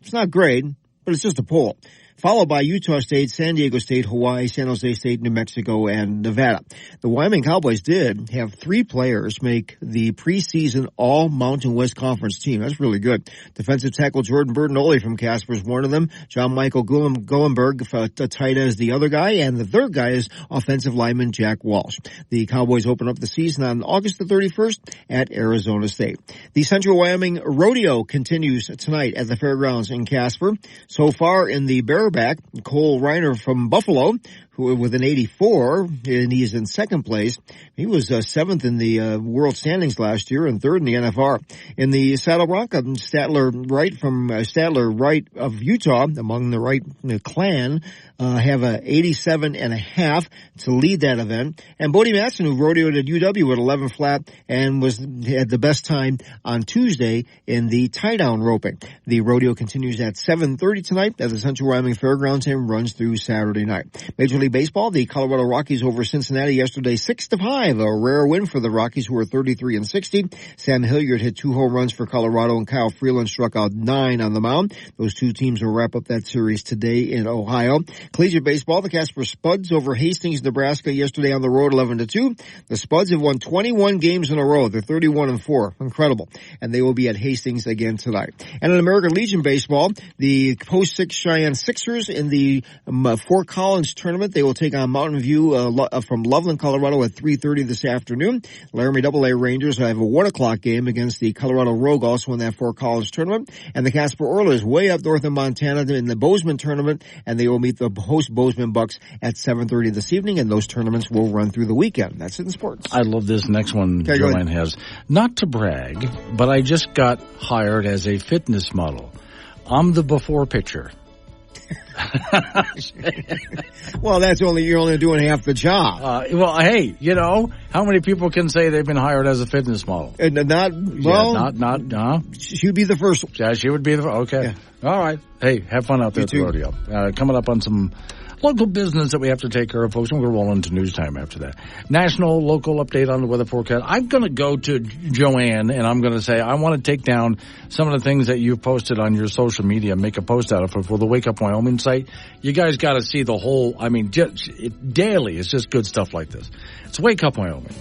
It's not great, but it's just a poll. Followed by Utah State, San Diego State, Hawaii, San Jose State, New Mexico, and Nevada. The Wyoming Cowboys did have 3 players make the preseason All-Mountain West Conference team. That's really good. Defensive tackle Jordan Bertinoli from Casper is one of them. John Michael Golenberg, tight end, is the other guy. And the third guy is offensive lineman Jack Walsh. The Cowboys open up the season on August the 31st at Arizona State. The Central Wyoming Rodeo continues tonight at the fairgrounds in Casper. So far in the bareback, Cole Reiner from Buffalo, who with an 84, and he's in second place. He was seventh in the world standings last year and third in the NFR. In the Saddle Bronc, Statler Wright of Utah, among the Wright clan, have a 87.5 to lead that event. And Bodie Matson, who rodeoed at UW at 11 flat and had the best time on Tuesday in the tie-down roping. The rodeo continues at 7:30 tonight at the Central Wyoming Fairgrounds and runs through Saturday night. Major League Baseball, the Colorado Rockies over Cincinnati yesterday 6-5, a rare win for the Rockies, who are 33-60. Sam Hilliard hit 2 home runs for Colorado, and Kyle Freeland struck out 9 on the mound. Those 2 teams will wrap up that series today in Ohio. Collegiate Baseball, the Casper Spuds over Hastings, Nebraska yesterday on the road 11-2. The Spuds have won 21 games in a row. They're 31-4. Incredible. And they will be at Hastings again tonight. And in American Legion Baseball, the Post 6 Cheyenne Sixers in the Fort Collins tournament, they will take on Mountain View from Loveland, Colorado at 3:30 this afternoon. Laramie AA Rangers have a 1 o'clock game against the Colorado Rogue, also in that Fort Collins tournament. And the Casper Oilers way up north in Montana in the Bozeman tournament, and they will meet the host Bozeman Bucks at 7:30 this evening, and those tournaments will run through the weekend. That's it in sports. I love this next one Joanne has. Not to brag, but I just got hired as a fitness model. I'm the before picture. Well, you're only doing half the job. Well, hey, how many people can say they've been hired as a fitness model? And she would be the first one. Yeah, she would be the first. Okay. Yeah. All right. Hey, have fun out there at the rodeo. Coming up on some local business that we have to take care of, folks. We're going to roll into news time after that. National, local update on the weather forecast. I'm going to go to Joanne, and I'm going to say I want to take down some of the things that you've posted on your social media, make a post out of it for the Wake Up Wyoming site. You guys got to see the whole, daily. It's just good stuff like this. It's Wake Up Wyoming.